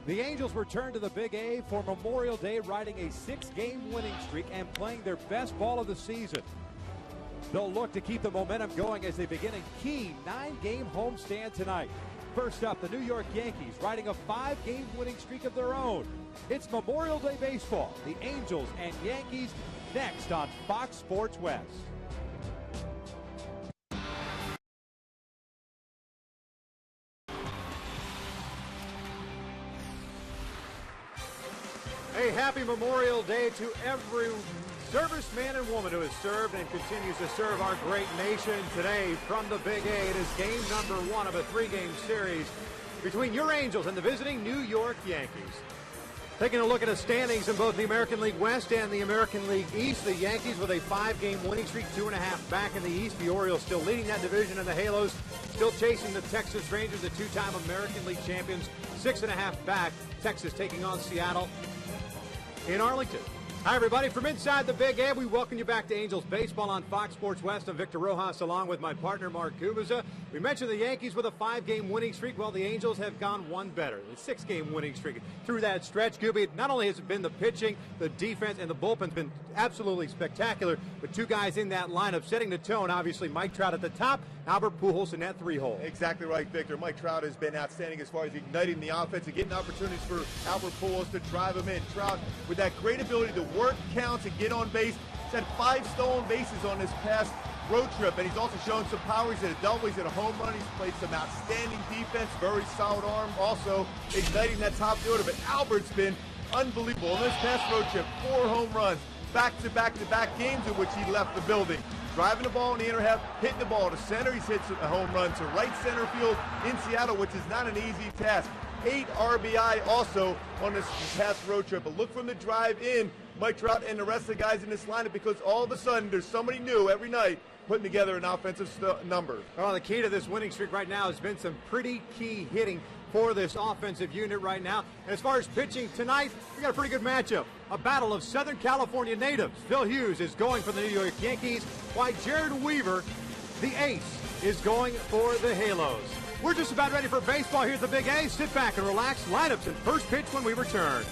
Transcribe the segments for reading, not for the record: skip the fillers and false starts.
The Angels return to the Big A for Memorial Day, riding a 6-game winning streak and playing their best ball of the season. They'll look to keep the momentum going as they begin a key 9-game homestand tonight. First up, the New York Yankees riding a 5-game winning streak of their own. It's Memorial Day baseball. The Angels and Yankees next on Fox Sports West. A happy Memorial Day to every serviceman and woman who has served and continues to serve our great nation. Today from the Big A, it is game number 1 of a 3-game series between your Angels and the visiting New York Yankees. Taking a look at the standings in both the American League West and the American League East, the Yankees with a 5-game winning streak, 2.5 back in the East. The Orioles still leading that division, and the Halos still chasing the Texas Rangers, the 2-time American League champions, 6.5 back. Texas taking on Seattle in Arlington. Hi, everybody. From inside the Big A, we welcome you back to Angels Baseball on Fox Sports West. I'm Victor Rojas, along with my partner, Mark Gubiza. We mentioned the Yankees with a 5-game winning streak. Well, the Angels have gone one better. A 6-game winning streak through that stretch. Gubi, not only has it been the pitching, the defense, and the bullpen's been absolutely spectacular, but two guys in that lineup setting the tone. Obviously, Mike Trout at the top, Albert Pujols in that 3-hole. Exactly right, Victor. Mike Trout has been outstanding as far as igniting the offense and getting opportunities for Albert Pujols to drive him in. Trout, with that great ability to work counts and get on base, he's had 5 stolen bases on this past road trip, and he's also shown some power. He's hit a double, he's hit a home run, he's played some outstanding defense, very solid arm, also igniting that top order. But Albert's been unbelievable. On this past road trip, 4 home runs, back-to-back-to-back games in which he left the building. Driving the ball in the inner half, hitting the ball to center. He's hit a home run to right center field in Seattle, which is not an easy task. 8 RBI also on this past road trip. But look from the drive in, Mike Trout and the rest of the guys in this lineup, because all of a sudden there's somebody new every night putting together an offensive number. Well, the key to this winning streak right now has been some pretty key hitting for this offensive unit right now. And as far as pitching tonight, we got a pretty good matchup. A battle of Southern California natives. Phil Hughes is going for the New York Yankees, while Jared Weaver, the ace, is going for the Halos. We're just about ready for baseball here at the Big A. Sit back and relax. Lineups and first pitch when we return.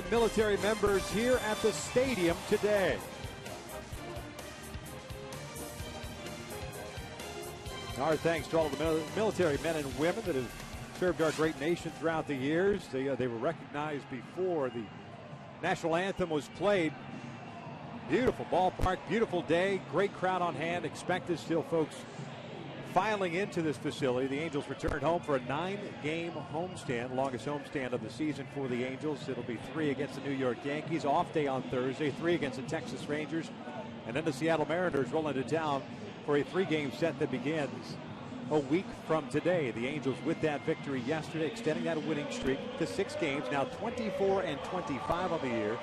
Military members here at the stadium today. Our thanks to all of the military men and women that have served our great nation throughout the years. They were recognized before the national anthem was played. Beautiful ballpark, beautiful day, great crowd on hand. Expected still folks filing into this facility. The Angels returned home for a 9-game homestand, longest homestand of the season for the Angels. It'll be 3 against the New York Yankees, off day on Thursday, 3 against the Texas Rangers, and then the Seattle Mariners roll into town for a 3-game set that begins a week from today. The Angels with that victory yesterday, extending that winning streak to 6 games, now 24-25 on the year,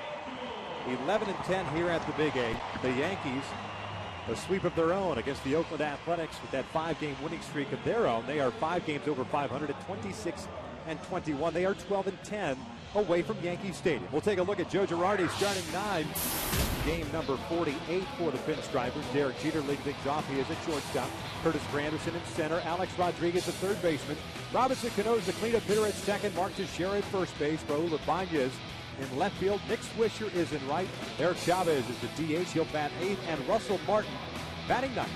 11-10 here at the Big A. The Yankees, a sweep of their own against the Oakland Athletics with that 5-game winning streak of their own. They are 5 games over 500 at 26-21. They are 12-10 away from Yankee Stadium. We'll take a look at Joe Girardi starting 9. Game number 48 for the Pinstripers. Derek Jeter leading things off. He is at shortstop. Curtis Granderson in center. Alex Rodriguez at third baseman. Robinson Cano is the cleanup hitter at second. Mark Teixeira at first base. Raul Ibanez in left field. Nick Swisher is in right. Eric Chavez is the DH. He'll bat 8th. And Russell Martin batting 9th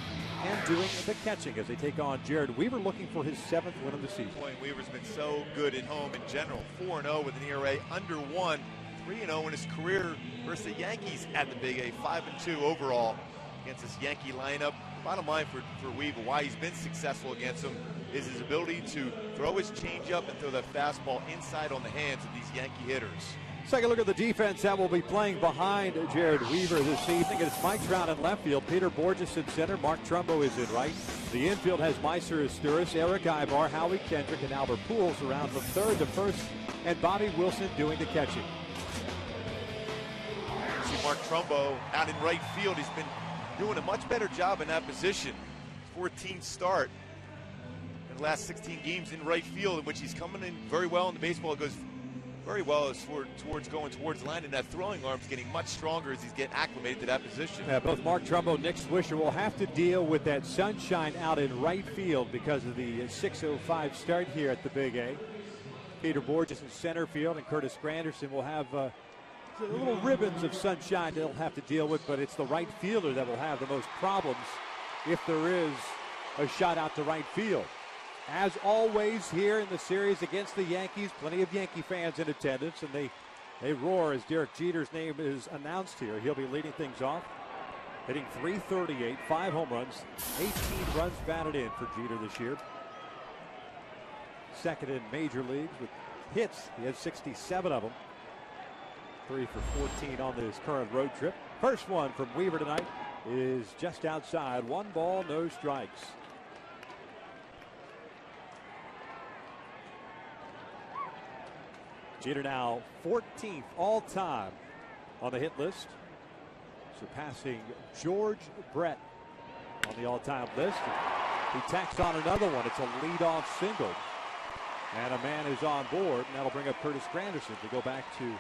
and doing the catching as they take on Jared Weaver, looking for his 7th win of the season. Boy, Weaver's been so good at home in general. 4-0 with an ERA under 1. 3-0 in his career versus the Yankees at the Big A. 5-2 overall against this Yankee lineup. Bottom line for Weaver, why he's been successful against them, is his ability to throw his changeup and throw that fastball inside on the hands of these Yankee hitters. Let's take a look at the defense that will be playing behind Jared Weaver this evening. It's Mike Trout in left field, Peter Borges in center, Mark Trumbo is in right. The infield has Meiser Asturis, Eric Ibar, Howie Kendrick, and Albert Pujols around from third to first, and Bobby Wilson doing the catching. See Mark Trumbo out in right field. He's been doing a much better job in that position. 14th start in the last 16 games in right field, in which he's coming in very well in the baseball. It goes very well as towards going towards the line, and that throwing arm's getting much stronger as he's getting acclimated to that position. Yeah, both Mark Trumbo and Nick Swisher will have to deal with that sunshine out in right field because of the 6:05 start here at the Big A. Peter Borges in center field, and Curtis Granderson will have little ribbons of sunshine they'll have to deal with, but it's the right fielder that will have the most problems if there is a shot out to right field. As always here in the series against the Yankees, plenty of Yankee fans in attendance, and they roar as Derek Jeter's name is announced here. He'll be leading things off, hitting .338, 5 home runs, 18 runs batted in for Jeter this year. Second in major leagues with hits. He has 67 of them. 3 for 14 on this current road trip. First one from Weaver tonight is just outside. 1 ball, no strikes. Jeter now 14th all-time on the hit list, surpassing George Brett on the all-time list. He tacks on another one. It's a leadoff single, and a man is on board, and that'll bring up Curtis Granderson to go back to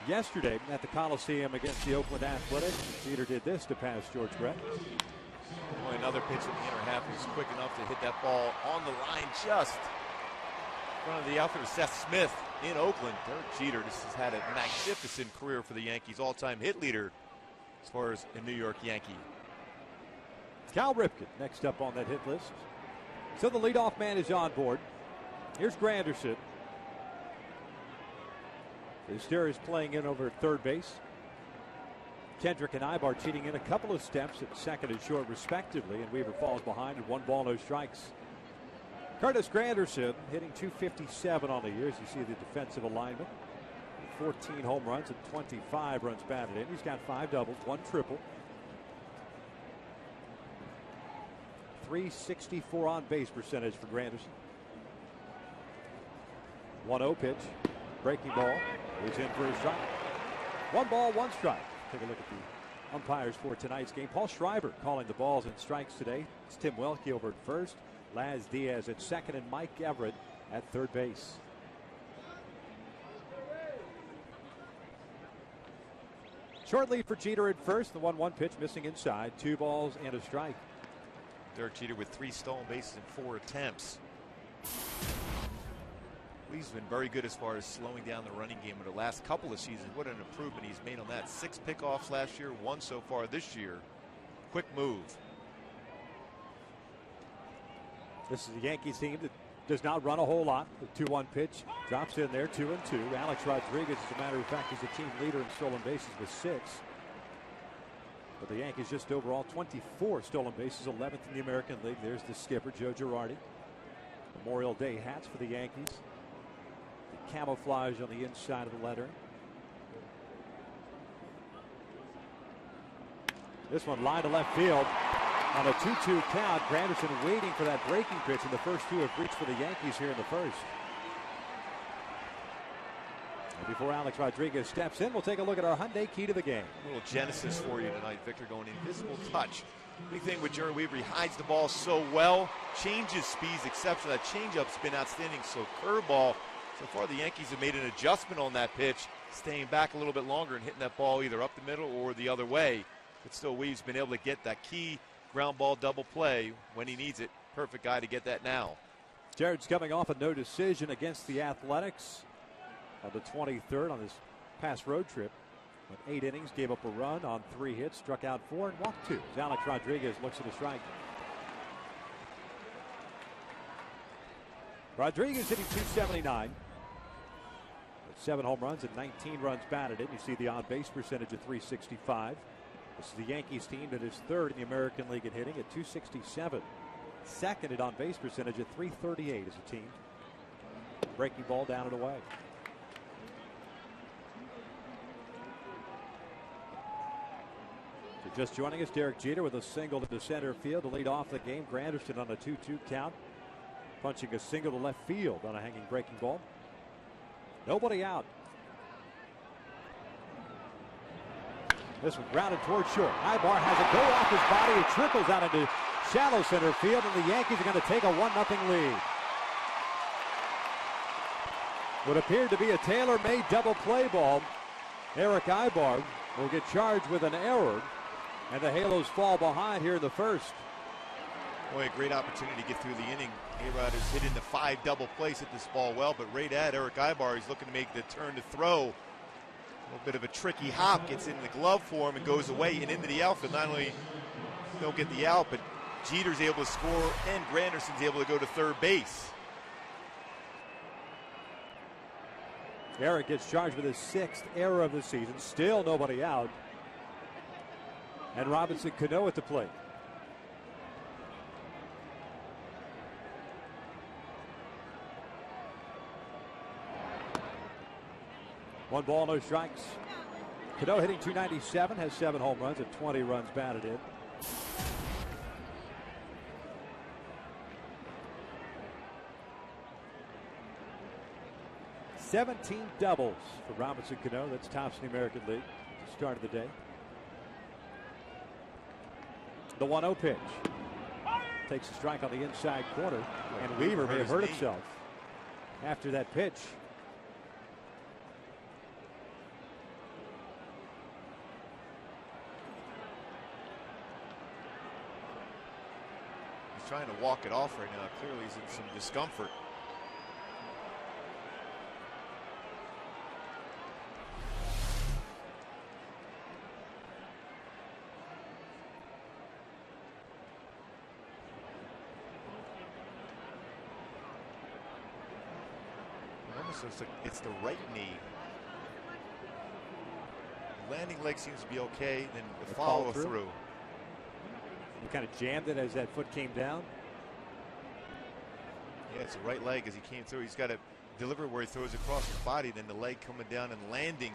yesterday at the Coliseum against the Oakland Athletics. Jeter did this to pass George Brett. Boy, another pitch in the inner half is quick enough to hit that ball on the line just in front of the outfielder Seth Smith in Oakland. Derek Jeter just has had a magnificent career for the Yankees, all-time hit leader as far as a New York Yankee. Cal Ripken next up on that hit list. So the leadoff man is on board. Here's Granderson. Asturis is playing in over at third base. Kendrick and Ibar cheating in a couple of steps at second and short respectively, and Weaver falls behind at 1 ball, no strikes. Curtis Granderson hitting .257 on the year, as you see the defensive alignment. 14 home runs and 25 runs batted in. He's got 5 doubles, 1 triple. .364 on base percentage for Granderson. 1-0 pitch. Breaking ball. He's in for a strike. 1 ball, 1 strike. Take a look at the umpires for tonight's game. Paul Schreiber calling the balls and strikes today. It's Tim Welke over at first. Laz Diaz at second, and Mike Everett at third base. Short lead for Jeter at first. The 1-1 pitch missing inside. 2 balls and a strike. Derek Jeter with 3 stolen bases in 4 attempts. He's been very good as far as slowing down the running game in the last couple of seasons. What an improvement he's made on that. 6 pickoffs last year, 1 so far this year. Quick move. This is the Yankees team that does not run a whole lot. The 2-1 pitch drops in there, 2-2. Alex Rodriguez, as a matter of fact, is the team leader in stolen bases with 6. But the Yankees just overall 24 stolen bases, 11th in the American League. There's the skipper, Joe Girardi. Memorial Day hats for the Yankees. The camouflage on the inside of the letter. This one line to left field. On a 2-2 count, Granderson waiting for that breaking pitch, and the first 2 have reached for the Yankees here in the first. And before Alex Rodriguez steps in, we'll take a look at our Hyundai key to the game. A little genesis for you tonight, Victor, going invisible touch. Big thing with Jerry Weaver, he hides the ball so well, changes speeds exceptional. That changeup's been outstanding, so curveball. So far, the Yankees have made an adjustment on that pitch, staying back a little bit longer and hitting that ball either up the middle or the other way. But still, Weave's been able to get that key ground ball double play when he needs it. Perfect guy to get that now. Jared's coming off a no decision against the Athletics on the 23rd on his past road trip. Went 8 innings, gave up a run on 3 hits, struck out 4 and walked 2. As Alex Rodriguez looks at a strike. Rodriguez hitting .279. With 7 home runs and 19 runs batted in. You see the on-base percentage of .365. This is the Yankees team that is 3rd in the American League at hitting at .267. Second at on-base percentage at .338 as a team. Breaking ball down and away. So just joining us, Derek Jeter with a single to center field to lead off the game. Granderson on a 2-2 count, punching a single to left field on a hanging breaking ball. Nobody out. This one grounded toward short. Ibar has it go off his body. It trickles out into shallow center field, and the Yankees are going to take a 1-0 lead. What appeared to be a tailor-made double play ball. Eric Ibar will get charged with an error, and the Halos fall behind here in the first. Boy, a great opportunity to get through the inning. A-Rod has hit into 5 double plays, hit this ball well, but right at Eric Ibar, he's looking to make the turn to throw. A little bit of a tricky hop, gets in the glove for him and goes away and into the outfield. Not only don't get the out, but Jeter's able to score and Granderson's able to go to third base. Eric gets charged with his 6th error of the season. Still nobody out. And Robinson Cano at the plate. One ball, no strikes. Cano hitting .297, has 7 home runs and 20 runs batted in. "17 doubles for Robinson Cano. That's tops in the American League at the start of the day. The 1-0 pitch. Takes a strike on the inside corner, and Weaver may have hurt himself after that pitch. He's trying to walk it off right now. Clearly he's in some discomfort. It's the right knee. The landing leg seems to be okay, then the follow through. He kind of jammed it as that foot came down. Yeah, it's the right leg as he came through. He's got to deliver where he throws across his body, then the leg coming down and landing.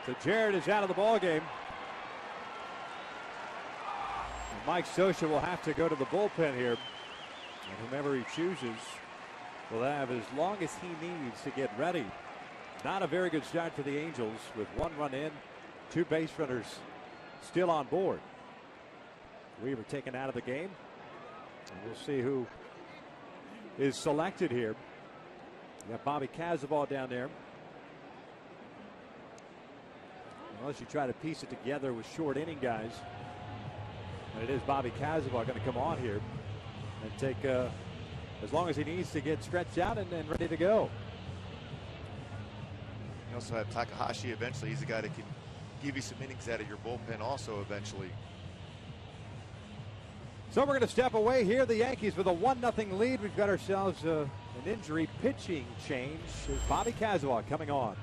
So Jared is out of the ball game. And Mike Scioscia will have to go to the bullpen here. And whomever he chooses will have as long as he needs to get ready. Not a very good start for the Angels with 1 run in, 2 base runners still on board. Weaver taken out of the game. And we'll see who is selected here. You got Bobby Kazabal down there. Unless you try to piece it together with short inning guys. And it is Bobby Kazabal going to come on here and take as long as he needs to get stretched out and ready to go. You also have Takahashi eventually. He's a guy that can give you some innings out of your bullpen also eventually. So we're going to step away here. The Yankees with a 1-0 lead. We've got ourselves an injury pitching change. There's Bobby Kazabal coming on.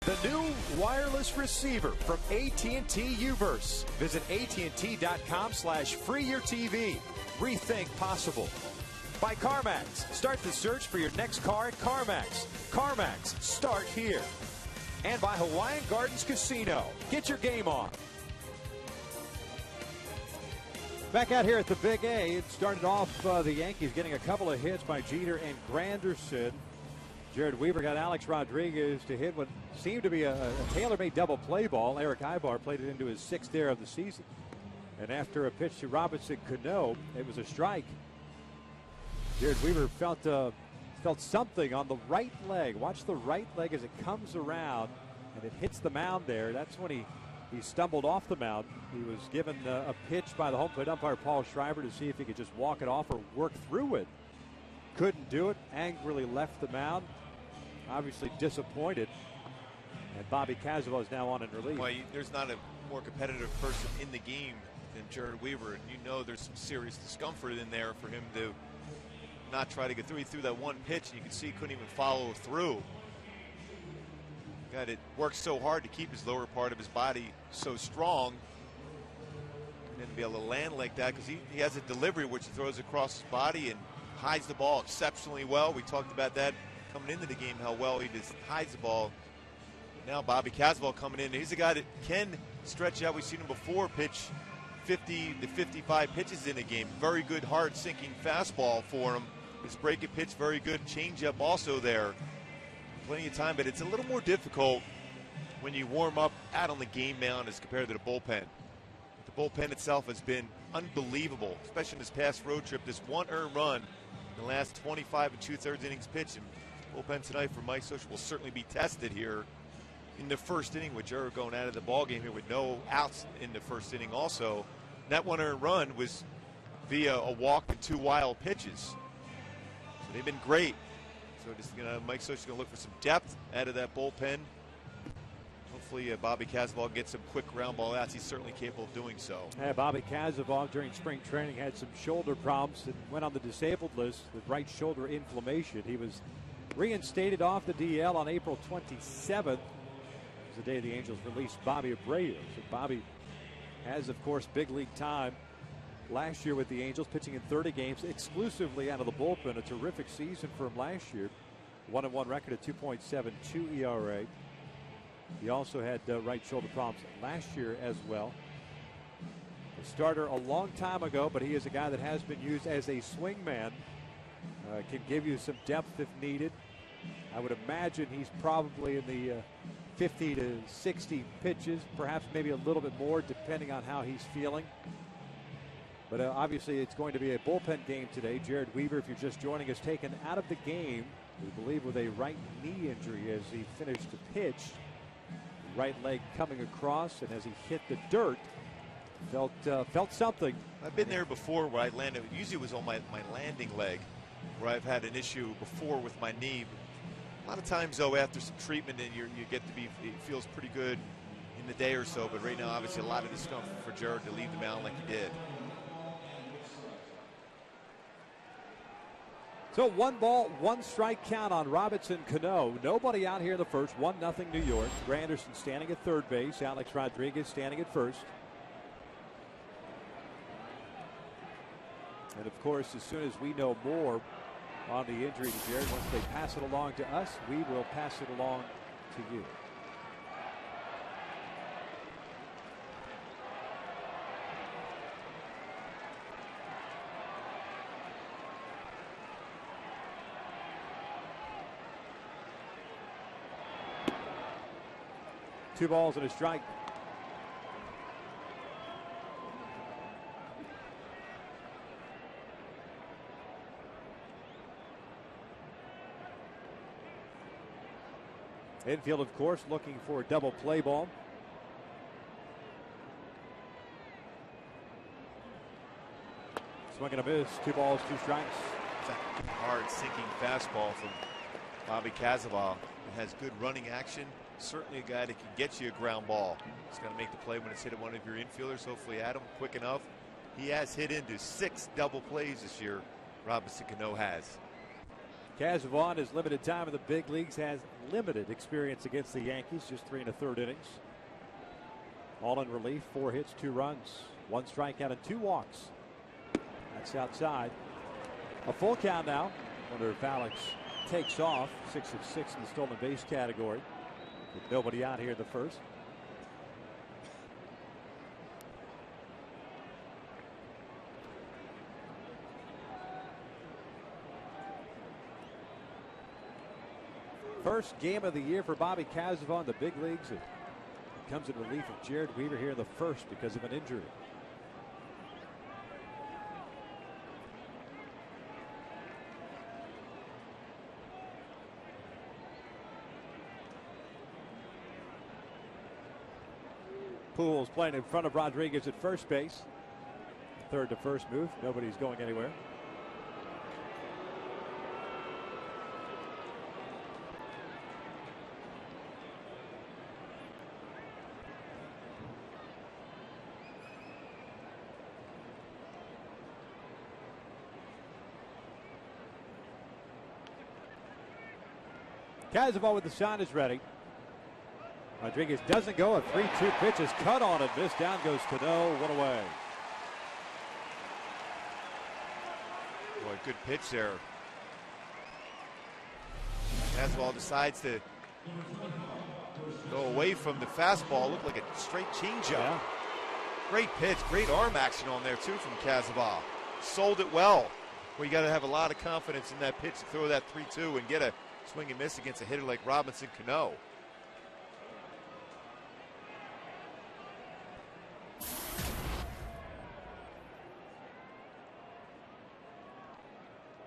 The new wireless receiver from AT&T Uverse. Visit AT&T.com/freeyourtv. Rethink possible. By CarMax. Start the search for your next car at CarMax. CarMax. Start here. And by Hawaiian Gardens Casino. Get your game on. Back out here at the Big A, it started off the Yankees getting a couple of hits by Jeter and Granderson. Jared Weaver got Alex Rodriguez to hit what seemed to be a tailor-made double play ball. Eric Ibar played it into his 6th error of the season. And after a pitch to Robinson Cano, it was a strike. Jared Weaver felt something on the right leg. Watch the right leg as it comes around and it hits the mound there. That's when he stumbled off the mound. He was given a pitch by the home plate umpire Paul Schreiber to see if he could just walk it off or work through it. Couldn't do it. Angrily left the mound. Obviously disappointed. And Bobby Kazabal is now on in relief. Well, there's not a more competitive person in the game than Jared Weaver, and you know there's some serious discomfort in there for him to not try to get through. He threw that one pitch, and you can see he couldn't even follow through. God, it works so hard to keep his lower part of his body so strong, and then to be able to land like that, because he has a delivery which he throws across his body and hides the ball exceptionally well. We talked about that coming into the game, how well he just hides the ball. Now Bobby Kazabal coming in. He's a guy that can stretch out. We've seen him before pitch 50 to 55 pitches in a game. Very good hard sinking fastball for him. His breaking pitch very good. Changeup also there. Plenty of time, but it's a little more difficult when you warm up out on the game mound as compared to the bullpen. The bullpen itself has been unbelievable, especially in this past road trip. This one earned run in the last 25 2/3 innings pitched. And bullpen tonight for Mike Scioscia will certainly be tested here in the first inning, with Jared going out of the ball game here with no outs in the first inning also. And that one earned run was via a walk and 2 wild pitches. So they've been great. So just Mike Scioscia going to look for some depth out of that bullpen. Hopefully Bobby Kazabal gets some quick ground ball outs. He's certainly capable of doing so. Yeah, Bobby Kazabal during spring training had some shoulder problems and went on the disabled list with right shoulder inflammation. He was reinstated off the DL on April 27th. It was the day the Angels released Bobby Abreu. So Bobby has, of course, big league time last year with the Angels, pitching in 30 games exclusively out of the bullpen. A terrific season for him last year. 1-1 record at 2.72 ERA. He also had right shoulder problems last year as well. A starter a long time ago, but he is a guy that has been used as a swingman. Can give you some depth if needed. I would imagine he's probably in the 50 to 60 pitches, perhaps maybe a little bit more, depending on how he's feeling. But obviously it's going to be a bullpen game today. Jared Weaver, if you're just joining us, taken out of the game, we believe with a right knee injury as he finished to pitch. Right leg coming across, and as he hit the dirt, felt something. I've been there before where I landed. Usually it was on my landing leg, where I've had an issue before with my knee. A lot of times, though, after some treatment, and you get to be, it feels pretty good in the day or so. But right now, obviously, a lot of discomfort for Jared to leave the mound like he did. So 1 ball, 1 strike count on Robinson Cano. Nobody out here in the first. 1-0 New York. Granderson standing at third base. Alex Rodriguez standing at first. And of course, as soon as we know more on the injury to Jared, once they pass it along to us, we will pass it along to you. Two balls and a strike. Infield, of course, looking for a double play ball. Swing and a miss. 2 balls, 2 strikes. It's a hard sinking fastball from Bobby Cazaval. It has good running action. Certainly a guy that can get you a ground ball. He's going to make the play when it's hit at one of your infielders. Hopefully Adam quick enough. He has hit into 6 double plays this year. Robinson Cano has. Cazaval, his limited time in the big leagues, has limited experience against the Yankees. Just 3 1/3 innings. All in relief. 4 hits, 2 runs, 1 strikeout and 2 walks. That's outside. A full count now. Wonder if Alex takes off. 6 of 6 in the stolen base category. With nobody out here in the first. First game of the year for Bobby Cazaval in the big leagues. It comes in relief of Jared Weaver here in the first because of an injury. Pools playing in front of Rodriguez at first base. Third to first move. Nobody's going anywhere. Cazaval with the sign is ready. Rodriguez doesn't go. A 3-2 pitch is cut on it. This down goes Cano. 1 away. Boy, good pitch there. Cazaval decides to go away from the fastball. Looked like a straight changeup. Yeah. Great pitch. Great arm action on there, too, from Cazaval. Sold it well. Well, you got to have a lot of confidence in that pitch to throw that 3-2 and get a swing and miss against a hitter like Robinson Cano.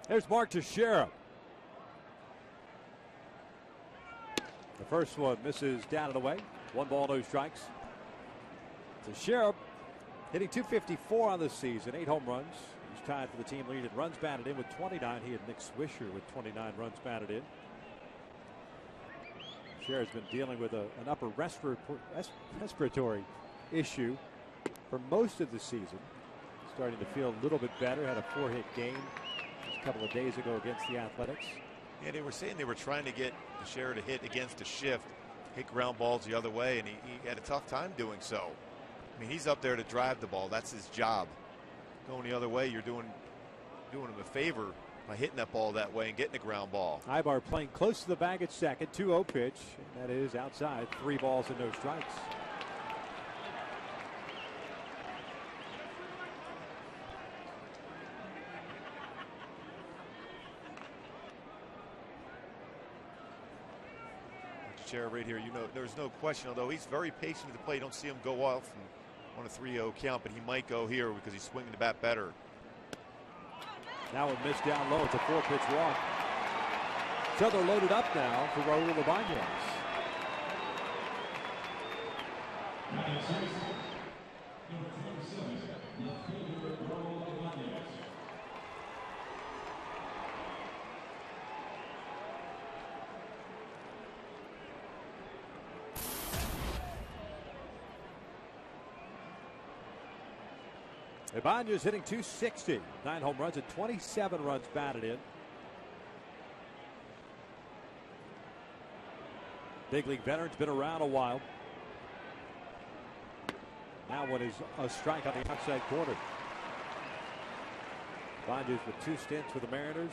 There's Mark Teixeira. The first one misses down and away. 1 ball, no strikes. Teixeira hitting .254 on this season, 8 home runs. He's tied for the team lead in runs batted in with 29. He had Nick Swisher with 29 runs batted in. Teixeira's been dealing with an upper respiratory issue for most of the season. Starting to feel a little bit better. Had a 4-hit game a couple of days ago against the Athletics. Yeah, they were saying they were trying to get Teixeira to hit against a shift, hit ground balls the other way, and he had a tough time doing so. I mean, he's up there to drive the ball. That's his job. Going the other way, you're doing him a favor by hitting that ball that way and getting a ground ball. Ibar playing close to the bag at second. 2-0 pitch. And that is outside. 3 balls and no strikes. chair right here. You know, there's no question, although he's very patient at the plate. You don't see him go off on a 3-0 count, but he might go here because he's swinging the bat better. Now a miss down low. It's a 4-pitch walk. So they're loaded up now for Raul Ibanez. Ibanez hitting .260, 9 home runs and 27 runs batted in. Big league veteran's been around a while. Now one is a strike on the outside corner. Ibanez with 2 stints with the Mariners,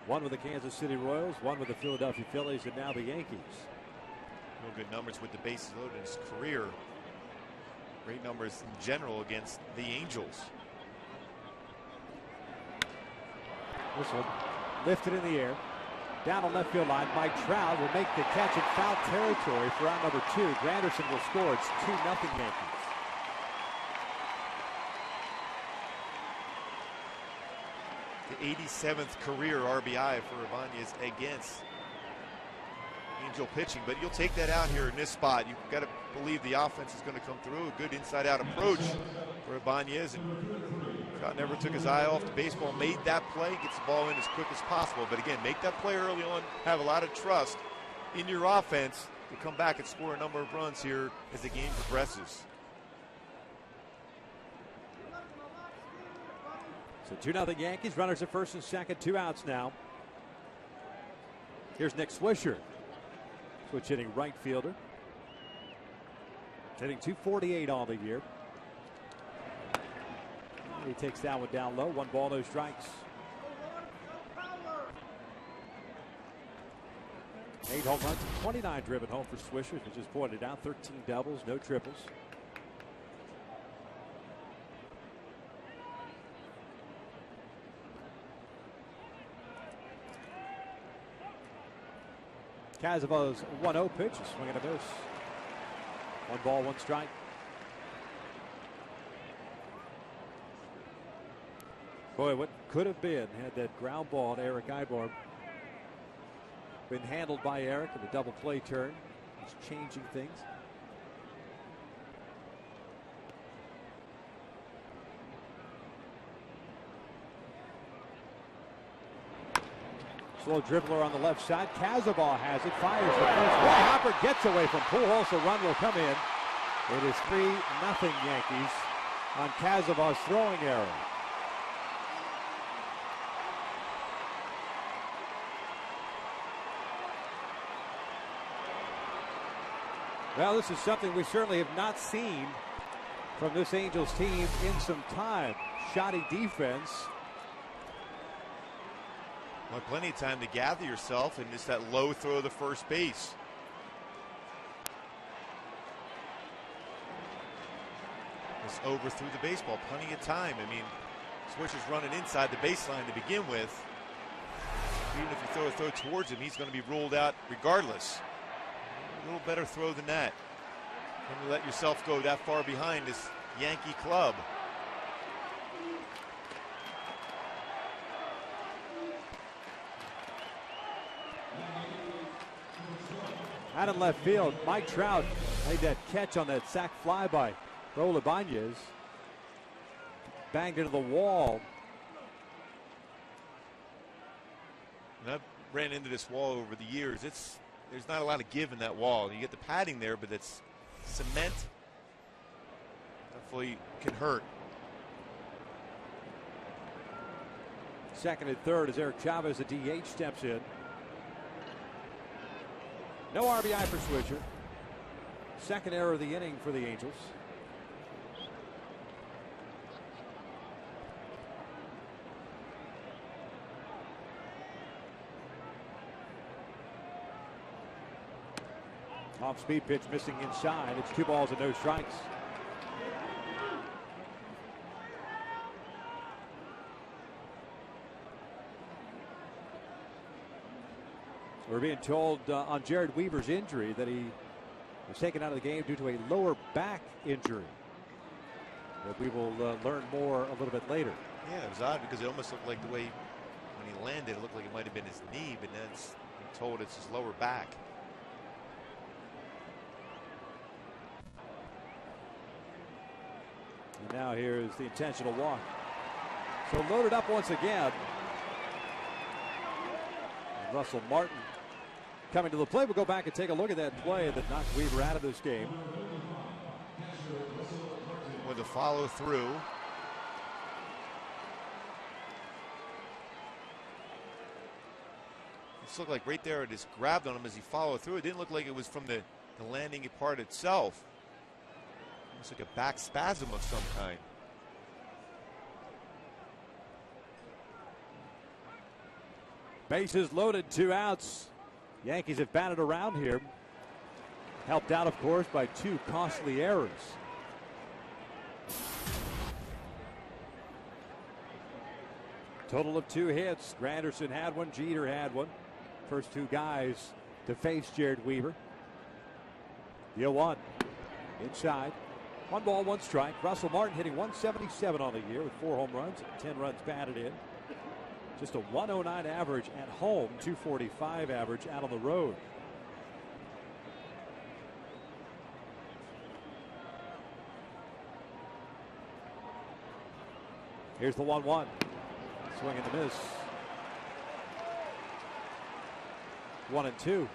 1 with the Kansas City Royals, 1 with the Philadelphia Phillies, and now the Yankees. Real good numbers with the bases loaded in his career. Great numbers in general against the Angels. This one lifted in the air. Down on left field line. Mike Trout will make the catch in foul territory for out number 2. Granderson will score. It's 2-0 Yankees. The 87th career RBI for Ibanez against Angel pitching, but you'll take that out here in this spot. You've got to believe the offense is going to come through. A good inside-out approach for Ibanez, and Trout never took his eye off the baseball, made that play, gets the ball in as quick as possible. But again, make that play early on, have a lot of trust in your offense to come back and score a number of runs here as the game progresses. So 2-0 Yankees. Runners at first and second, 2 outs now. Here's Nick Swisher. Switch hitting right fielder. Hitting .248 all the year. He takes that one down low. 1 ball, no strikes. 8 home runs, 29 driven home for Swisher, as just pointed out. 13 doubles, no triples. Casavol's 1-0 pitch, a swing and a miss. 1 ball, 1 strike. Boy, what could have been had that ground ball on Eric Ibarb been handled by Eric in the double play turn. He's changing things. Slow dribbler on the left side. Casaval has it, fires the first. Boy, Hopper gets away from Pujols. A run will come in. It is 3-0 Yankees on Casaval's throwing error. Well, this is something we certainly have not seen from this Angels team in some time. Shoddy defense. Well, plenty of time to gather yourself, and just that low throw to first base. Just overthrew the baseball. Plenty of time. I mean, Swisher's running inside the baseline to begin with. Even if you throw towards him, he's going to be ruled out regardless. A little better throw than that. When you let yourself go that far behind this Yankee club. Out in left field, Mike Trout made that catch on that sac fly by Raul Ibanez. Banged into the wall. And I've ran into this wall over the years. There's not a lot of give in that wall. You get the padding there, but it's cement. Definitely can hurt. Second and third as Eric Chavez, the DH, steps in. No RBI for Swisher. Second error of the inning for the Angels. Off speed pitch missing inside. It's 2 balls and no strikes. We're being told on Jared Weaver's injury that he was taken out of the game due to a lower back injury. But we will learn more a little bit later. Yeah, it was odd because it almost looked like the way when he landed, it looked like it might have been his knee, but then I'm told it's his lower back. And now here's the intentional walk. So loaded up once again. Russell Martin coming to the plate. We'll go back and take a look at that play that knocked Weaver out of this game. With a follow through. This looked like right there it just grabbed on him as he followed through. It didn't look like it was from the landing part itself. It's like a back spasm of some kind. Bases loaded, 2 outs. Yankees have batted around here. Helped out, of course, by 2 costly errors. Total of 2 hits. Granderson had one, Jeter had one. First 2 guys to face Jared Weaver. The 0-1. Inside. 1 ball, 1 strike. Russell Martin hitting 177 on the year with 4 home runs, 10 runs batted in. Just a 109 average at home, 245 average out on the road. Here's the 1-1. Swing and a miss. 1-2.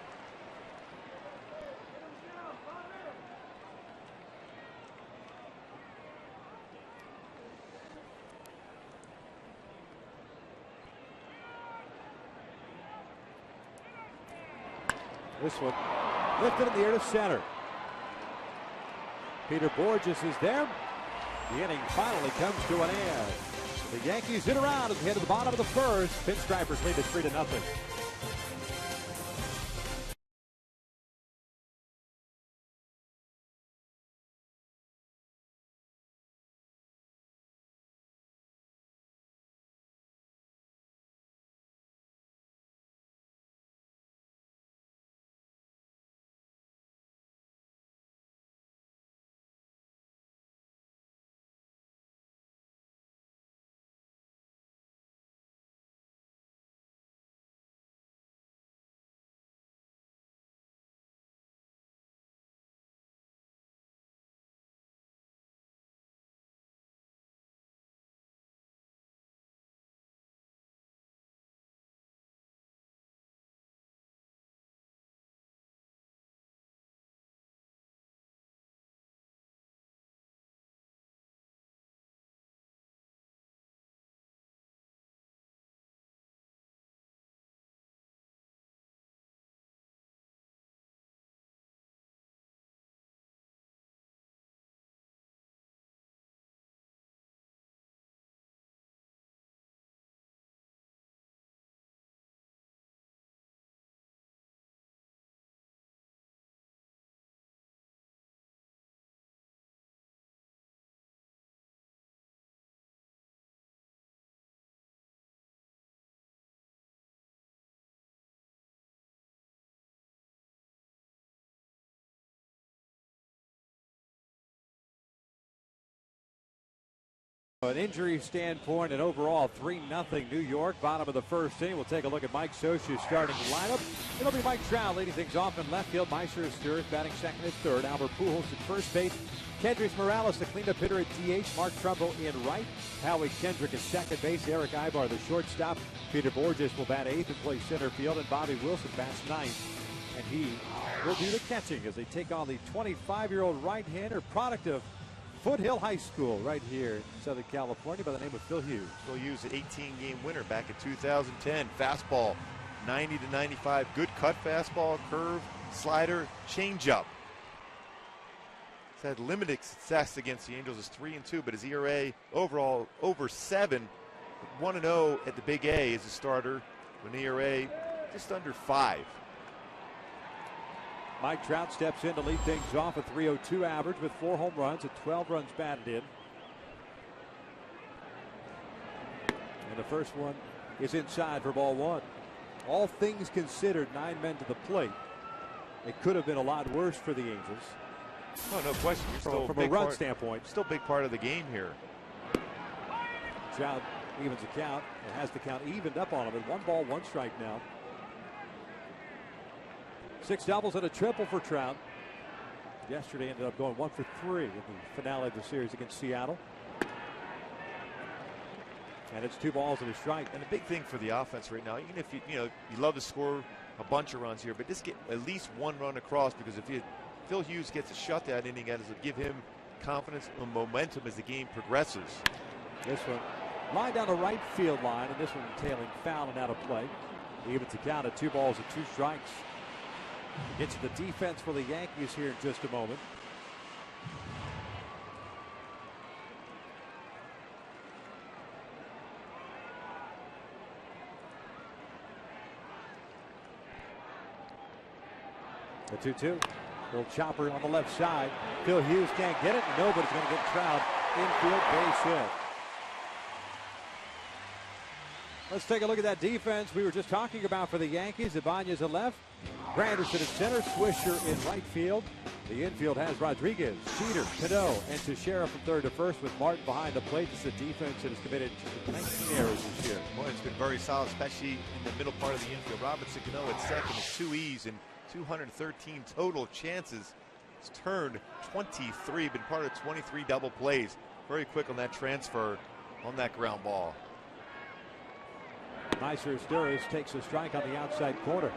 This one lifted in the air to center. Peter Borges is there. The inning finally comes to an end. The Yankees hit around as we head to the bottom of the first. Pinstripers lead it 3-0. An injury standpoint and overall 3-0 New York. Bottom of the first inning. We'll take a look at Mike Scioscia's starting lineup. It'll be Mike Trout leading things off in left field. Meister is third, batting second and third. Albert Pujols at first base. Kendrys Morales, the cleanup hitter at DH. Mark Trumbo in right. Howie Kendrick at second base. Eric Ibar, the shortstop. Peter Borges will bat eighth and play center field. And Bobby Wilson bats ninth. And he will do the catching as they take on the 25-year-old right-hander, product of Foothill High School right here in Southern California by the name of Phil Hughes. Phil Hughes, an 18-game winner back in 2010. Fastball, 90 to 95. Good cut fastball, curve, slider, changeup. He's had limited success against the Angels. Is 3-2, but his ERA overall over 7. 1-0 at the Big A as a starter. With an ERA just under 5. Mike Trout steps in to lead things off a 302 average with 4 home runs and 12 runs batted in. And the first one is inside for ball 1. All things considered, 9 men to the plate. It could have been a lot worse for the Angels. Oh, no question. You're still From a run standpoint. Still a big part of the game here. Trout evens the count and has the count evened up on him at 1 ball, 1 strike now. 6 doubles and a triple for Trout. Yesterday ended up going 1 for 3 in the finale of the series against Seattle. And it's 2 balls and a strike. And the big thing for the offense right now, even if you love to score a bunch of runs here, but just get at least 1 run across, because if Phil Hughes gets a shutout inning, it'll give him confidence and momentum as the game progresses. This one line down the right field line, and this one tailing foul and out of play. Evens the count at 2 balls and 2 strikes. Gets to the defense for the Yankees here in just a moment. The 2-2. Little chopper on the left side. Phil Hughes can't get it. Nobody's going to get Trout. Infield base hit. Let's take a look at that defense we were just talking about for the Yankees. Ibanez at left. Granderson at center. Swisher in right field. The infield has Rodriguez, Cheater, Cano, and Teixeira from third to first, with Martin behind the plate. This is a defense that has committed 19 errors this year. Boy, it's been very solid, especially in the middle part of the infield. Robinson Cano at second with 2 E's and 213 total chances. It's turned 23, been part of 23 double plays. Very quick on that transfer on that ground ball. Nicer Sturris takes a strike on the outside corner.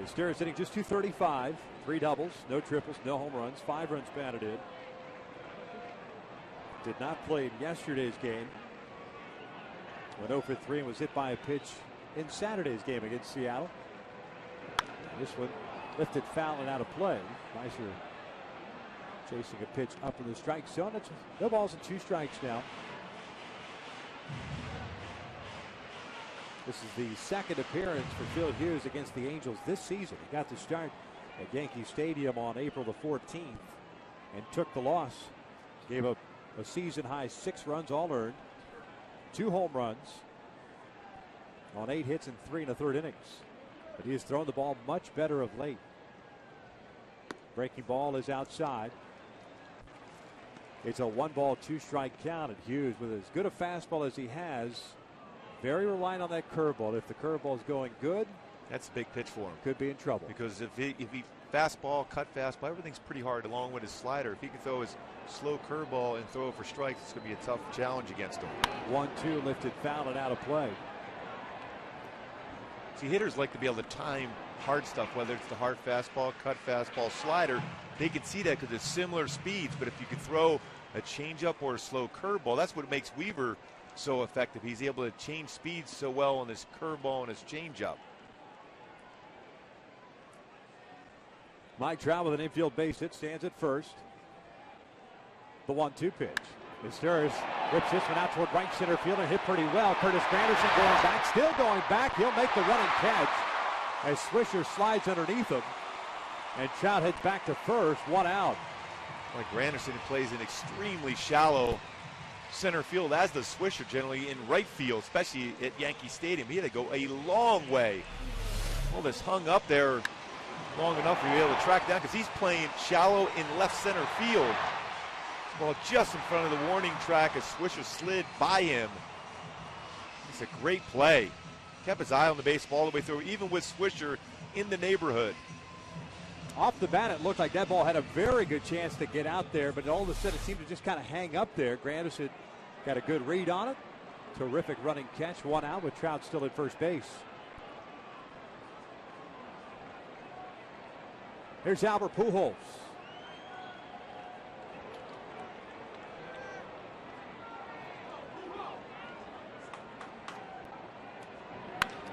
Sturris hitting just 235, 3 doubles, no triples, no home runs, 5 runs batted in. Did not play in yesterday's game. Went 0 for 3 and was hit by a pitch in Saturday's game against Seattle. This one lifted foul and out of play. Nicer chasing a pitch up in the strike zone. It's no balls and 2 strikes now. This is the second appearance for Phil Hughes against the Angels this season. He got the start at Yankee Stadium on April the 14th and took the loss. Gave up a season-high 6 runs all earned, 2 home runs on 8 hits and 3 1/3 innings. But he has thrown the ball much better of late. Breaking ball is outside. It's a 1 ball, 2 strike count, and Hughes, with as good a fastball as he has, very reliant on that curveball. If the curveball is going good, that's a big pitch for him. Could be in trouble. Because if he fastball, cut fastball, everything's pretty hard along with his slider. If he can throw his slow curveball and throw it for strikes, it's going to be a tough challenge against him. 1-2 lifted foul and out of play. See, hitters like to be able to time hard stuff, whether it's the hard fastball, cut fastball, slider. They can see that because it's similar speeds, but if you can throw a changeup or a slow curveball, that's what makes Weaver so effective. He's able to change speeds so well on his curveball and his changeup. Mike Trout with an infield base hit, stands at first. The 1-2 pitch. Sturris rips this one out toward right center field and hit pretty well. Curtis Granderson going back, still going back. He'll make the running catch as Swisher slides underneath him. And Trout heads back to first, 1 out. Like Granderson plays in extremely shallow center field, as does Swisher generally in right field, especially at Yankee Stadium. He had to go a long way. Well, this hung up there long enough to be able to track down, because he's playing shallow in left center field. Well, just in front of the warning track as Swisher slid by him. It's a great play. Kept his eye on the baseball all the way through, even with Swisher in the neighborhood. Off the bat, it looked like that ball had a very good chance to get out there, but all of a sudden it seemed to just kind of hang up there. Granderson got a good read on it. Terrific running catch, 1 out with Trout still at first base. Here's Albert Pujols.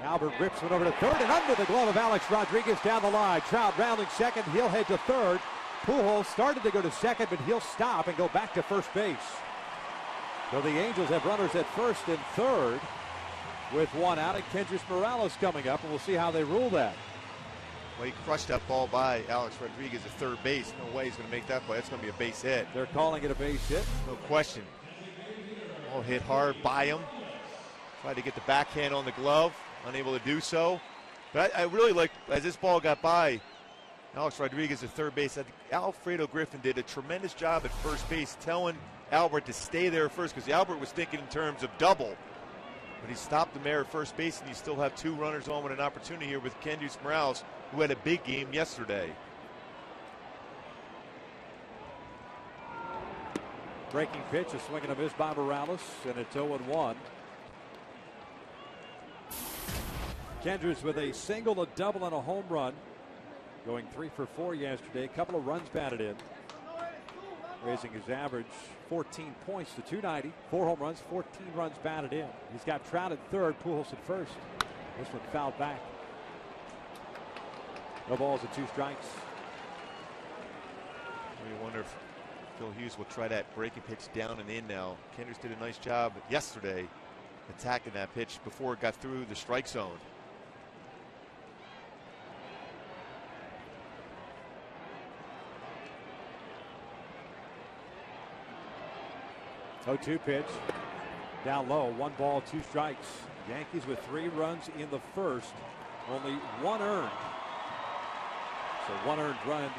Albert rips it over to third and under the glove of Alex Rodriguez down the line. Trout rounding second. He'll head to third. Pujols started to go to second, but he'll stop and go back to first base. So the Angels have runners at first and third with 1 out, and Kendrys Morales coming up, and we'll see how they rule that. Well, he crushed that ball by Alex Rodriguez at third base. No way he's going to make that play. That's going to be a base hit. They're calling it a base hit. No question. Ball hit hard by him. Tried to get the backhand on the glove, unable to do so. But I really like, as this ball got by Alex Rodriguez at third base, I think Alfredo Griffin did a tremendous job at first base telling Albert to stay there first, because Albert was thinking in terms of double. But he stopped the mayor at first base, and you still have two runners on with an opportunity here with Kendrys Morales, who had a big game yesterday. Breaking pitch, a swing and a miss by Morales, and it's 0-1. Kendrys with a single, a double, and a home run. Going 3 for 4 yesterday. A couple of runs batted in. Raising his average 14 points to 290. 4 home runs, 14 runs batted in. He's got Trout at third, Pujols at first. This one fouled back. No balls and 2 strikes. You wonder if Phil Hughes will try that breaking pitch down and in now. Kendrys did a nice job yesterday attacking that pitch before it got through the strike zone. 0-2 pitch. Down low, 1 ball, 2 strikes. Yankees with 3 runs in the first. Only 1 earned. So 1 earned run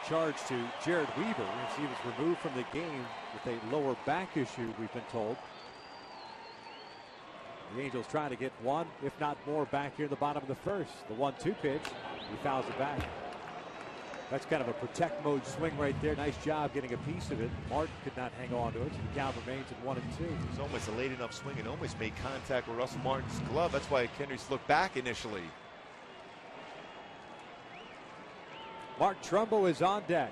charged to Jared Weaver as he was removed from the game with a lower back issue, we've been told. The Angels trying to get 1, if not more, back here in the bottom of the first. The 1-2 pitch, he fouls it back. That's kind of a protect mode swing right there. Nice job getting a piece of it. Martin could not hang on to it. The count remains at 1-2. It was almost a late enough swing and almost made contact with Russell Martin's glove. That's why Kendrys looked back initially. Mark Trumbo is on deck.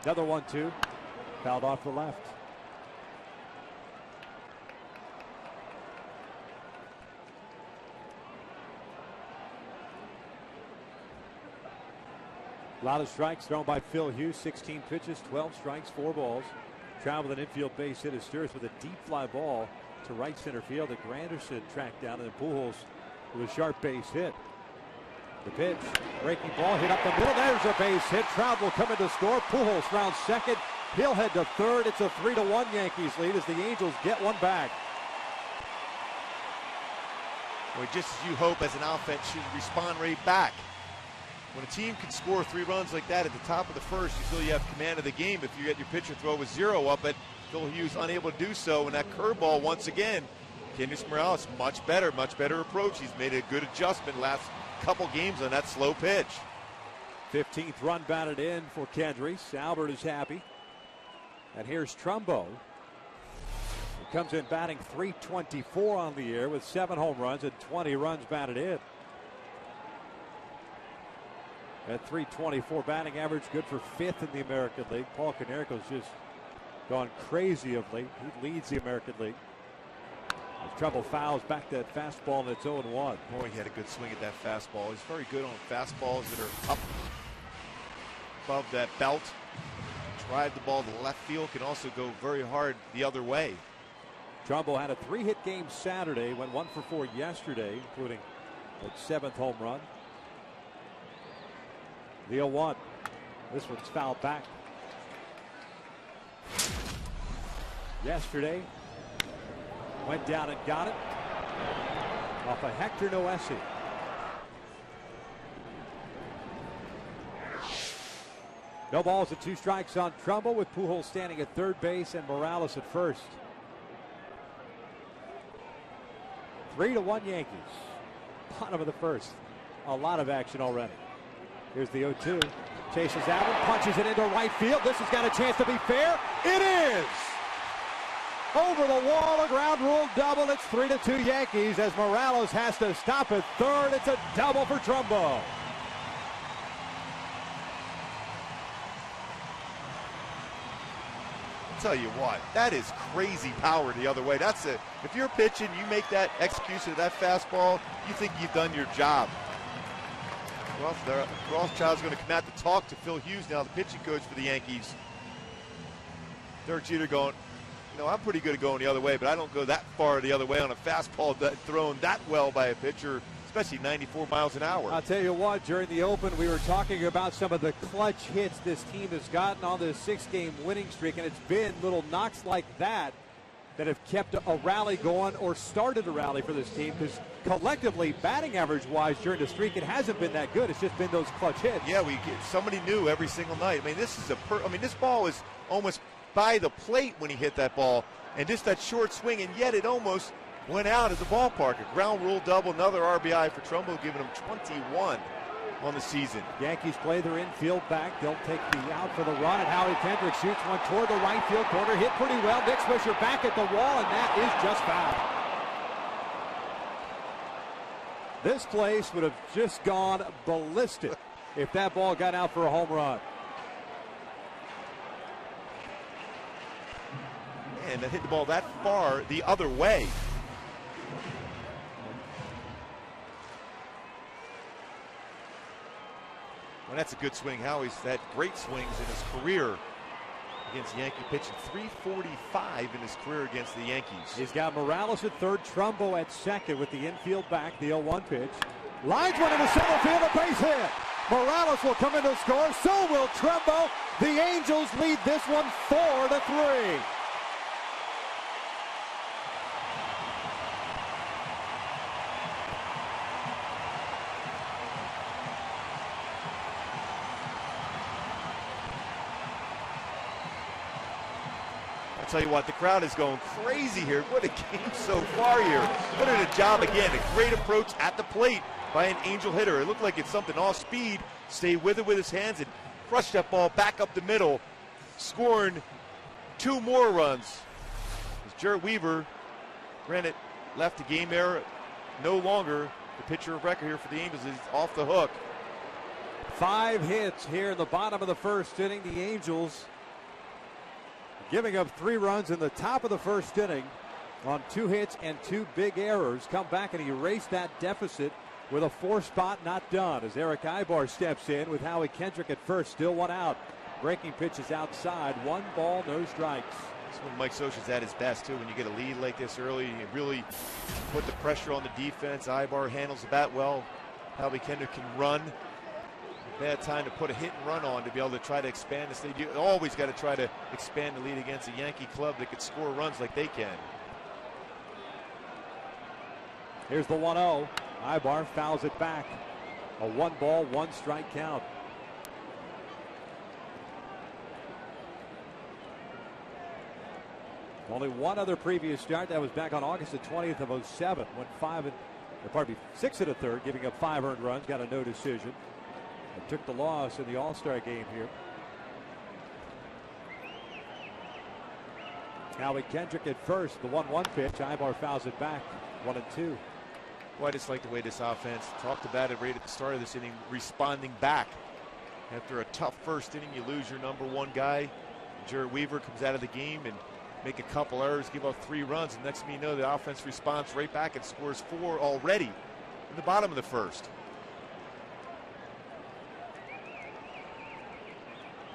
Another 1-2. Fouled off the left. A lot of strikes thrown by Phil Hughes. 16 pitches, 12 strikes, 4 balls. Trout with an infield base hit. Asturias with a deep fly ball to right center field that Granderson tracked down, and then Pujols with a sharp base hit. The pitch, breaking ball, hit up the middle. There's a base hit. Trout will come in to score. Pujols round second. He'll head to third. It's a 3-1 Yankees lead as the Angels get 1 back. Well, just as you hope as an offense should respond right back. When a team can score 3 runs like that at the top of the first, you feel you have command of the game. If you get your pitcher throw with 0 up, but Phil Hughes unable to do so, and that curveball once again. Kendrys Morales much better approach. He's made a good adjustment last couple games on that slow pitch. 15th run batted in for Kendrys. Albert is happy. And here's Trumbo. He comes in batting .324 on the year with 7 home runs and 20 runs batted in. At .324 batting average, good for 5th in the American League. Paul Konerko's just gone crazy of late. He leads the American League. As Trumbo fouls back that fastball, and it's 0-1. Boy, he had a good swing at that fastball. He's very good on fastballs that are up above that belt. Drive the ball to left field, can also go very hard the other way. Trumbo had a 3-hit game Saturday, went 1 for 4 yesterday, including that 7th home run. The 0-1. This one's fouled back. Yesterday, went down and got it off a Hector Noesi. No balls and 2 strikes on Trumbo, with Pujols standing at third base and Morales at first. 3-1 Yankees. Bottom of the first. A lot of action already. Here's the 0-2. Chases Allen, punches it into right field. This has got a chance to be fair. It is! Over the wall, a ground rule double. It's 3-2 Yankees as Morales has to stop at third. It's a double for Trumbo. I'll tell you what, that is crazy power the other way. That's it. If you're pitching, you make that execution of that fastball, you think you've done your job. Rothschild's going to come out to talk to Phil Hughes now, the pitching coach for the Yankees. Derek Jeter going, I'm pretty good at going the other way, but I don't go that far the other way on a fastball that thrown that well by a pitcher, especially 94 miles an hour. I'll tell you what, during the Open, we were talking about some of the clutch hits this team has gotten on this 6-game winning streak, and it's been little knocks like that that have kept a rally going or started a rally for this team, because collectively, batting average-wise during the streak, it hasn't been that good. It's just been those clutch hits. Yeah, we get somebody new every single night. I mean, this is this ball is almost by the plate when he hit that ball, and just that short swing, and yet it almost went out of the ballpark. A ground rule double, another RBI for Trumbo, giving him 21 on the season. Yankees play their infield back. They'll take the out for the run, and Howie Kendrick shoots one toward the right field corner. Hit pretty well. Nick Swisher back at the wall, and that is just foul. This place would have just gone ballistic if that ball got out for a home run. And that hit the ball that far the other way. Well, that's a good swing. Howie's had great swings in his career against Yankee pitching. 345 in his career against the Yankees. He's got Morales at third, Trumbo at second with the infield back, the 0-1 pitch. Lines one into center field, a base hit. Morales will come in to score, so will Trumbo. The Angels lead this one 4-3. Tell you what, the crowd is going crazy here. What a game so far here. What a job again. A great approach at the plate by an Angel hitter. It looked like it's something off speed. Stay with it with his hands and crush that ball back up the middle, scoring 2 more runs. As Jared Weaver, granted, left the game there. No longer the pitcher of record here for the Angels is off the hook. 5 hits here in the bottom of the first inning. The Angels giving up 3 runs in the top of the first inning on 2 hits and 2 big errors. Come back and erase that deficit with a 4 spot not done as Eric Ibar steps in with Howie Kendrick at first, still 1 out. Breaking pitches outside, 1 ball, no strikes. This is when Mike Scioscia's at his best too. When you get a lead like this early, you really put the pressure on the defense. Ibar handles the bat well. Howie Kendrick can run. Bad time to put a hit and run on to be able to try to expand this lead. You always got to try to expand the lead against a Yankee club that could score runs like they can. Here's the 1-0. Ibar fouls it back. A 1 ball, 1 strike count. Only one other previous start. That was back on August the 20th of 07. Went 6 and a third, giving up 5 earned runs. Got a no decision. And took the loss in the All-Star game here. Howie Kendrick at first. The 1-1 pitch. Ibar fouls it back. 1-2. Well, I just like the way this offense talked about it right at the start of this inning, responding back. After a tough first inning, you lose your number 1 guy. Jared Weaver comes out of the game and make a couple errors, give up 3 runs, and next thing you know, the offense responds right back and scores 4 already in the bottom of the first.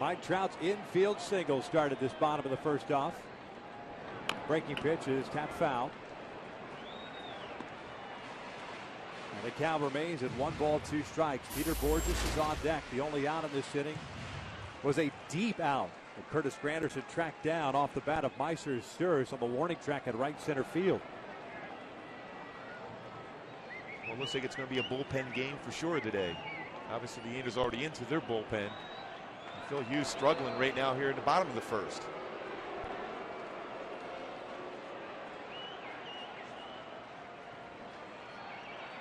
Mike Trout's infield single started this bottom of the first off. Breaking pitch is tapped foul. And the count remains at 1 ball, 2 strikes. Peter Borges is on deck. The only out in this inning was a deep out that Curtis Granderson tracked down off the bat of Meiser Sturz on the warning track at right center field. Well, it looks like it's going to be a bullpen game for sure today. Obviously, the Angels already into their bullpen. Phil Hughes struggling right now here in the bottom of the first.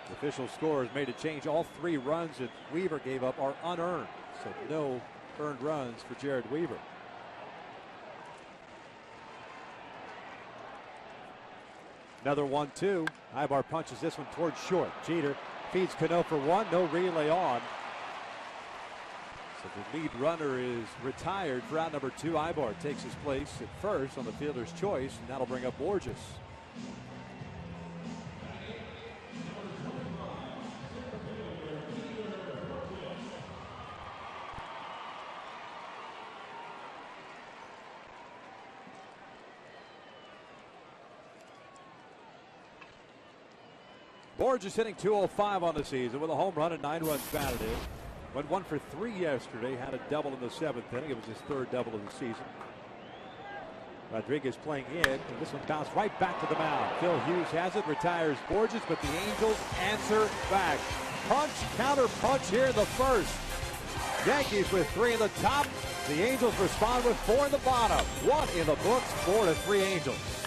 The official score has made a change. All 3 runs that Weaver gave up are unearned. So no earned runs for Jared Weaver. Another 1-2. Ibar punches this one towards short. Jeter feeds Cano for 1. No relay on. So the lead runner is retired for out number 2. Ibar takes his place at first on the fielder's choice, and that'll bring up Borges. Borges hitting .205 on the season with a home run and 9 runs batted in. Went 1 for 3 yesterday. Had a double in the 7th inning. It was his 3rd double of the season. Rodriguez playing in, and this one bounced right back to the mound. Phil Hughes has it, retires Borges, but the Angels answer back. Punch, counter punch here in the 1st. Yankees with 3 in the top. The Angels respond with 4 in the bottom. 1 in the books, 4-3 Angels.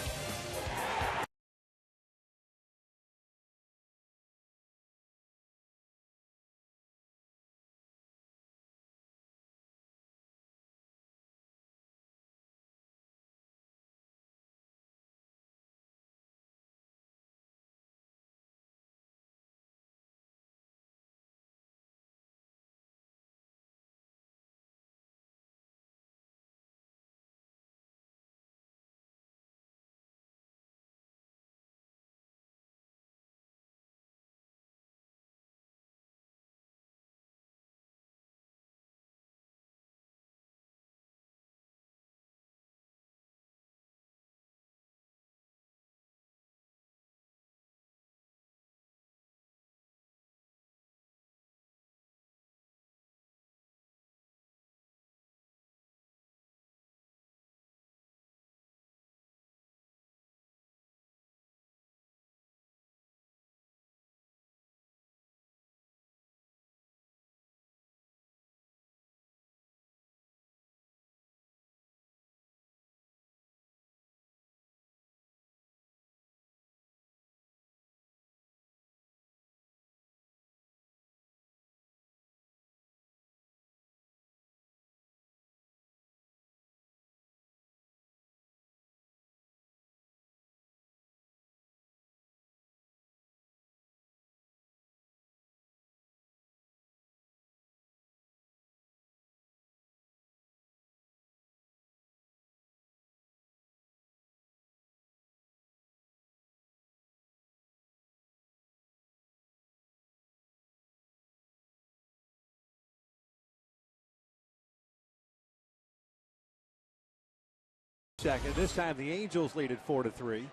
Second. This time the Angels lead at 4-3.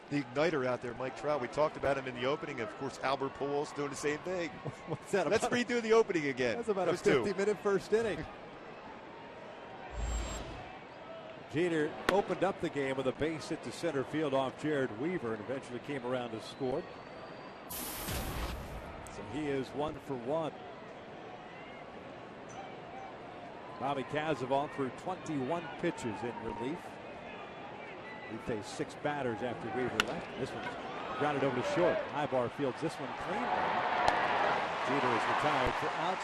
The igniter out there, Mike Trout. We talked about him in the opening. Of course, Albert Pujols doing the same thing. What's that? Let's redo the opening again. That's about a 50-minute first inning. Jeter opened up the game with a base hit to center field off Jared Weaver and eventually came around to score. So he is 1 for 1. Bobby Kazavon threw 21 pitches in relief. He faced 6 batters after Weaver left. This one's grounded over to short. Ibar fields this one cleanly. Jeter is retired for out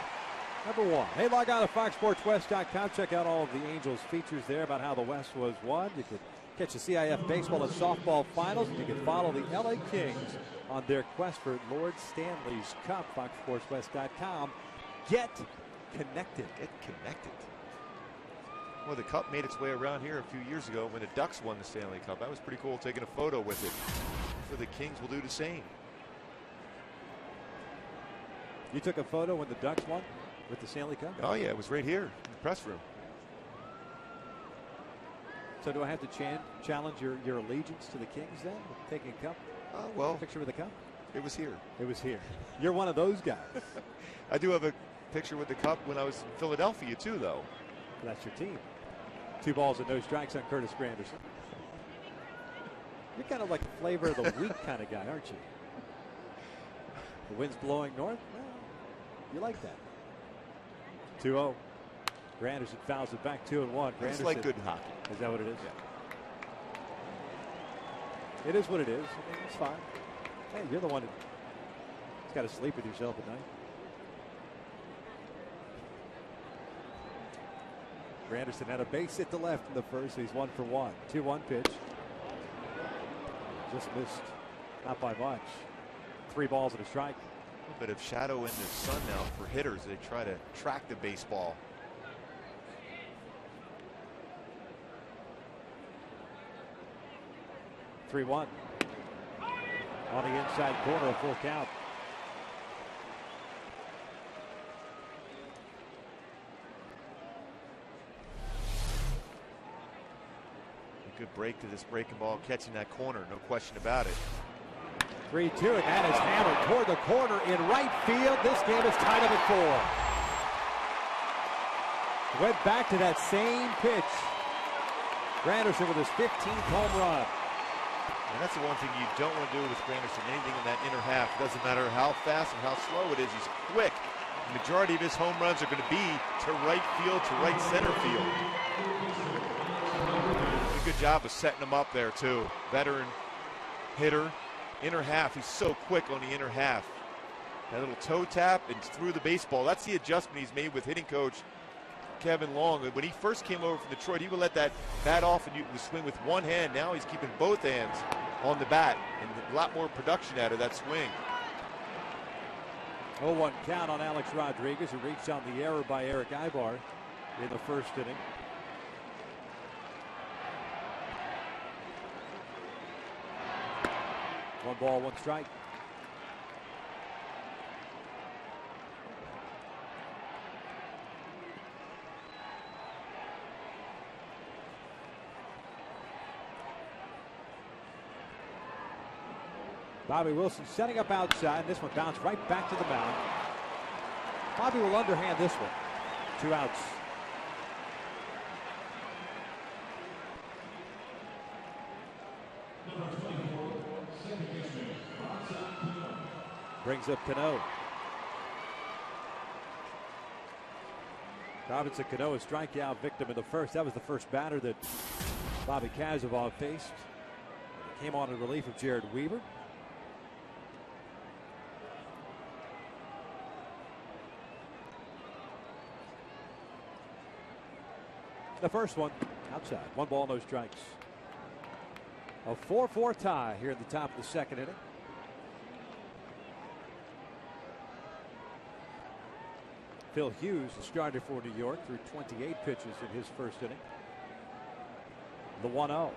number 1. Hey, log on to FoxSportsWest.com. Check out all of the Angels features there about how the West was won. You could catch the CIF baseball and softball finals, and you can follow the LA Kings on their quest for Lord Stanley's Cup. FoxSportsWest.com. Get connected. Get connected. Well, the Cup made its way around here a few years ago when the Ducks won the Stanley Cup. That was pretty cool, taking a photo with it. So the Kings will do the same. You took a photo when the Ducks won with the Stanley Cup? Oh, yeah, it was right here in the press room. So do I have to challenge your allegiance to the Kings then, taking a cup? Well, picture with the cup? It was here. It was here. You're one of those guys. I do have a picture with the cup when I was in Philadelphia, too, though. That's your team. 2 balls and no strikes on Curtis Granderson. You're kind of like a flavor of the week kind of guy, aren't you? The wind's blowing north. Well, you like that. 2-0. Granderson fouls it back 2-1. It's like good hockey. Is that what it is? Yeah. It is what it is. I mean, it's fine. Hey, you're the one who's got to sleep with yourself at night. Granderson had a base hit to left in the first. So he's 1 for 1. 2-1 pitch. Just missed. Not by much. 3 balls and a strike. A little bit of shadow in the sun now for hitters. They try to track the baseball. (3-1) on the inside corner, a full count. A good break to this breaking ball, catching that corner, no question about it. 3-2, and that is hammered toward the corner in right field. This game is tied up at 4. Went back to that same pitch. Granderson with his 15th home run. And that's the one thing you don't want to do with Granderson. Anything in that inner half, doesn't matter how fast or how slow it is, he's quick. The majority of his home runs are going to be to right field, to right center field. Did a good job of setting him up there too. Veteran hitter, inner half. He's so quick on the inner half. That little toe tap and threw the baseball. That's the adjustment he's made with hitting coach Kevin Long. When he first came over from Detroit, he would let that bat off and you would swing with one hand. Now he's keeping both hands on the bat and a lot more production out of that swing. 0-1 count on Alex Rodriguez, who reached on the error by Eric Ibar in the first inning. One ball, one strike. Bobby Wilson setting up outside. This one bounced right back to the mound. Bobby will underhand this one. 2 outs. Brings up Cano. Robinson Cano, a strikeout victim in the first. That was the first batter that Bobby Kazimov faced. He came on in relief of Jared Weaver. The first one outside. 1 ball, no strikes. A 4-4 tie here at the top of the second inning. Phil Hughes, the starter for New York, threw 28 pitches in his first inning. The 1-0.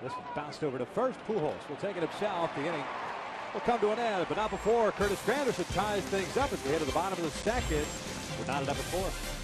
This one bounced over to first. Pujols will take it himself. The inning will come to an end, but not before Curtis Granderson ties things up as we head to the bottom of the second. We're knotted up at 4.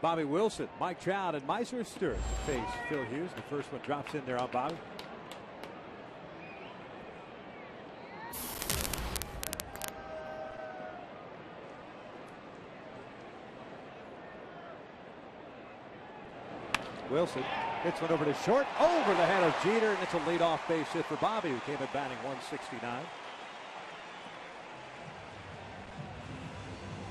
Bobby Wilson, Mike Trout, and Meister face Phil Hughes. The first one drops in there on Bobby. Wilson hits one over to short, over the head of Jeter, and it's a leadoff base hit for Bobby, who came in batting 169.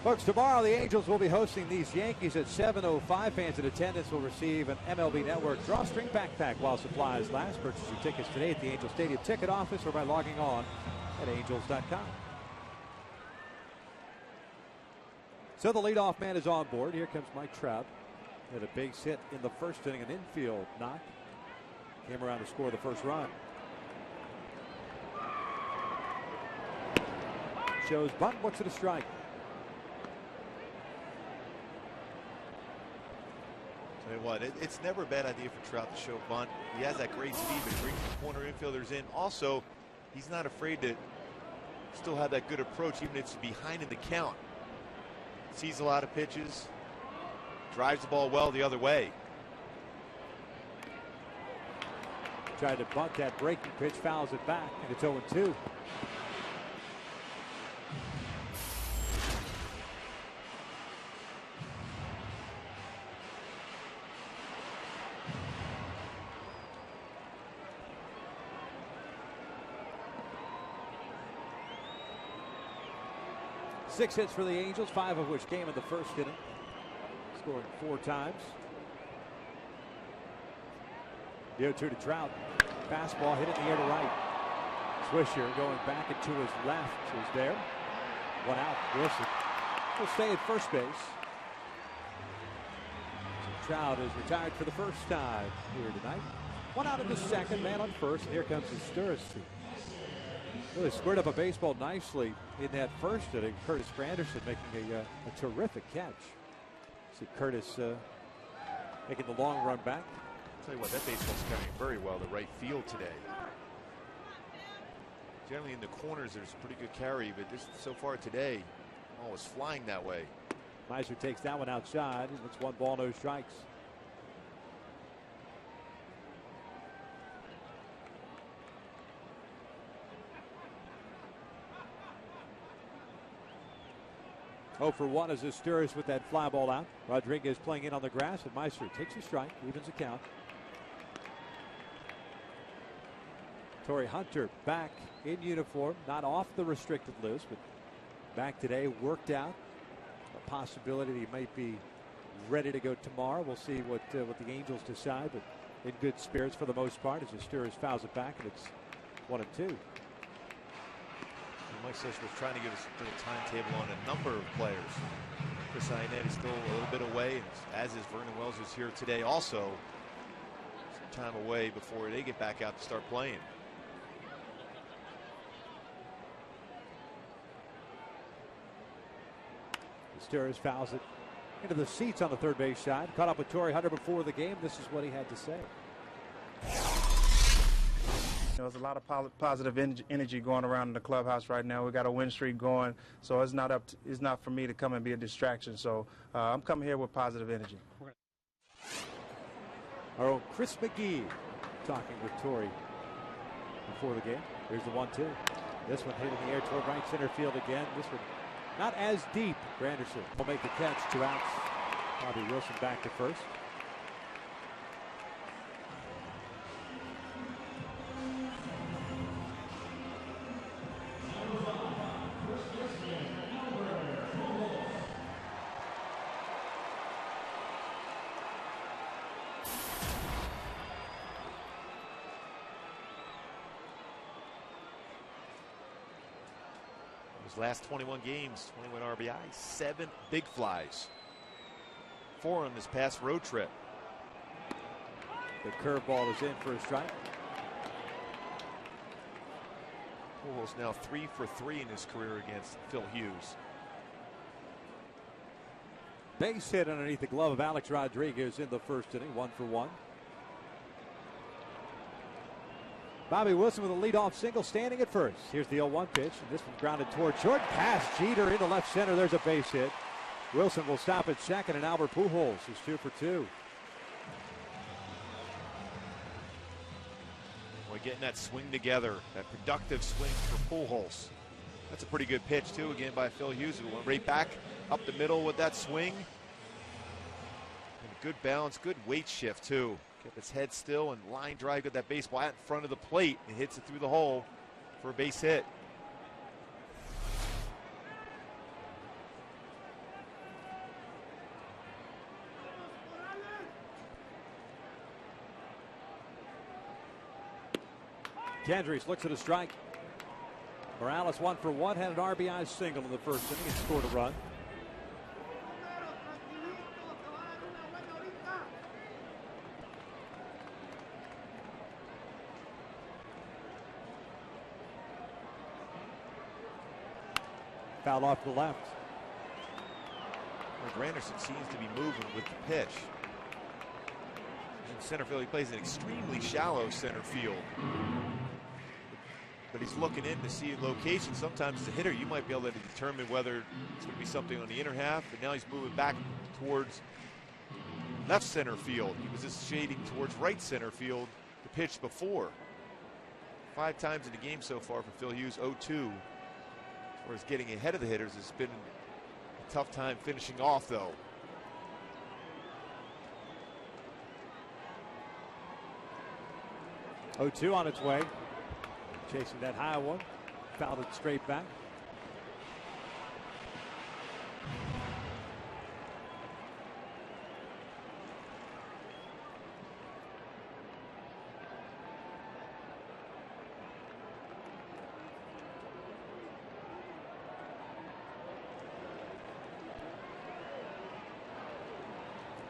Folks, tomorrow the Angels will be hosting these Yankees at 7:05. Fans in attendance will receive an MLB Network drawstring backpack while supplies last. Purchase your tickets today at the Angel Stadium ticket office or by logging on at Angels.com. So the leadoff man is on board. Here comes Mike Trout. Had a base hit in the first inning, an infield knock. Came around to score the first run. Shows bunt, looks at a strike. Tell you what, it's never a bad idea for Trout to show bunt. He has that great speed, but he brings the corner infielders in. Also, he's not afraid to still have that good approach, even if it's behind in the count. Sees a lot of pitches, drives the ball well the other way. Tried to bunt that breaking pitch, fouls it back, and it's 0-2. Six hits for the Angels, 5 of which came in the first inning. Scoring 4 times. 0-2 to Trout. Fastball hit in the air to right. Swisher going back and to his left is there. 1 out. Wilson will stay at first base. So Trout is retired for the first time here tonight. 1 out in the second, man on first, and here comes the Sturris. Really squared up a baseball nicely in that first inning. Curtis Granderson making a terrific catch. See Curtis making the long run back. I'll tell you what, that baseball's carrying very well to right field today. Generally in the corners there's pretty good carry, but this so far today, oh, it's flying that way. Meiser takes that one outside, and it's 1 ball, no strikes. Oh for 1 as Sturris with that fly ball out. Rodriguez playing in on the grass, and Meiser takes a strike, evens the count. Torrey Hunter back in uniform, not off the restricted list, but back today, worked out. A possibility that he might be ready to go tomorrow. We'll see what the Angels decide, but in good spirits for the most part as Sturris fouls it back, and it's 1-2. Mike Swisher was trying to give us a little timetable on a number of players. Chris Iannetta is still a little bit away, and as is Vernon Wells, who's here today also. Some time away before they get back out to start playing. Sturris fouls it into the seats on the third base side. Caught up with Torrey Hunter before the game. This is what he had to say. There's a lot of positive energy going around in the clubhouse right now. We got a win streak going, so it's not for me to come and be a distraction. So I'm coming here with positive energy. Our own Chris McGee talking with Torrey before the game. Here's the 1-2. This one hit in the air toward right center field again. This one not as deep. Granderson will make the catch. 2 outs. Bobby Wilson back to first. Last 21 games, 21 RBI, 7 big flies. 4 on this past road trip. The curveball is in for a strike. Pujols now 3 for 3 in his career against Phil Hughes. Base hit underneath the glove of Alex Rodriguez in the first inning, 1 for 1. Bobby Wilson with a leadoff single standing at first. Here's the 0-1 pitch, and this one's grounded toward short. Pass Jeter into left center. There's a base hit. Wilson will stop at second, and Albert Pujols is 2 for 2. We're getting that swing together, that productive swing for Pujols. That's a pretty good pitch, too, again by Phil Hughes, who went right back up the middle with that swing. And good balance, good weight shift, too. Kept his head still and line drive, got that baseball out in front of the plate and hits it through the hole for a base hit. Kendricks looks at a strike. Morales 1 for 1, had an RBI single in the first inning and scored a run. Foul off to the left. Granderson seems to be moving with the pitch. In center field, he plays an extremely shallow center field. But he's looking in to see location. Sometimes as a hitter, you might be able to determine whether it's going to be something on the inner half. But now he's moving back towards left center field. He was just shading towards right center field the pitch before. 5 times in the game so far for Phil Hughes, 0-2. As far as getting ahead of the hitters, it's been a tough time finishing off, though. Oh-2 on its way. Chasing that high one. Fouled it straight back.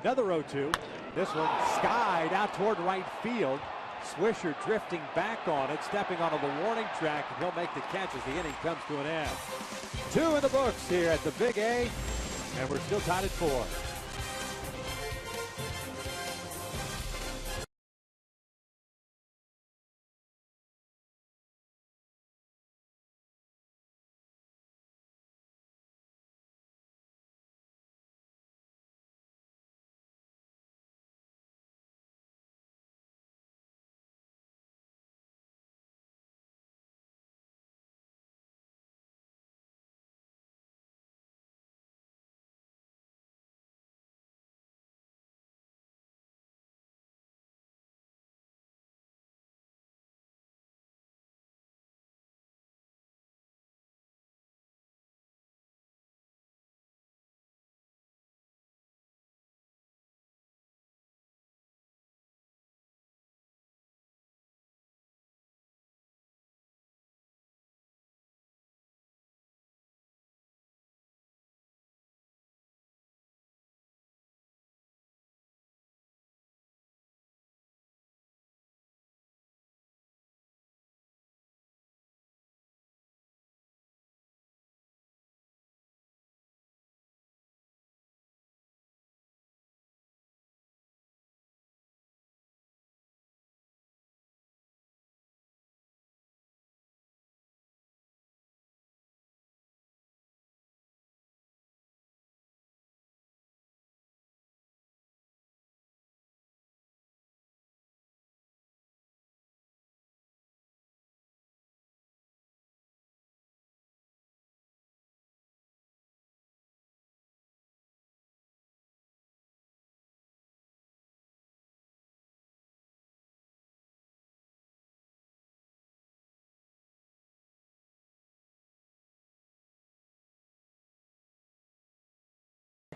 Another 0-2. This one skied out toward right field. Swisher drifting back on it, stepping onto the warning track, and he'll make the catch as the inning comes to an end. 2 in the books here at the Big A, and we're still tied at 4.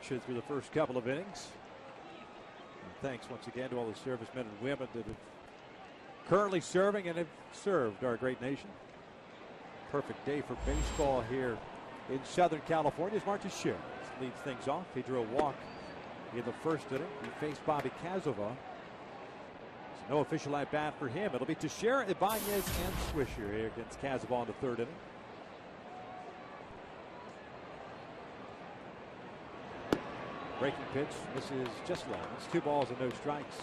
Through the first couple of innings. And thanks once again to all the servicemen and women that have currently serving and have served our great nation. Perfect day for baseball here in Southern California as Marty Scherz leads things off. He drew a walk in the first inning. He faced Bobby Kazova. So no official at bat for him. It'll be Teixeira, Ibanez, and Swisher here against Kazova in the third inning. Breaking pitch. This is just low. It's 2 balls and no strikes.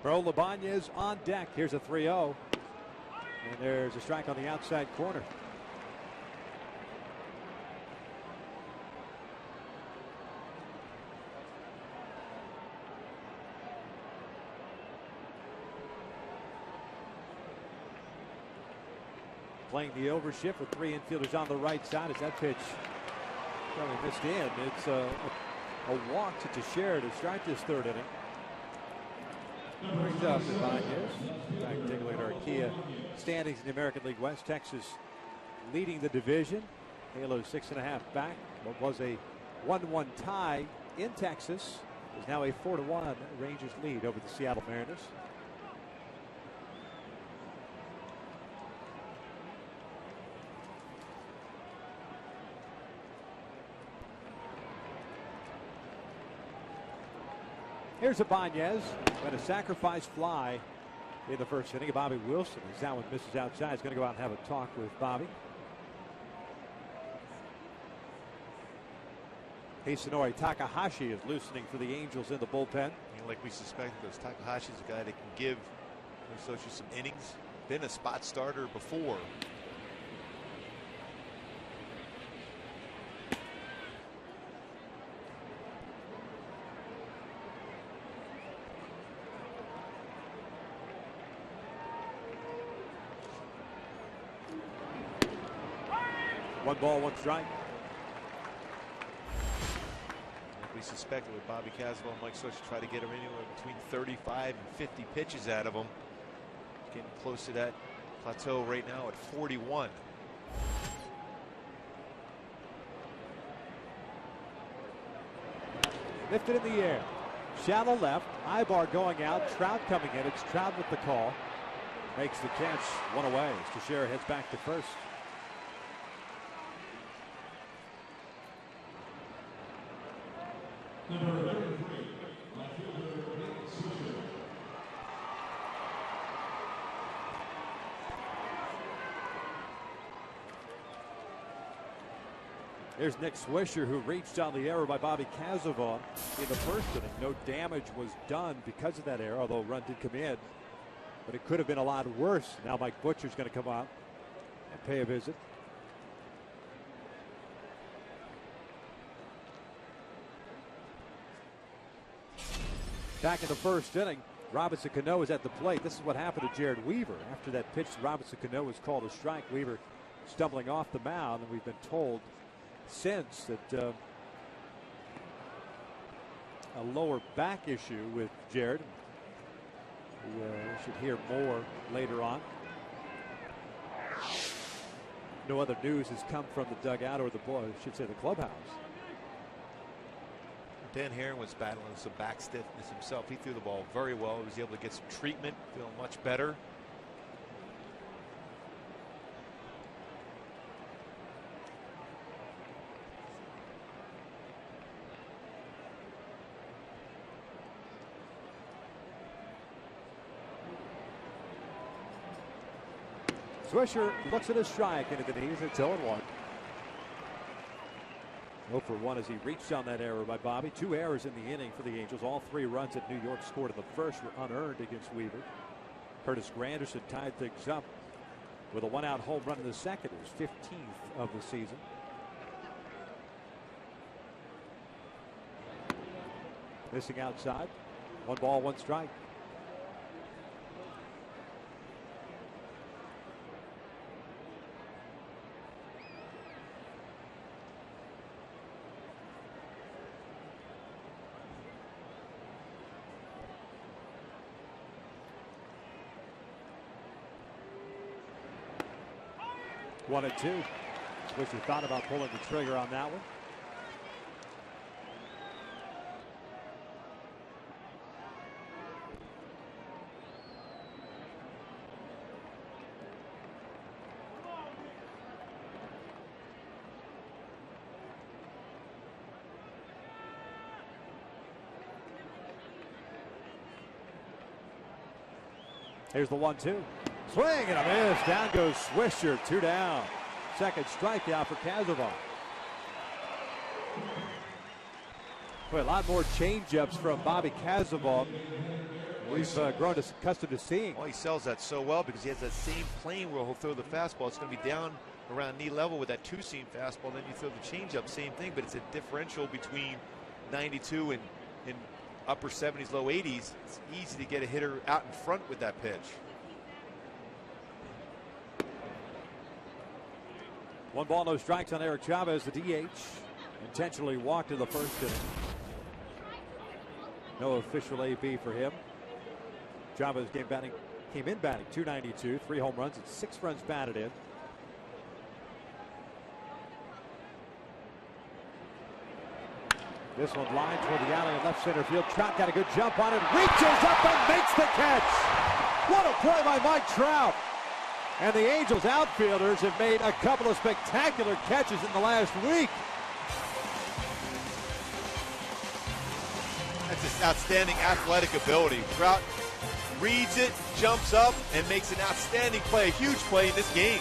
Raul Ibanez on deck. Here's a 3-0. And there's a strike on the outside corner. playing the overshift with 3 infielders on the right side as that pitch probably missed in. It's a walk to Teixeira to start this 3rd inning. Brings up Ibanez. Back and take a look at our Kia standings in the American League West. Texas leading the division. Halo's 6.5 back. What was a 1-1 tie in Texas is now a 4-1 Rangers lead over the Seattle Mariners. Here's Ibanez. Going to sacrifice fly in the 1st inning. Bobby Wilson, as that one misses outside, is going to go out and have a talk with Bobby. Hisanori Takahashi is loosening for the Angels in the bullpen. Like we suspected, Takahashi's a guy that can give their associates some innings. Been a spot starter before. One ball, one strike. Like we suspected with Bobby Caswell and Mike Socha, try to get him anywhere between 35 and 50 pitches out of him. Getting close to that plateau right now at 41. Lifted in the air. Shallow left. Ibar going out. Trout coming in. It's Trout with the call. Makes the catch. One away. Teixeira heads back to first. Here's Nick Swisher, who reached on the error by Bobby Casavan in the 1st inning. No damage was done because of that error, although a run did come in. But it could have been a lot worse. Now Mike Butcher's going to come out and pay a visit. Back in the 1st inning, Robinson Cano is at the plate. This is what happened to Jared Weaver. After that pitch, Robinson Cano was called a strike. Weaver stumbling off the mound, and we've been told since that a lower back issue with Jared. We should hear more later on. No other news has come from the dugout or I should say the clubhouse. Dan Herron was battling some back stiffness himself. He threw the ball very well. He was able to get some treatment, feeling much better. Swisher looks at his strike into the knees. It's 0-1. 0 for 1 as he reached on that error by Bobby. 2 errors in the inning for the Angels. All 3 runs that New York scored in the 1st were unearned against Weaver. Curtis Granderson tied things up with a 1-out home run in the 2nd. It was 15th of the season. Missing outside. 1 ball, 1 strike. One and 2. Swisher thought about pulling the trigger on that one. Here's the 1-2. Swing and a miss. Down goes Swisher. 2 down. 2nd strikeout for Casavan. Boy, a lot more changeups from Bobby Casavan. We've grown accustomed to seeing. Well, he sells that so well because he has that same plane where he'll throw the fastball. It's going to be down around knee level with that 2-seam fastball. Then you throw the changeup, same thing, but it's a differential between 92 and upper 70s, low 80s. It's easy to get a hitter out in front with that pitch. One ball, no strikes on Eric Chavez, the DH. Intentionally walked in the first inning. No official AB for him. Chavez came in batting .292, 3 home runs and 6 runs batted in. This one line toward the alley in left center field. Trout got a good jump on it, reaches up and makes the catch. What a play by Mike Trout. And the Angels outfielders have made a couple of spectacular catches in the last week. That's just outstanding athletic ability. Trout reads it, jumps up, and makes an outstanding play, a huge play in this game.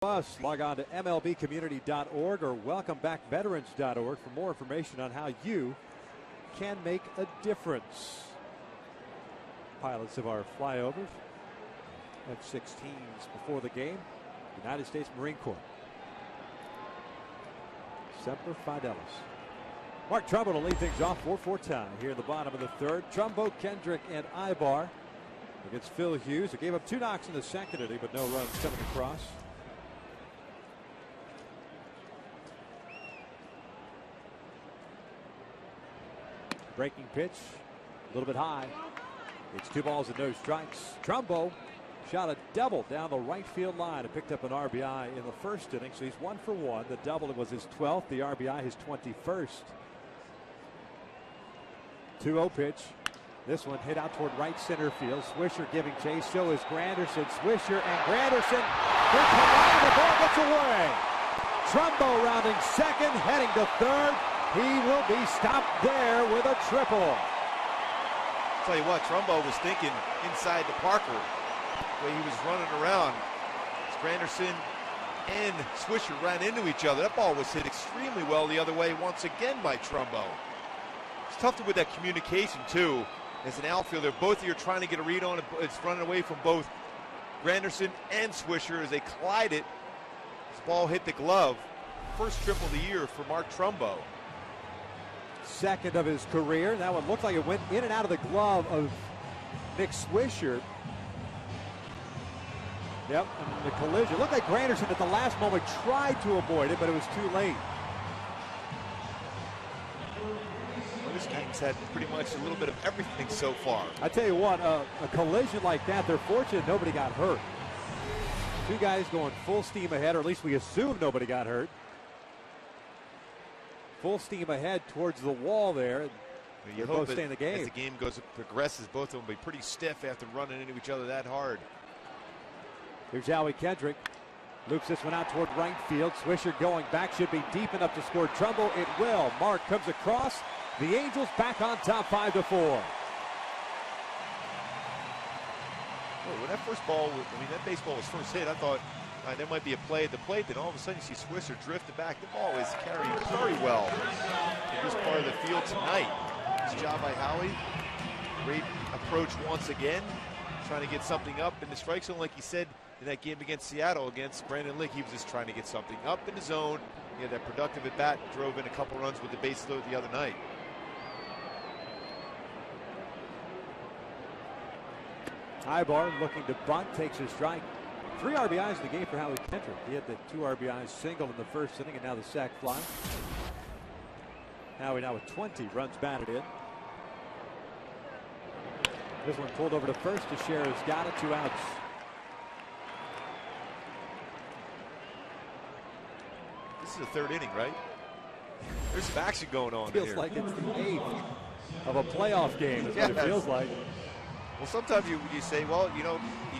Log on to MLBcommunity.org or welcomebackveterans.org for more information on how you can make a difference. Pilots of our flyovers, F-16s before the game, United States Marine Corps. Semper Fidelis. Mark Trumbo to lead things off 4-4 tie here in the bottom of the third. Trumbo, Kendrick, and Ibar against Phil Hughes, who gave up 2 knocks in the second inning, but no runs coming across. Breaking pitch, a little bit high. It's 2 balls and no strikes. Trumbo shot a double down the right field line and picked up an RBI in the first inning, so he's 1 for 1. The double was his 12th, the RBI his 21st. 2-0 pitch. This one hit out toward right center field. Swisher giving chase. So is Granderson. Swisher and Granderson. The ball gets away. Trumbo rounding second, heading to third. He will be stopped there with a triple. I'll tell you what, Trumbo was thinking inside the Parker, the way he was running around. Granderson and Swisher ran into each other. That ball was hit extremely well the other way once again by Trumbo. It's tough to with that communication too. As an outfielder, both of you are trying to get a read on it. It's running away from both Granderson and Swisher as they collided. This ball hit the glove. First triple of the year for Mark Trumbo. Second of his career. That one looked like it went in and out of the glove of Nick Swisher. Yep, and the collision. Looked like Granderson at the last moment tried to avoid it, but it was too late. Well, this game's had pretty much a little bit of everything so far. I tell you what, a collision like that, they're fortunate nobody got hurt. 2 guys going full steam ahead, or at least we assume nobody got hurt. Full steam ahead towards the wall there. You hope both stay in the game. As the game progresses, both of them will be pretty stiff after running into each other that hard. Here's Howie Kendrick. Loops this one out toward right field. Swisher going back, should be deep enough to score Trumbo. It will. Mark comes across. The Angels back on top 5-4. When that first ball, that baseball was first hit, I thought there might be a play at the plate. Then all of a sudden you see Swisher drifting back. The ball is carried very well in this part of the field tonight. Nice job by Howie. Great approach once again, trying to get something up in the strike zone. Like he said in that game against Seattle against Brandon Lick, he was just trying to get something up in the zone. He had that productive at bat, drove in a couple runs with the base load the other night. Ibar looking to bunt, takes a strike. 3 RBIs in the game for Howie Kendrick. He had the 2 RBIs single in the first inning and now the sac fly. Howie now with 20 runs batted in. This one pulled over to first. Teixeira's got it, 2 outs. This is the 3rd inning, right? There's some action going on Feels here. like it's the 8th of a playoff game. That's what it feels like. Well, sometimes you say, well, you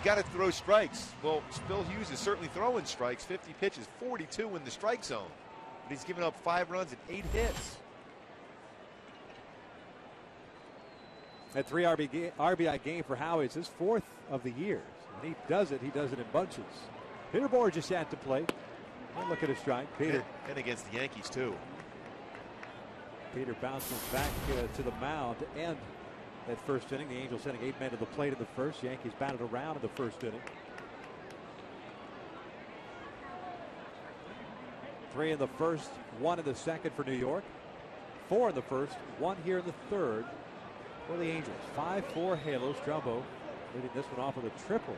got to throw strikes. Well, Phil Hughes is certainly throwing strikes. 50 pitches, 42 in the strike zone. But he's given up 5 runs and 8 hits. That 3 RBI game for Howie is his 4th of the year. When he does it in bunches. Peter Bohr just had to play. And look at a strike. Peter. And against the Yankees, too. Peter bounces back to the mound to end that first inning. The Angels sending 8 men to the plate in the first. Yankees batted around in the first inning. 3 in the first, 1 in the second for New York. 4 in the first, 1 here in the third for the Angels. 5-4 Halos. Trumbo leading this one off with a triple.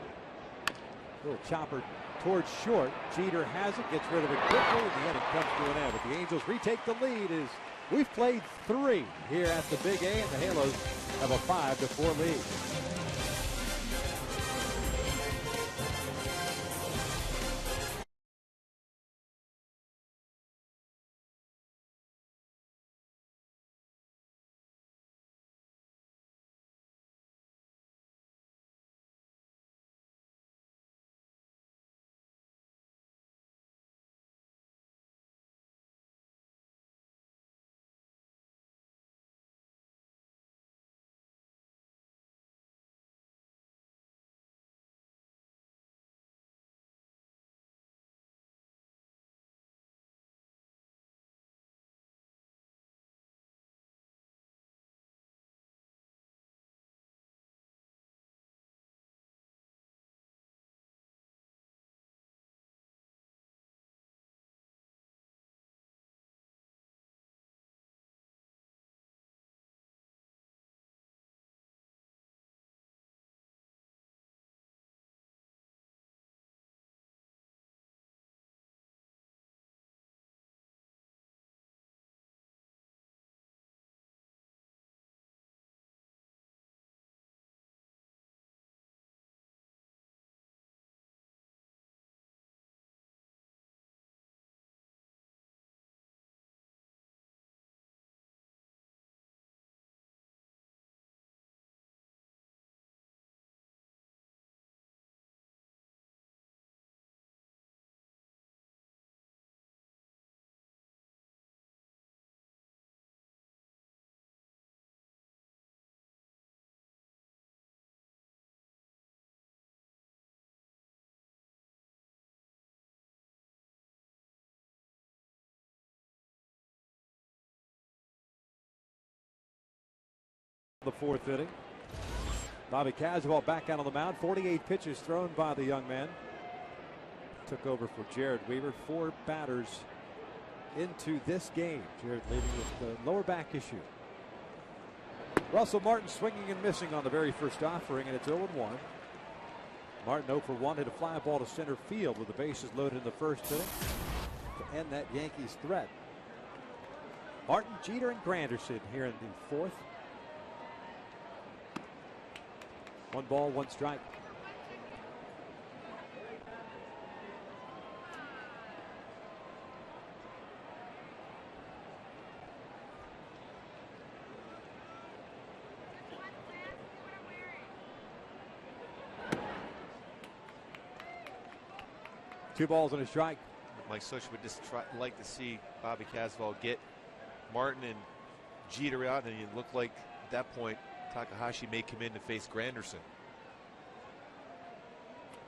Little chopper towards short. Jeter has it, gets rid of it quickly, and the inning comes to an end. But the Angels retake the lead as we've played 3 here at the Big A, and the Halos have a 5-4 lead. The 4th inning. Bobby Caswell back out on the mound. 48 pitches thrown by the young man. Took over for Jared Weaver. 4 batters into this game. Jared leading with the lower back issue. Russell Martin swinging and missing on the very first offering, and it's 0-1. Martin 0 for 1, hit a fly ball to center field with the bases loaded in the first inning to end that Yankees threat. Martin, Jeter, and Granderson here in the 4th. 1 ball, 1 strike. Two balls and a strike. Mike Such would just like to see Bobby Caswell get Martin and Jeter out, and it looked like at that point Takahashi may come in to face Granderson.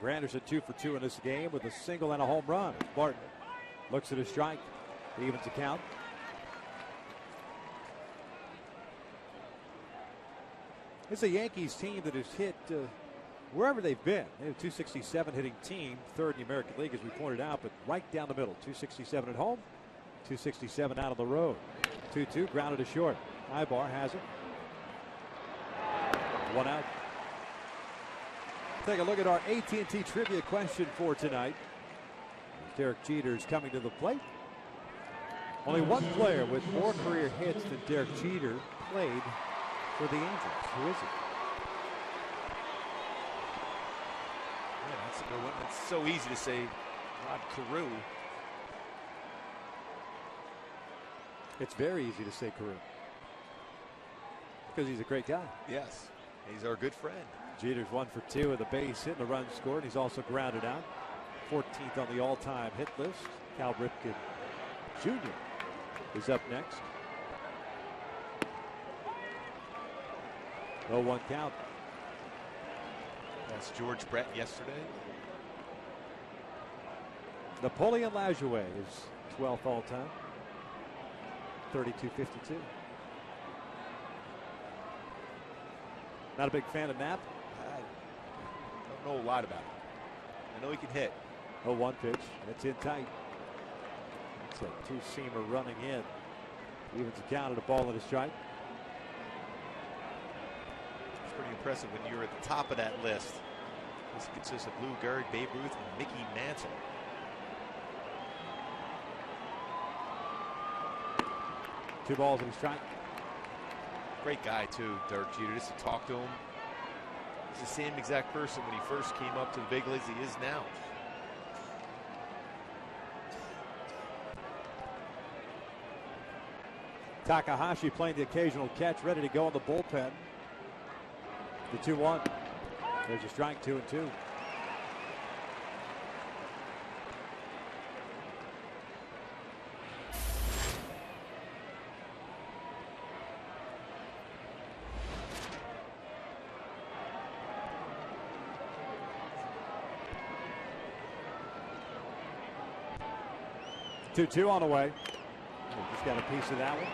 Granderson 2 for 2 in this game with a single and a home run. Barton looks at a strike. Evens the count. It's a Yankees team that has hit wherever they've been. They have a 267 hitting team, third in the American League, as we pointed out, but right down the middle. 267 at home, 267 out on the road. 2-2, grounded to short. Ibar has it. 1 out. Take a look at our AT&T trivia question for tonight. Derek Jeter is coming to the plate. Only one player with more career hits than Derek Jeter played for the Angels. Who is it? Yeah, that's a good one. It's so easy to say Rod Carew. It's very easy to say Carew. Because he's a great guy. Yes, he's our good friend. Jeter's 1 for 2 with a base hit and a run scored. He's also grounded out. 14th on the all-time hit list. Cal Ripken Jr. is up next. 0-1 count. That's George Brett yesterday. Napoleon Lajoie is 12th all-time. 32-52. Not a big fan of Knapp. I don't know a lot about him. I know he can hit. 0-1 pitch. It's in tight. It's a two-seamer running in. Evens the count at a ball and a strike. It's pretty impressive when you're at the top of that list. This consists of Lou Gehrig, Babe Ruth, and Mickey Mantle. Two balls and a strike. Great guy too, Derek Jeter. Just to talk to him. He's the same exact person when he first came up to the big leagues he is now. Takahashi playing the occasional catch, ready to go in the bullpen. The 2-1. There's a strike, 2-2. Two on the way. Just got a piece of that one.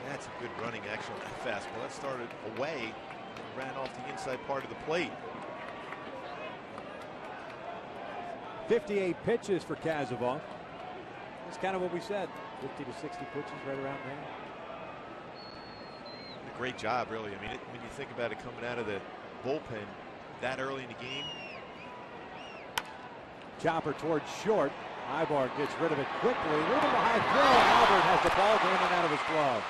That's a good running action on that fastball. That started away and ran off the inside part of the plate. 58 pitches for Kazimov. That's kind of what we said. 50 to 60 pitches right around there. A great job, really. I mean, when you think about it coming out of the bullpen that early in the game. Chopper towards short. Ibar gets rid of it quickly. A little bit of a high throw, and Albert has the ball going in and out of his glove.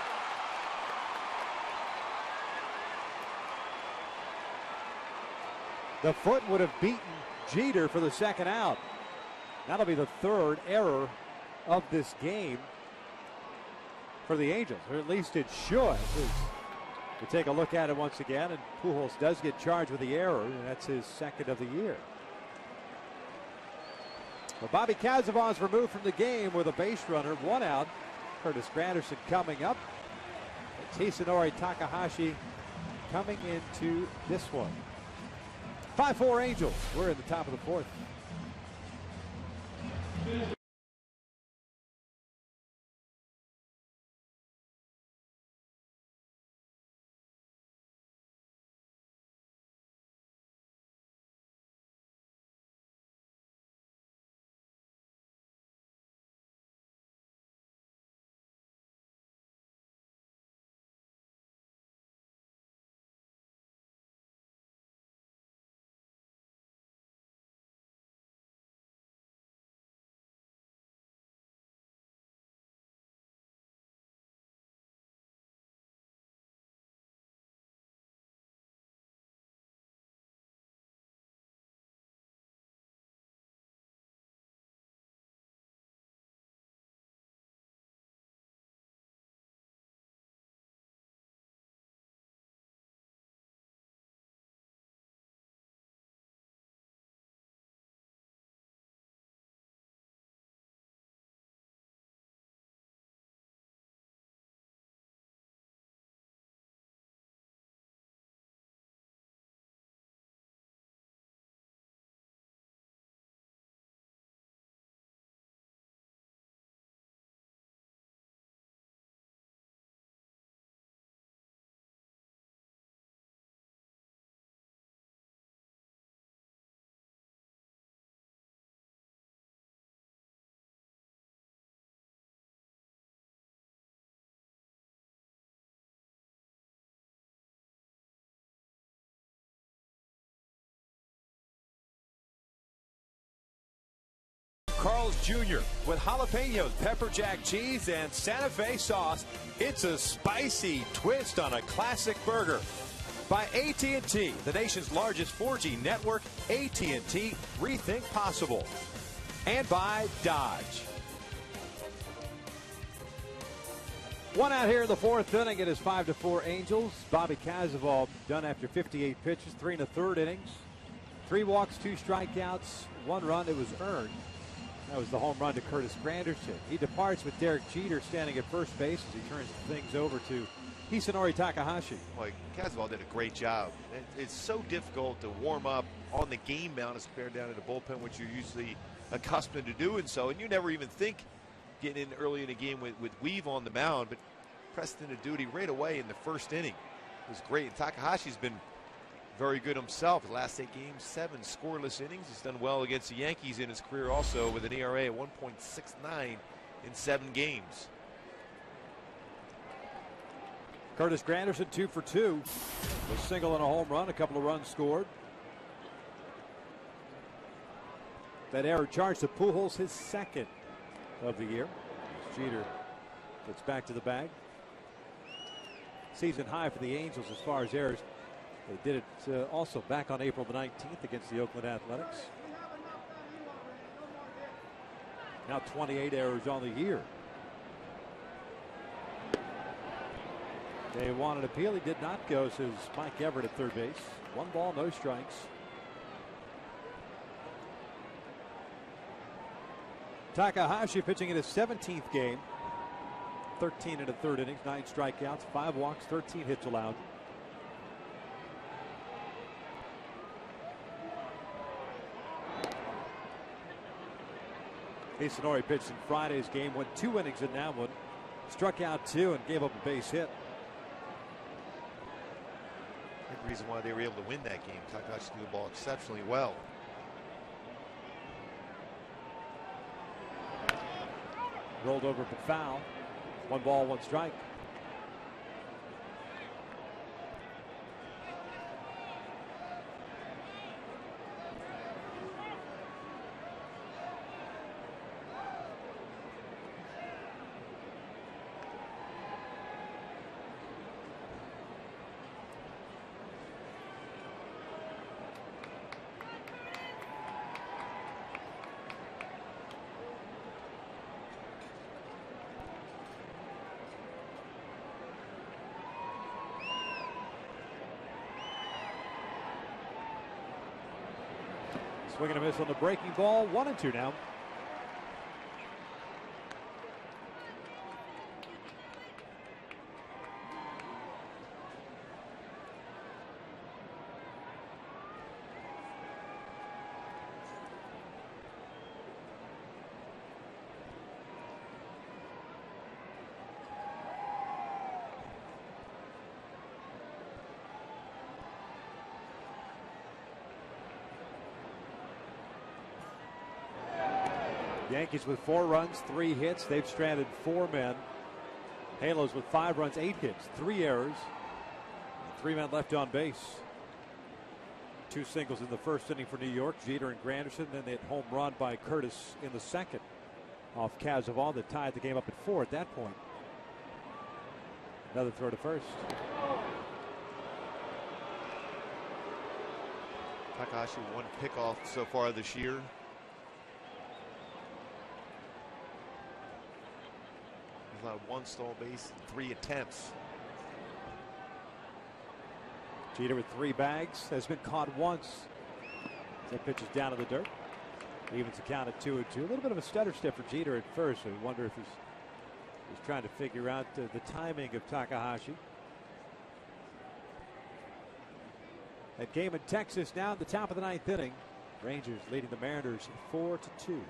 The foot would have beaten Jeter for the second out. That'll be the third error of this game for the Angels, or at least it should. We take a look at it once again, and Pujols does get charged with the error, and that's his second of the year. Well, Bobby Kazimov removed from the game with a base runner, 1 out. Curtis Granderson coming up. Hisanori Takahashi coming into this one. 5-4 Angels. We're in the top of the fourth. Carl's Jr. with jalapenos, pepper jack cheese, and Santa Fe sauce. It's a spicy twist on a classic burger. By AT&T, the nation's largest 4G network. AT&T, rethink possible. And by Dodge. One out here in the fourth inning. It is 5-4 Angels. Bobby Cazaval done after 58 pitches, 3 1/3 innings. 3 walks, 2 strikeouts, 1 run. It was earned. That was the home run to Curtis Granderson. He departs with Derek Jeter standing at first base as he turns things over to Hisanori Takahashi. Well, Cazaval did a great job. It's so difficult to warm up on the game mound as compared down to the bullpen, which you're usually accustomed to doing so. And you never even think getting in early in the game with Weave on the mound, but pressed into duty right away in the first inning. It was great. And Takahashi's been very good himself. His last 8 games, 7 scoreless innings. He's done well against the Yankees in his career also with an ERA of 1.69 in 7 games. Curtis Granderson 2 for 2. A single and a home run, a couple of runs scored. That error charged to Pujols, his 2nd of the year. Jeter gets back to the bag. Season high for the Angels as far as errors. They did it also back on April the 19th against the Oakland Athletics. Now 28 errors on the year. They wanted an appeal. He did not go, says Mike Everett at third base. 1 ball, no strikes. Takahashi pitching in his 17th game. 13 1/3 innings, 9 strikeouts, 5 walks, 13 hits allowed. Hisanori pitched in Friday's game, went 2 innings in that one. Struck out 2 and gave up a base hit. Big reason why they were able to win that game. Takahashi threw the ball exceptionally well. Rolled over for foul. 1 ball, 1 strike. Swing and a miss on the breaking ball. 1-2 now. Yankees with 4 runs, 3 hits. They've stranded 4 men. Halos with 5 runs, 8 hits, 3 errors. 3 men left on base. 2 singles in the first inning for New York, Jeter and Granderson. Then that home run by Curtis in the 2nd off Cazaval that tied the game up at 4 at that point. Another throw to first. Takahashi 1 pickoff so far this year. He's allowed 1 stolen base in 3 attempts. Jeter with 3 bags, has been caught once. That pitch is down in the dirt. Evens the count at 2-2. A little bit of a stutter step for Jeter at first. So we wonder if he's trying to figure out the timing of Takahashi. That game in Texas now at the top of the 9th inning. Rangers leading the Mariners 4-2.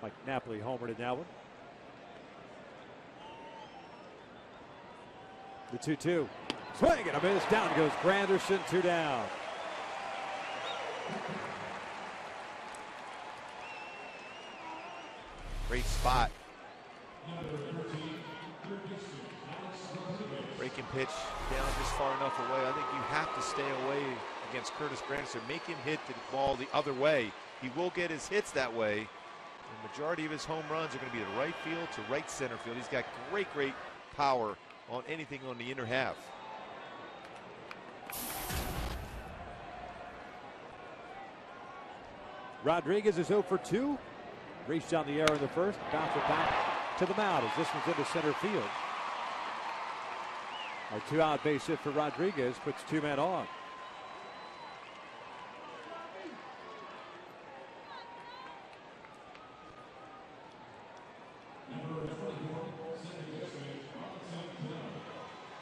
Mike Napoli homered in that one. The 2-2. Swing and a miss. Down goes Granderson. 2 down. Great spot. Breaking pitch down just far enough away. I think you have to stay away against Curtis Granderson. Make him hit the ball the other way. He will get his hits that way. The majority of his home runs are going to be to right field to right center field. He's got great power on anything on the inner half. Rodriguez is 0 for 2. Reached down the air in the first. Bounce it back to the mound as this one's into center field. A 2-out base hit for Rodriguez puts 2 men on.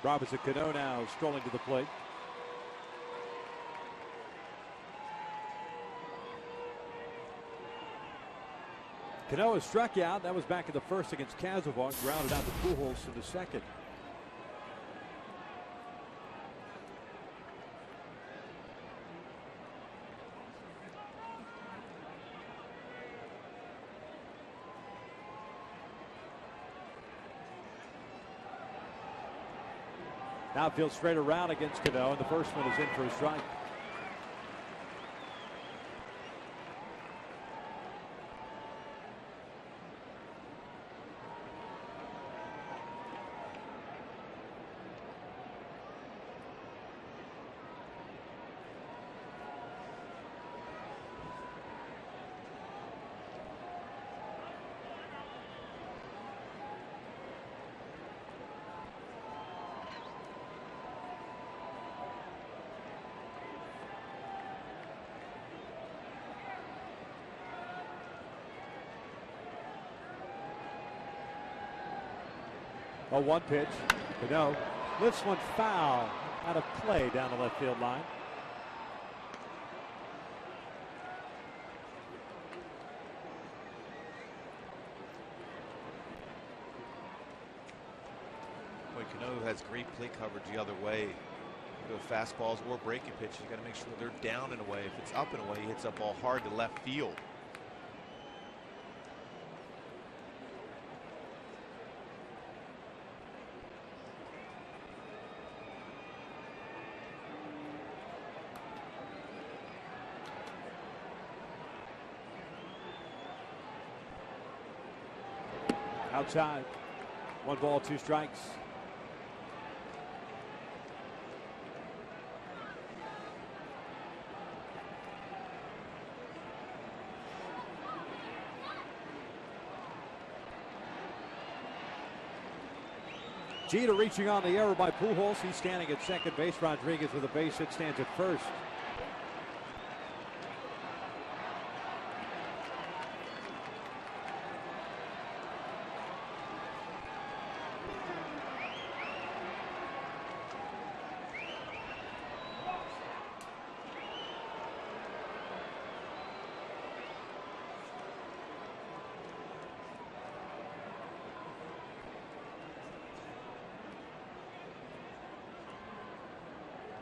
Robinson Cano now strolling to the plate. Cano has struck out. That was back in the first against Casadevall. Grounded out to Pujols in the second. Outfield straight around against Cano, and the first one is in for a strike. A 1 pitch. Cano lifts one foul out of play down the left field line. Boy, Cano has great plate coverage the other way. You go fastballs or breaking pitches, you got to make sure they're down and away. If it's up and away, he hits that ball hard to left field. Outside. 1 ball, 2 strikes. Jeter reaching on the error by Pujols. He's standing at second base. Rodriguez with a base hit stands at first.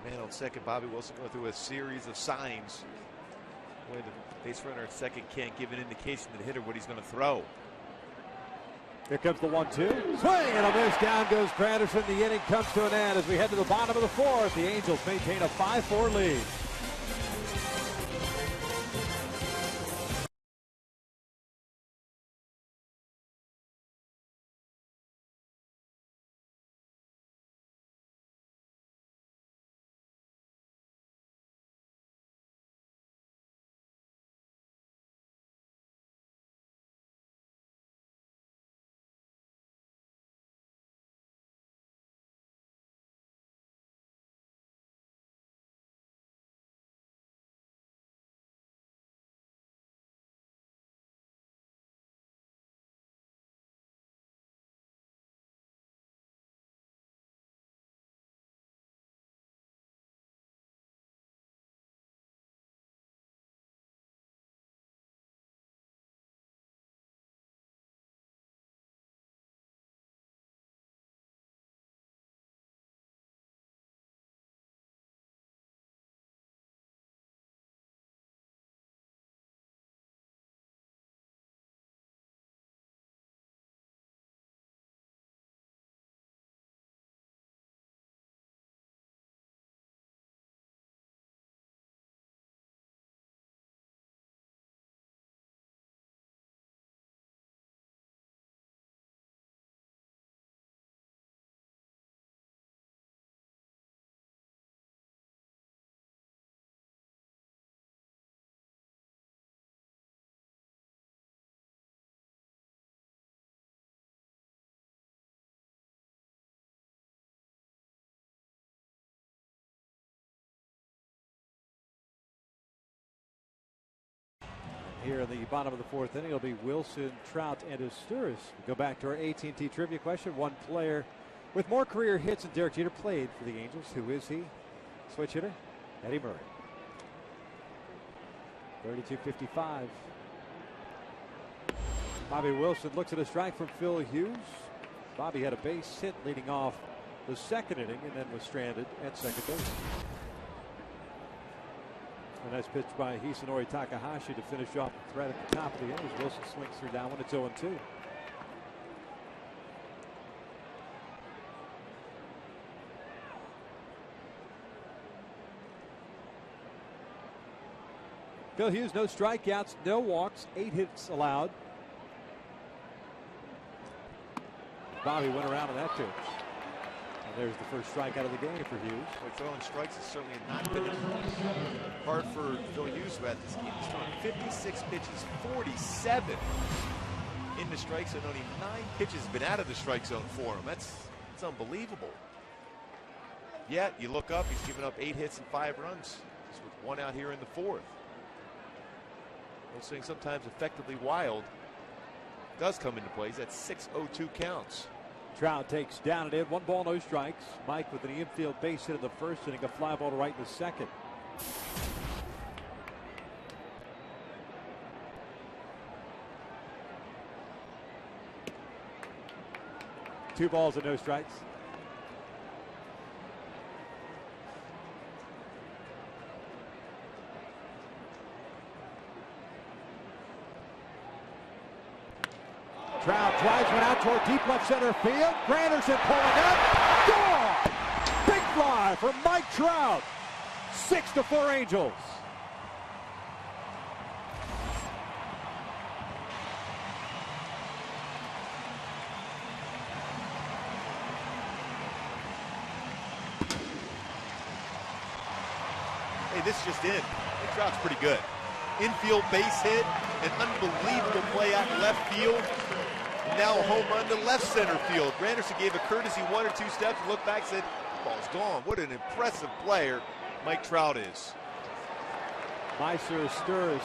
Man on second, Bobby Wilson going through a series of signs. Boy, the base runner at second can't give an indication to the hitter what he's going to throw. Here comes the 1-2. Swing and a miss. Down goes Granderson. The inning comes to an end as we head to the bottom of the 4th. The Angels maintain a 5-4 lead. here in the bottom of the fourth inning. It'll be Wilson, Trout, and Astures. We go back to our AT&T trivia question. One player with more career hits than Derek Jeter played for the Angels. Who is he? Switch hitter, Eddie Murray. 32-55. Bobby Wilson looks at a strike from Phil Hughes. Bobby had a base hit leading off the second inning and then was stranded at second base. A nice pitch by Hisanori Takahashi to finish off the threat at the top of the inning as Wilson swings through that one. It's 0-2. Phil Hughes, no strikeouts, no walks, 8 hits allowed. Bobby went around on that pitch. And there's the first strikeout of the game for Hughes. Well, throwing strikes has certainly not been hard for Phil Hughes throughout this game. He's thrown 56 pitches, 47 in the strike zone. Only 9 pitches have been out of the strike zone for him. That's unbelievable. Yet, you look up, he's given up 8 hits and 5 runs. Just with 1 out here in the 4th. Those things sometimes effectively wild does come into play. He's at 6-0-2 counts. Trout takes down and in. 1 ball, no strikes. Mike with an infield base hit in the first inning, a fly ball to right in the second. Two balls and no strikes. Trout drives one out toward deep left center field. Granderson pulling up. Gone! Big fly for Mike Trout. 6-4 Angels. Hey, this is just in. Mike Trout's pretty good. Infield base hit, an unbelievable play out in left field. Now a home run to left center field. Granderson gave a courtesy 1 or 2 steps, looked back, said, ball's gone. What an impressive player Mike Trout is. Meiser Astures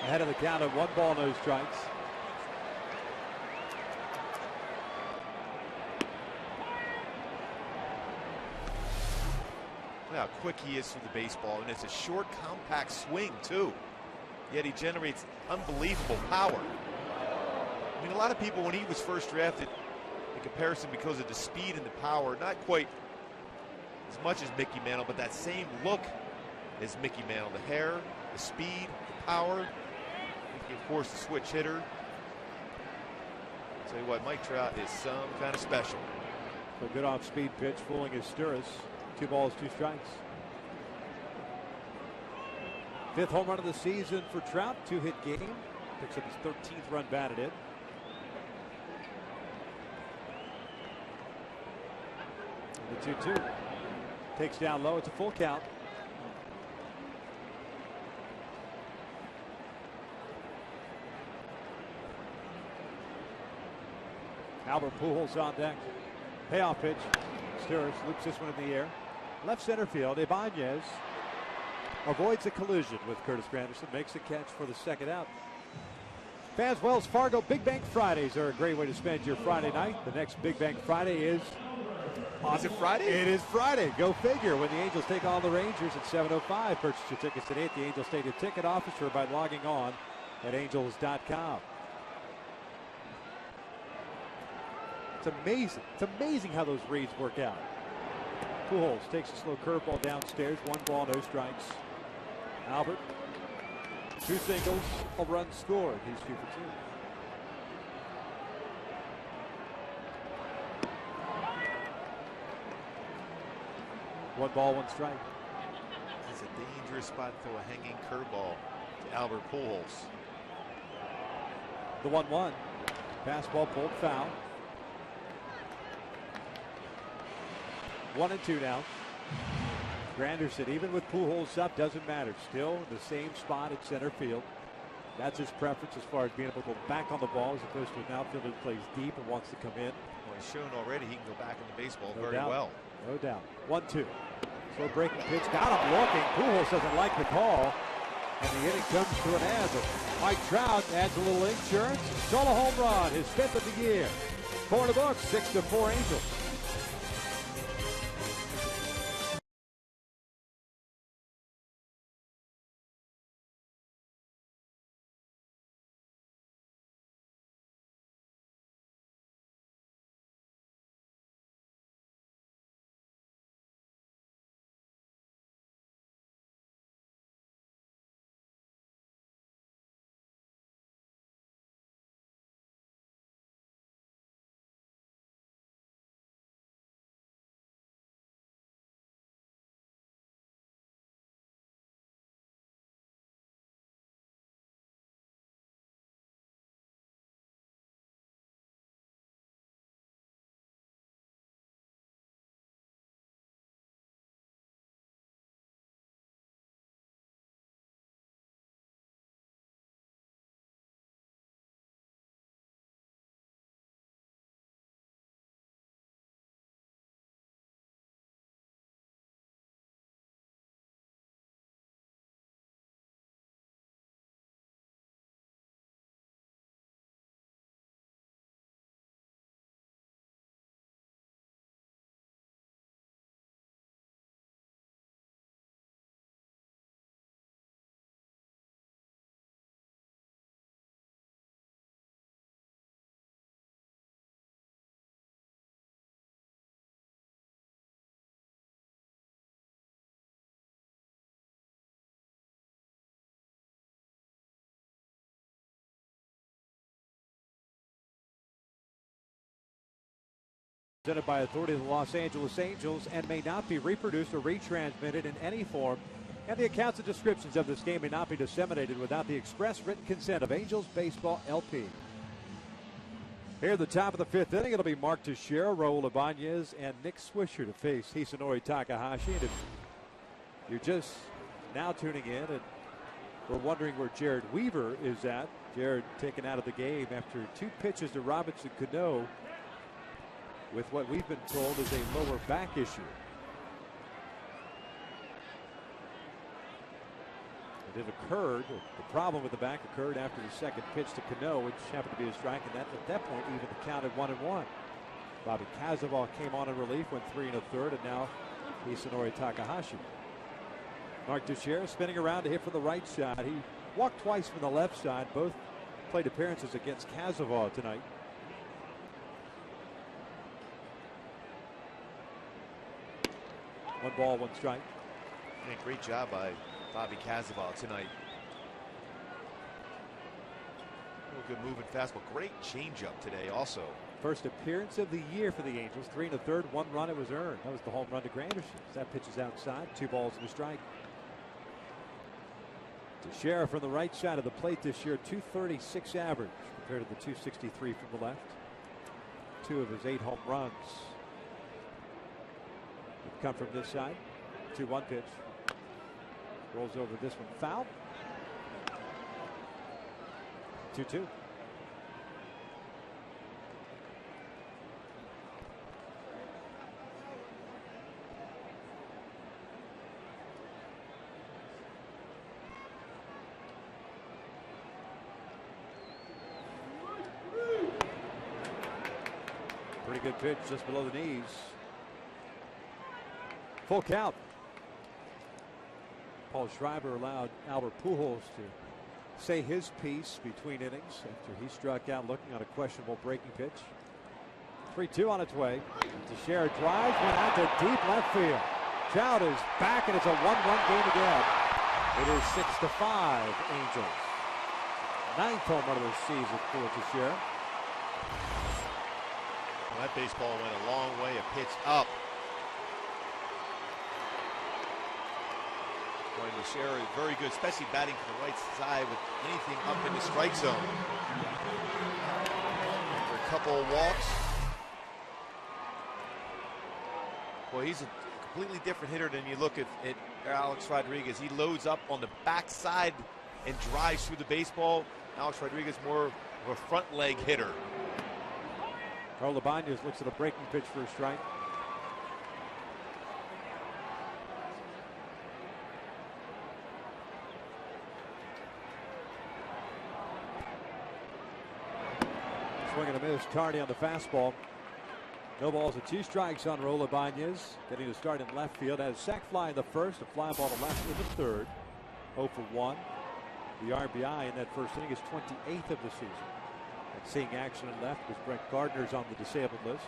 ahead of the count of 1 ball, no strikes. Look how quick he is through the baseball, and it's a short, compact swing, too. Yet he generates unbelievable power. I mean, a lot of people, when he was first drafted, in comparison because of the speed and the power, not quite as much as Mickey Mantle, but that same look as Mickey Mantle. The hair, the speed, the power. Of course, the switch hitter. I'll tell you what, Mike Trout is some kind of special. A good off-speed pitch, fooling Astures. 2 balls, 2 strikes. 5th home run of the season for Trout. 2-hit game. Picks up his 13th run batted in. And the 2-2. Takes down low. It's a full count. Albert Pujols on deck. Payoff pitch. Astures loops this one in the air. Left center field. Ibanez avoids a collision with Curtis Granderson. Makes a catch for the second out. Fans, Wells Fargo Big Bank Fridays are a great way to spend your Friday night. The next Big Bank Friday is... Is it Friday? It is Friday. Go figure. When the Angels take on the Rangers at 7:05. Purchase your tickets today at the Angel Stadium ticket office or by logging on at angels.com. It's amazing. It's amazing how those reads work out. Pujols takes a slow curveball downstairs. 1 ball, no strikes. Albert, 2 singles, a run scored. He's 2 for 2. One ball, 1 strike. It's a dangerous spot to throw a hanging curveball to Albert Pujols. The 1-1. Fastball pulled foul. 1-2 now. Granderson, even with Pujols up, doesn't matter. Still in the same spot at center field. That's his preference as far as being able to go back on the ball as opposed to an outfielder who plays deep and wants to come in. Well, he's shown already he can go back in the baseball very doubt. well. No doubt. 1-2. Slow breaking pitch. Got him looking. Pujols doesn't like the call. And the inning comes to an end. Mike Trout adds a little insurance. Stole a home run, his 5th of the year. 4 in the books, 6-4 Angels. Presented by authority of the Los Angeles Angels and may not be reproduced or retransmitted in any form. And the accounts and descriptions of this game may not be disseminated without the express written consent of Angels Baseball LP. Here at the top of the 5th inning, it'll be Mark Teixeira, Raul Ibanez, and Nick Swisher to face Hisanori Takahashi. And if you're just now tuning in and we're wondering where Jared Weaver is at, Jared taken out of the game after 2 pitches to Robinson Cano with what we've been told is a lower back issue. It occurred, the problem with the back occurred after the second pitch to Cano, which happened to be a strike, and that, at that point, even the count at 1-1. Bobby Kazaval came on in relief, went 3 1/3, and now Hisanori Takahashi. Mark Teixeira spinning around to hit from the right side. He walked twice from the left side. Both played appearances against Kazaval tonight. One ball, one strike. Yeah, great job by Bobby Kazaval tonight. Real good moving fastball. Great changeup today also. First appearance of the year for the Angels. 3 1/3, 1 run it was earned. That was the home run to Granderson. That pitch is outside. 2 balls and a strike. Teixeira from the right side of the plate this year. 236 average compared to the 263 from the left. 2 of his 8 home runs have come from this side. 2-1 pitch. Rolls over this one. Foul. 2-2. Pretty good pitch just below the knees. Full count. Paul Schreiber allowed Albert Pujols to say his piece between innings after he struck out looking on a questionable breaking pitch. 3-2 on its way. Teixeira drives, went out to deep left field. Trout is back, and it's a 1-run game again. It is 6-5 Angels. 9th home run of the season for Teixeira. Well, that baseball went a long way. A pitch up. Teixeira is very good, especially batting to the right side with anything up in the strike zone. For a couple of walks. Well, he's a completely different hitter than you look at Alex Rodriguez. He loads up on the backside and drives through the baseball. Alex Rodriguez more of a front leg hitter. Raul Ibanez looks at a breaking pitch for a strike. Swing and a miss. Tardy on the fastball. No balls and 2 strikes on Raul Ibanez. Getting to start in left field. Has a sac fly in the first, a fly ball to left in the third. 0 for 1. The RBI in that first inning is 28th of the season. And seeing action in left was Brett Gardner's on the disabled list.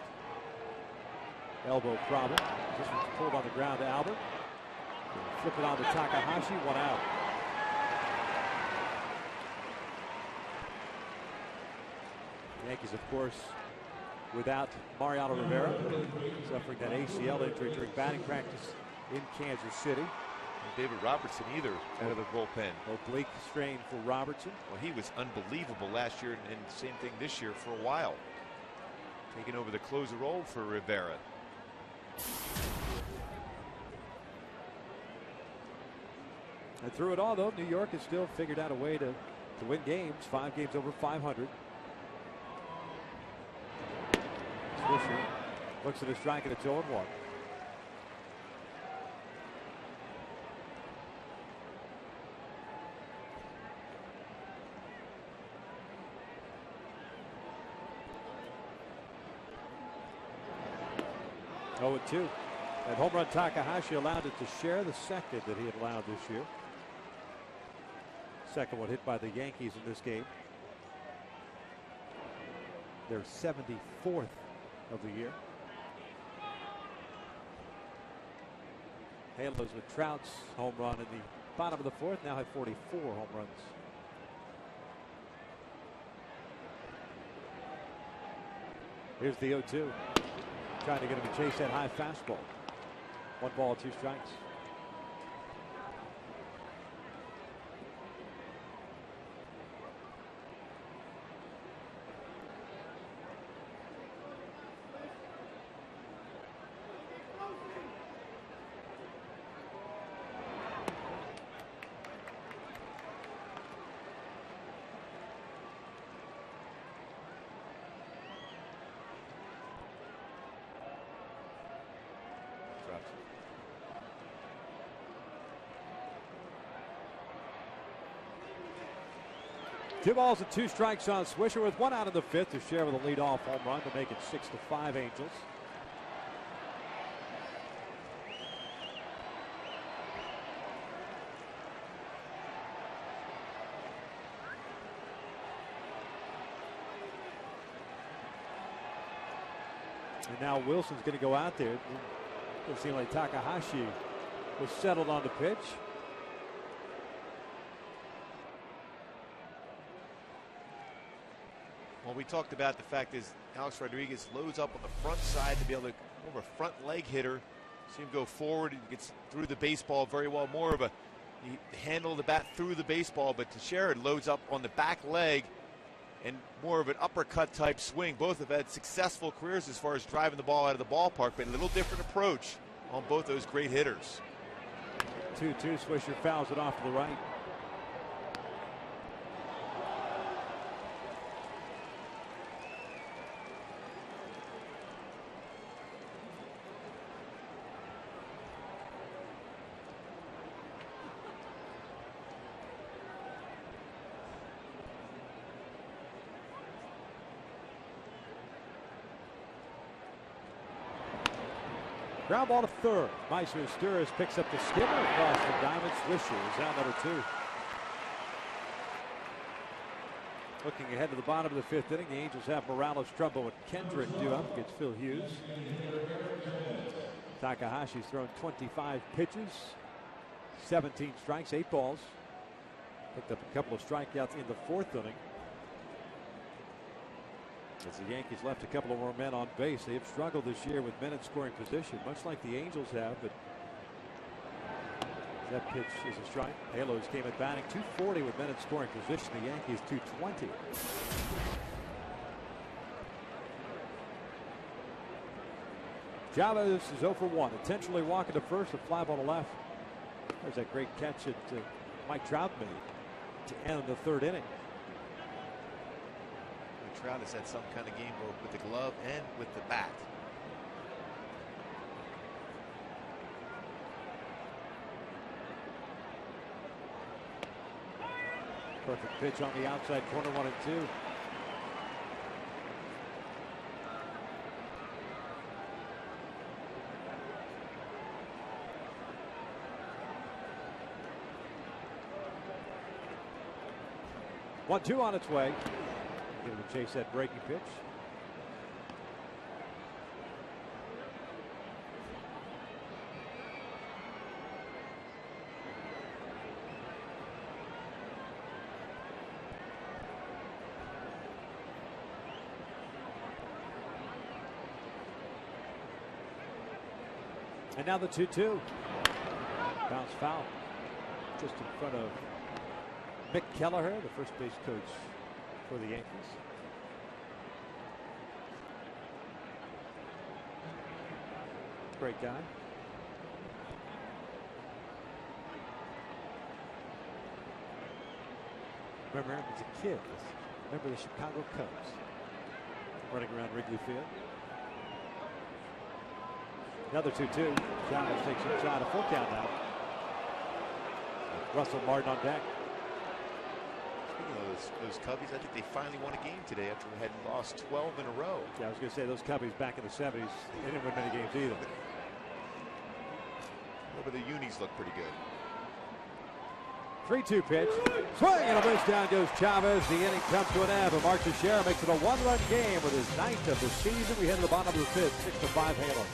Elbow problem. This one's pulled on the ground to Albert. Flip it on to Takahashi. 1 out. Yankees, of course, without Mariano Rivera, suffering that ACL injury during batting practice in Kansas City. And David Robertson either out of the bullpen. Oblique strain for Robertson. Well, he was unbelievable last year, and same thing this year for a while. Taking over the closer role for Rivera. And through it all, though, New York has still figured out a way to win games. 5 games over 500. Swisher looks at a strike and it's 0-1. Oh, 2. That home run Takahashi allowed it to share the second that he had allowed this year. Second one hit by the Yankees in this game. Their 74th of the year. Halos with Trout's home run in the bottom of the 4th now have 44 home runs. Here's the 0-2. Trying to get him to chase that high fastball. 1 ball, 2 strikes. Two balls and 2 strikes on Swisher with 1 out of the 5th to share with a leadoff home run to make it 6-5 Angels. And now Wilson's going to go out there. It seemed like Takahashi was settled on the pitch. Well, we talked about the fact is Alex Rodriguez loads up on the front side to be able to over a front leg hitter. See him go forward. He gets through the baseball very well. More of a he handle the bat through the baseball, but Teixeira loads up on the back leg and more of an uppercut type swing. Both have had successful careers as far as driving the ball out of the ballpark, but a little different approach on both those great hitters. 2-2. Swisher fouls it off to the right. Ground ball to third. Meister Sturris picks up the skipper across the diamond. Swisher is out number 2. Looking ahead to the bottom of the 5th inning, the Angels have Morales, Trumbo, and Kendrick due up against Phil Hughes. Takahashi's thrown 25 pitches, 17 strikes, 8 balls. Picked up a couple of strikeouts in the 4th inning. As the Yankees left a couple of more men on base, they have struggled this year with men in scoring position, much like the Angels have, but that pitch is a strike. Halos came at batting .240 with men in scoring position. The Yankees .220. Chavez is 0 for 1. Intentionally walking to first, a fly ball to left. There's that great catch that Mike Trout made to end the 3rd inning. Trout has had some kind of game both with the glove and with the bat. Perfect pitch on the outside corner, 1-2. 1-2 on its way. Give it a chase that breaking pitch. And now the 2-2. Bounce foul. Just in front of Mick Kelleher, the first base coach for the Yankees. Great guy. Remember him as a kid. Remember the Chicago Cubs running around Wrigley Field. Another 2-2. Chavez takes a shot, a full count now. Russell Martin on deck. Speaking of those Cubbies, I think they finally won a game today after they had lost 12 in a row. Yeah, I was going to say those Cubbies back in the 70s, they didn't win many games either. But the unis look pretty good. 3-2 pitch. Swing and a miss. Down goes Chavez. The inning comes to an end. But Mark Teixeira makes it a one-run game with his 9th of the season. We head to the bottom of the 5th. 6-5 Halo.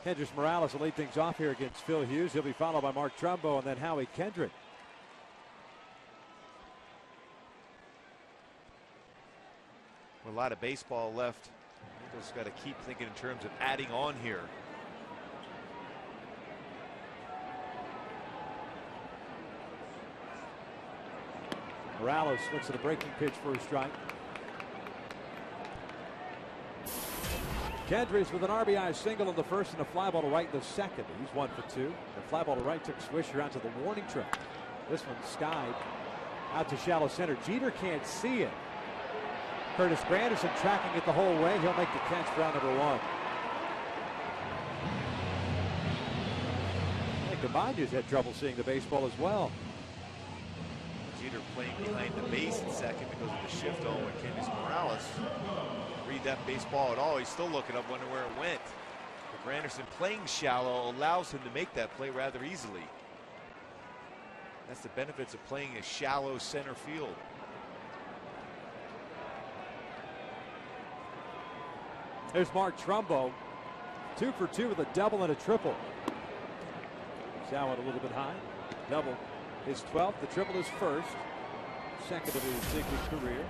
Kendrys Morales will lead things off here against Phil Hughes. He'll be followed by Mark Trumbo and then Howie Kendrick. With a lot of baseball left, just got to keep thinking in terms of adding on here. Morales looks at a breaking pitch for a strike. Kendrys with an RBI single in the first and a fly ball to right in the second. He's 1 for 2. The fly ball to right took Swisher out to the warning track. This one skied out to shallow center. Jeter can't see it. Curtis Granderson tracking it the whole way. He'll make the catch for out number 1. I think Cabañas had trouble seeing the baseball as well. Jeter playing behind the base in second because of the shift on with Kendrys Morales. Read that baseball at all. He's still looking up, wondering where it went. But Granderson playing shallow allows him to make that play rather easily. That's the benefits of playing a shallow center field. There's Mark Trumbo. 2 for 2 with a double and a triple. Salad a little bit high. Double his 12th. The triple is first. Second of his big league career.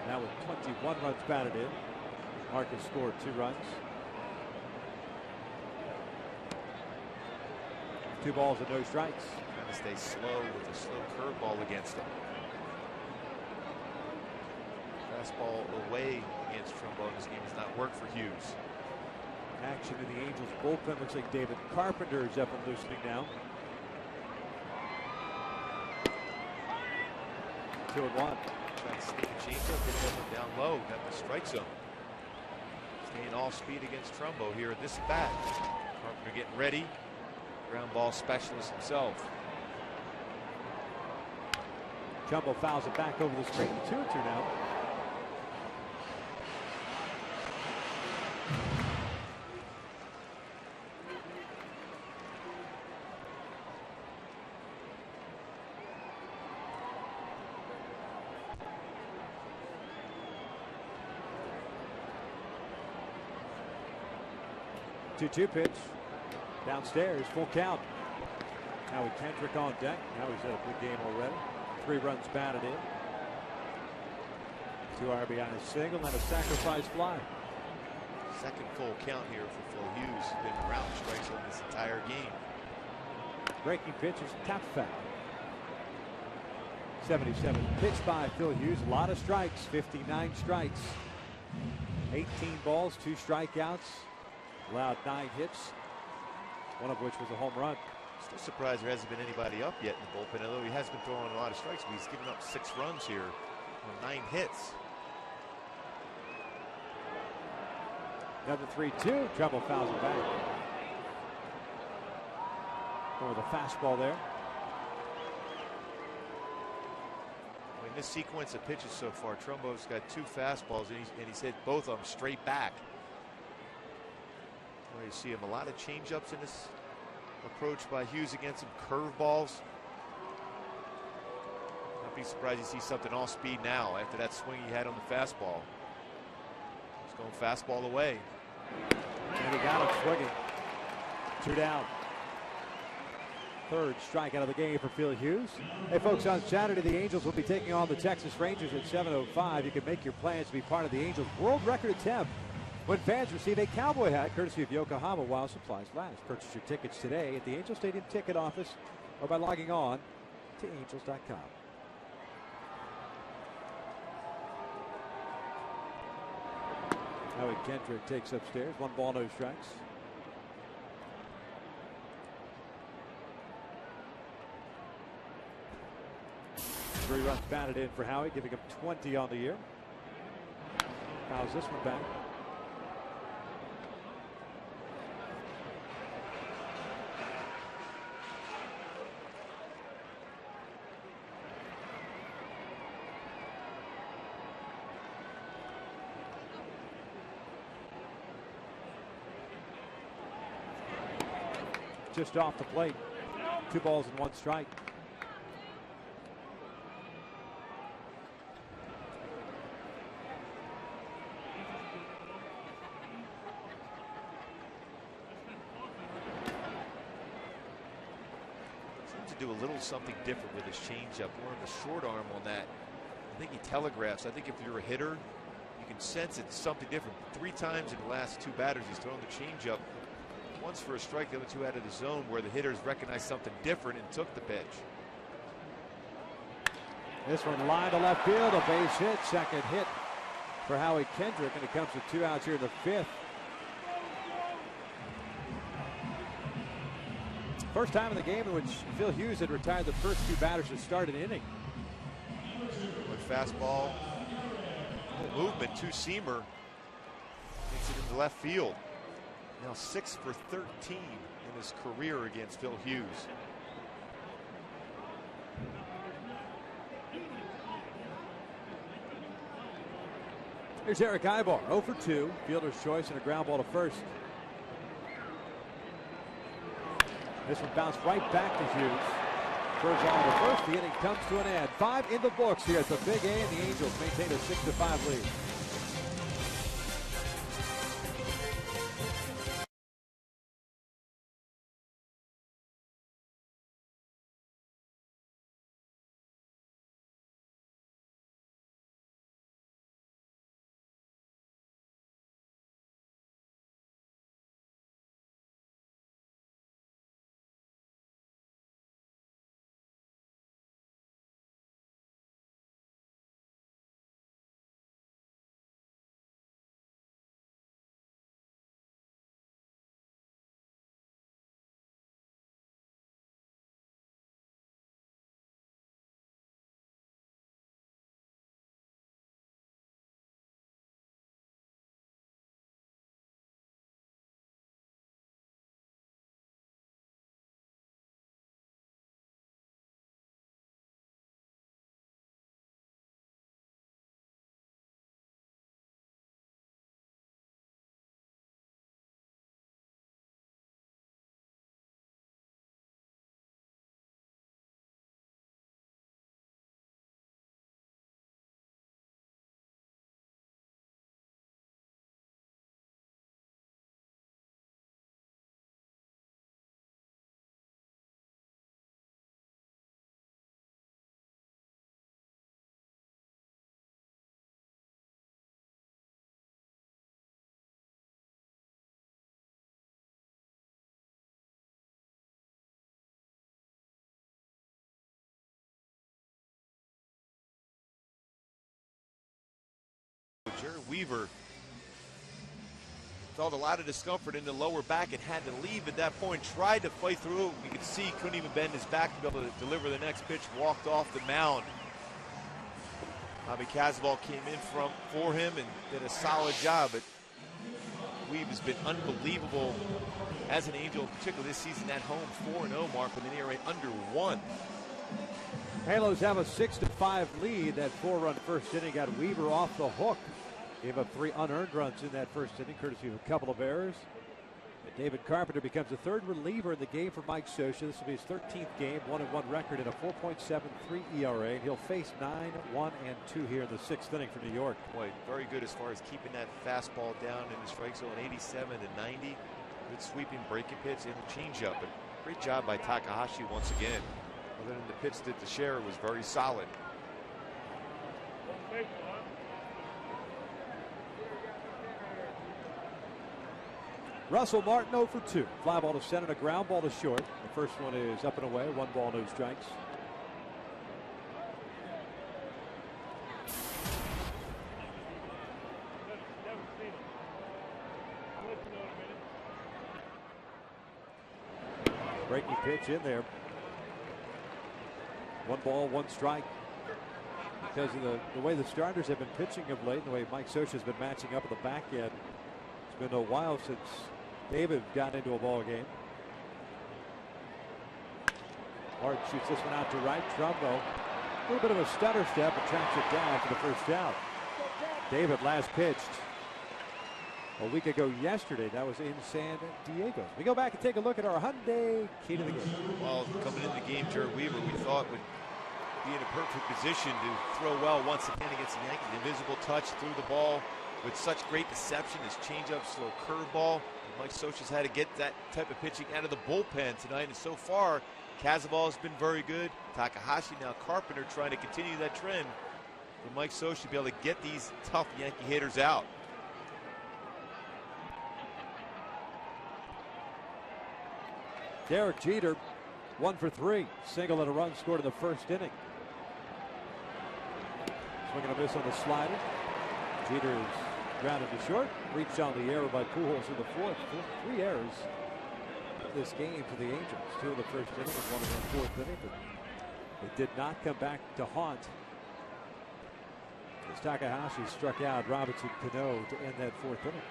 Now with 21 runs batted in. Mark has scored 2 runs. 2 balls and no strikes. Trying to stay slow with a slow curveball against him. Fastball away against Trumbo in this game has not worked for Hughes. Action in the Angels bullpen. Looks like David Carpenter is up and loosening now. 2-1. Trying to stick a changeup, hit that one down low, got the strike zone. Staying all speed against Trumbo here at this bat. Carpenter getting ready. Ground ball specialist himself. Trumbo fouls it back over the screen. 2-2 now. Two pitch downstairs, full count. Howie Kendrick on deck. Now he's had a good game already. 3 runs batted in. 2 RBI single and a sacrifice fly. Second full count here for Phil Hughes. Been around the strike zone this entire game. Breaking pitch is tap foul. 77 pitch by Phil Hughes. A lot of strikes. 59 strikes. 18 balls, 2 strikeouts. Allowed 9 hits, one of which was a home run. Still surprised there hasn't been anybody up yet in the bullpen, although he has been throwing a lot of strikes, but he's given up 6 runs here on 9 hits. Another 3-2. Trouble fouls it back. Over the fastball there. In this sequence of pitches so far, Trumbo's got 2 fastballs, and he's hit both of them straight back. Well, you see him a lot of changeups in this approach by Hughes against him, curveballs. Not be surprised you see something off speed now after that swing he had on the fastball. He's going fastball away. And he got him swinging. 2 down. 3rd strikeout of the game for Phil Hughes. Hey folks, on Saturday the Angels will be taking on the Texas Rangers at 7:05. You can make your plans to be part of the Angels world record attempt when fans receive a cowboy hat courtesy of Yokohama while supplies last. Purchase your tickets today at the Angel Stadium ticket office or by logging on to angels.com. Howie Kendrick takes upstairs. 1 ball, no strikes. Three runs batted in for Howie, giving him 20 on the year. Fouls this one back. Just off the plate. 2 balls and 1 strike. Seems to do a little something different with his changeup. More of a short arm on that. I think he telegraphs. I think if you're a hitter, you can sense it's something different. 3 times in the last 2 batters, he's thrown the changeup. Once for a strike, the other 2 out of the zone where the hitters recognized something different and took the pitch. This one line to left field, a base hit, 2nd hit for Howie Kendrick, and it comes with 2 outs here in the 5th. First time in the game in which Phil Hughes had retired the first 2 batters to start an inning. With fastball, movement, 2-seamer, takes it into left field. Now 6 for 13 in his career against Phil Hughes. Here's Eric Ibar, 0 for 2, fielder's choice and a ground ball to first. This one bounced right back to Hughes. First on to first, the inning comes to an end. 5 in the books here at the Big A, and the Angels maintain a 6-5 lead. Jared Weaver felt a lot of discomfort in the lower back and had to leave at that point. Tried to fight through it. You could see he couldn't even bend his back to be able to deliver the next pitch. Walked off the mound. Bobby Casabal came in for him and did a solid job. But Weave has been unbelievable as an Angel, particularly this season at home. 4-0 mark with an ERA under 1. Halos have a 6-5 lead. That 4-run first inning got Weaver off the hook. Gave up 3 unearned runs in that first inning, courtesy of a couple of errors. And David Carpenter becomes the 3rd reliever in the game for Mike Scioscia. This will be his 13th game, 1-1 record and a 4.73 ERA. He'll face 9-1-2 here in the 6th inning for New York. Boy, very good as far as keeping that fastball down in the strike zone, 87 to 90. Good sweeping breaking pitch and a changeup. But great job by Takahashi once again. Other than the pitch that the share was very solid. Russell Martin 0 for 2. Fly ball to center, a ground ball to short. The first one is up and away. 1 ball, no strikes. Breaking pitch in there. 1 ball, 1 strike. Because of the way the starters have been pitching of late, and the way Mike Scioscia has been matching up at the back end. It's been a while since David got into a ball game. Hart shoots this one out to right. Trumbo, a little bit of a stutter step, and tracks it down for the first out. David last pitched a week ago yesterday. That was in San Diego. We go back and take a look at our Hyundai key to the game. Well, coming into the game, Jared Weaver, we thought would be in a perfect position to throw well once again against the Yankees. Invisible touch, threw the ball with such great deception. His changeup, slow curveball. Mike Scioscia's had to get that type of pitching out of the bullpen tonight, and so far, Casabal has been very good. Takahashi, now Carpenter, trying to continue that trend for Mike Scioscia to be able to get these tough Yankee hitters out. Derek Jeter, 1 for 3. Single and a run scored in the first inning. Swing and a miss on the slider. Jeter is grounded to short. Reached on the error by Pujols in the 4th. 3 errors in this game for the Angels. 2 in the first inning and 1 in the 4th inning. But it did not come back to haunt as Takahashi struck out Robinson Cano to end that 4th inning.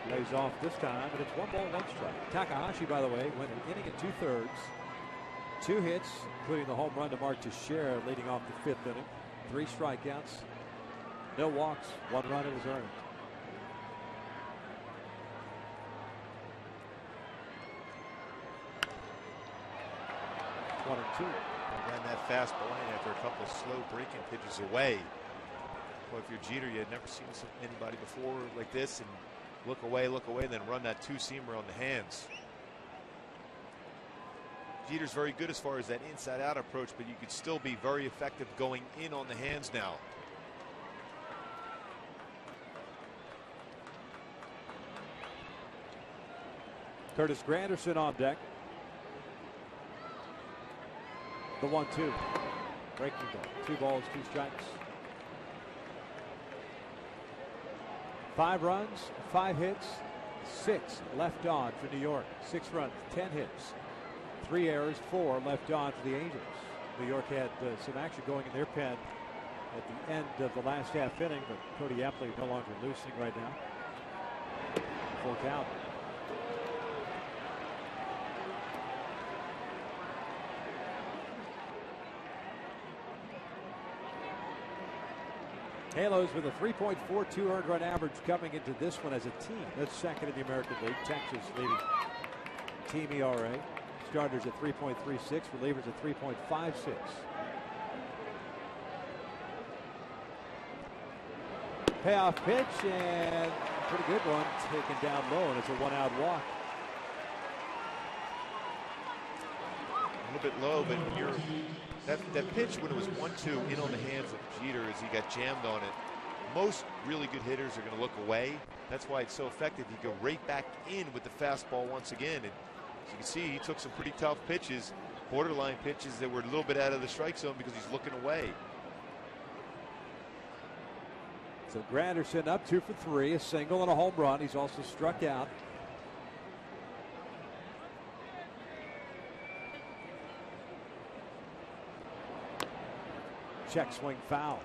Lays off this time, but it's 1 ball, 1 strike. Takahashi, by the way, went an inning and 2/3. 2 hits, including the home run to Mark Teixeira, leading off the 5th inning. 3 strikeouts, no walks, 1 run it was earned. One and 2. And ran that fastball in after a couple of slow breaking pitches away. Well, if you're Jeter, you had never seen anybody before like this, and look away, and then run that 2-seamer on the hands. Jeter's very good as far as that inside-out approach, but you could still be very effective going in on the hands now. Curtis Granderson on deck. The 1-2. Breaking ball. 2 balls, 2 strikes. 5 runs, 5 hits, 6 left on for New York. 6 runs, 10 hits. 3 errors, 4 left on for the Angels. New York had some action going in their pen at the end of the last half inning, but Cody Apley no longer loosening right now. Full count. Halos with a 3.42 earned run average coming into this one as a team. That's second in the American League. Texas leading team ERA. Starters at 3.36, relievers at 3.56. Payoff pitch, and pretty good one taken down low, and it's a 1-out walk. A little bit low, but when you're that pitch when it was 1-2 in on the hands of Jeter as he got jammed on it, most really good hitters are going to look away. That's why it's so effective. You go right back in with the fastball once again, and as you can see, he took some pretty tough pitches borderline pitches that were a little bit out of the strike zone because he's looking away. So Granderson up 2 for 3, a single and a home run. He's also struck out. Check swing foul.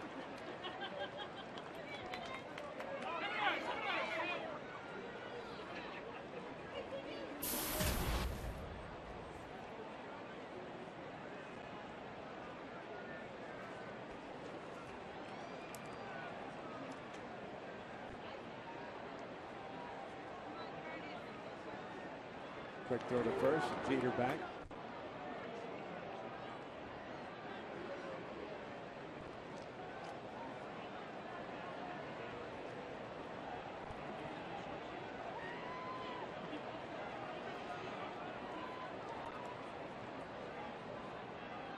Quick throw to first, Jeter back.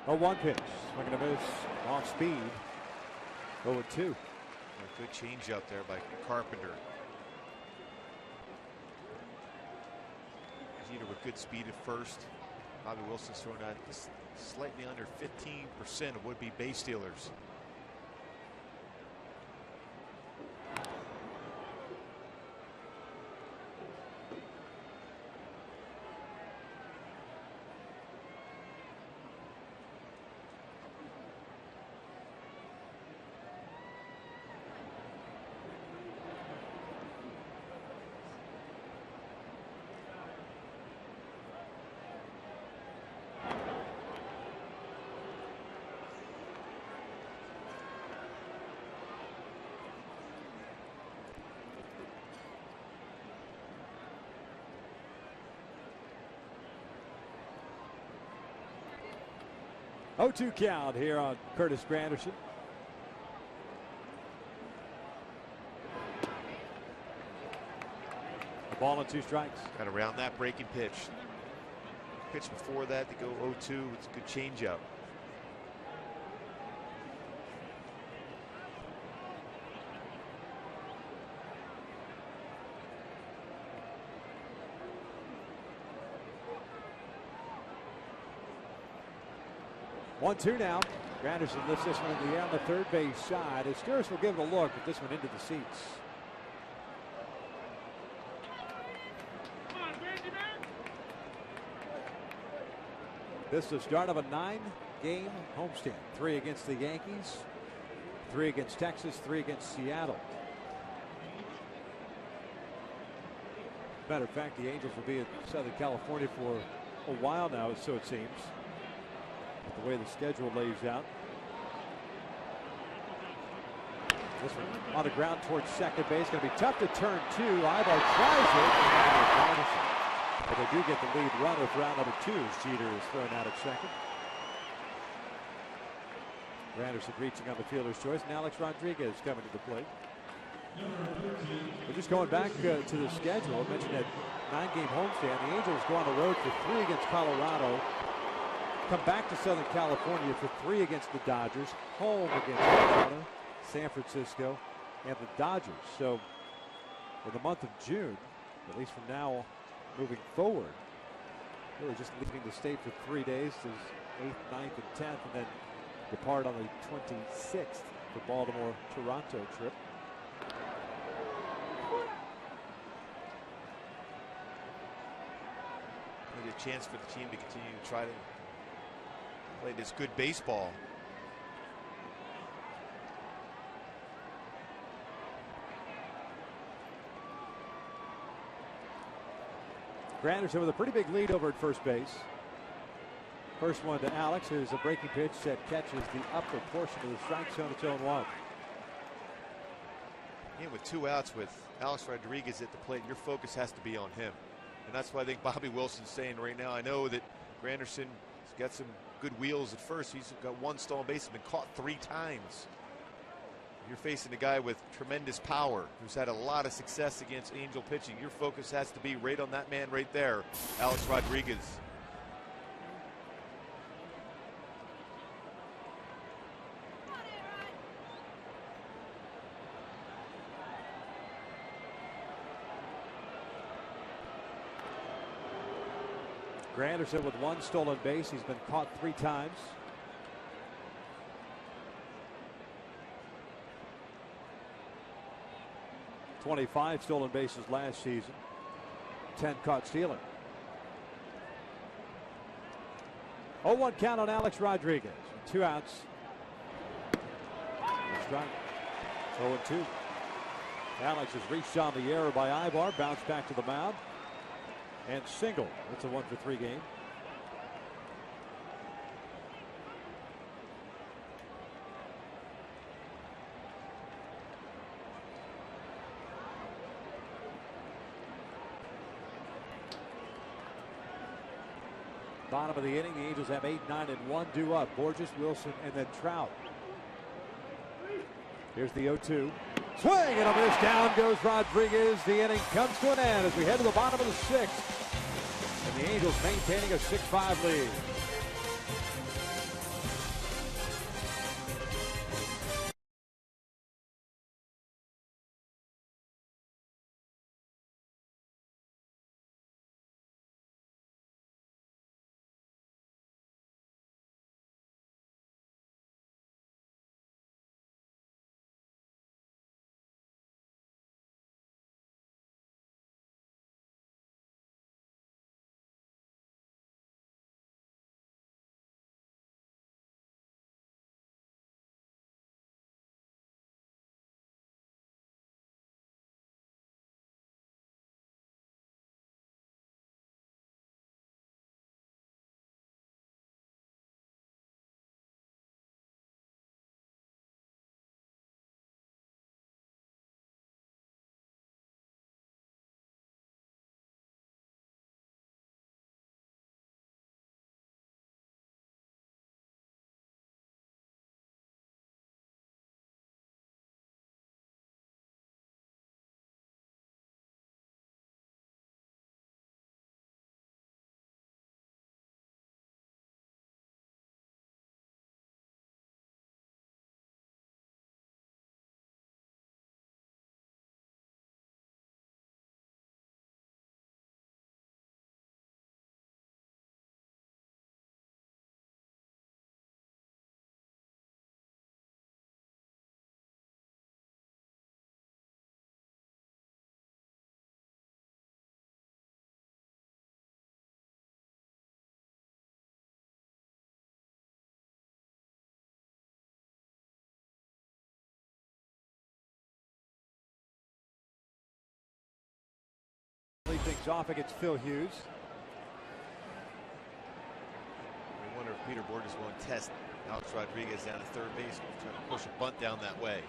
A 1 pitch, swing and a miss, off speed. 0-2. A good change up there by Carpenter. Jeter with good speed at first. Bobby Wilson's throwing out slightly under 15% of would-be base stealers. Oh, 2 count here on Curtis Granderson. A ball and 2 strikes. Got around that breaking pitch. Pitch before that to go 0-2. It's a good changeup. One, 2 now. Granderson lifts this one in the air on the third base side. As Steers will give it a look at this one into the seats. This is the start of a 9-game homestand. 3 against the Yankees, 3 against Texas, 3 against Seattle. Matter of fact, the Angels will be in Southern California for a while now, so it seems. The way the schedule lays out. This one on the ground towards second base. Going to be tough to turn 2. Ibar tries it. But they do get the lead runner for round number 2 as Jeter is thrown out at second. Granderson reaching on the fielder's choice, and Alex Rodriguez coming to the plate. We're just going back to the schedule. I mentioned that 9-game homestand. The Angels go on the road for 3 against Colorado. Come back to Southern California for 3 against the Dodgers, home against Arizona, San Francisco, and the Dodgers. So in the month of June, at least from now moving forward, really just leaving the state for 3 days to 8th, 9th, and 10th, and then depart on the 26th for Baltimore-Toronto trip. Maybe a chance for the team to continue to try to play this good baseball. Granderson with a pretty big lead over at first base. First one to Alex, who's a breaking pitch that catches the upper portion of the strike zone. It's 0-1. And with 2 outs with Alex Rodriguez at the plate, your focus has to be on him. And that's why I think Bobby Wilson's saying right now, I know that Granderson's got some good wheels at first. He's got 1 stolen base, has been caught 3 times. You're facing a guy with tremendous power who's had a lot of success against Angel pitching. Your focus has to be right on that man right there, Alex Rodriguez. Granderson with 1 stolen base. He's been caught 3 times. .25 stolen bases last season. 10 caught stealing. 0-1 count on Alex Rodriguez. 2 outs. Strike. 0-2. Alex has reached on the error by Ibar. Bounced back to the mound. And single. It's a 1-for-3 game. Bottom of the inning, the Angels have 8, 9, and 1 due up. Borges, Wilson, and then Trout. Here's the 0-2. Swing and a miss. Down goes Rodriguez. The inning comes to an end as we head to the bottom of the 6th. And the Angels maintaining a 6-5 lead. Lead things off against Phil Hughes. I wonder if Peter Borges will test Alex Rodriguez down to third base, trying to push a bunt down that way.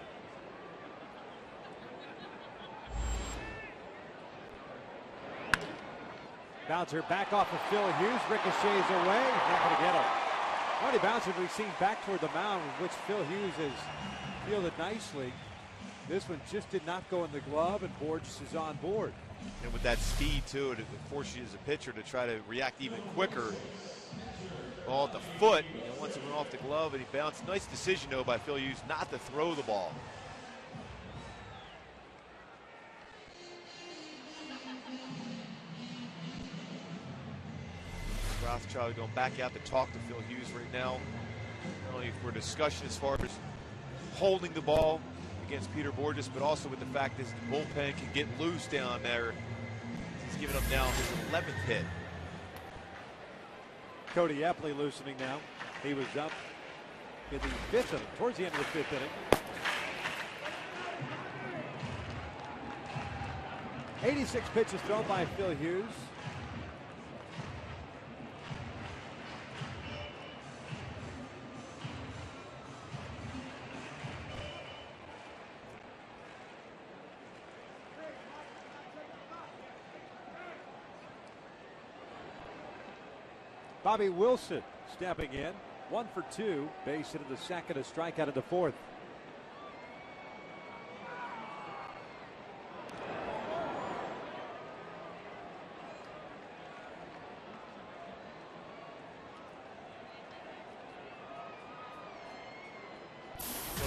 Bouncer back off of Phil Hughes. Ricochets away. Not going to get him. How many bouncers we've seen back toward the mound, which Phil Hughes has fielded nicely. This one just did not go in the glove, and Borges is on board. And with that speed, too, it forces you as a pitcher to try to react even quicker. Ball at the foot, and once it went off the glove, and he bounced. Nice decision, though, by Phil Hughes not to throw the ball. Rothschild going back out to talk to Phil Hughes right now. Not only for discussion as far as holding the ball against Peter Borges, but also with the fact that the bullpen can get loose down there. He's given up now his 11th hit. Cody Epley loosening now. He was up in the 5th inning, towards the end of the 5th inning. 86 pitches thrown by Phil Hughes. Bobby Wilson stepping in. 1 for 2. Base hit in the 2nd, a strikeout in the 4th.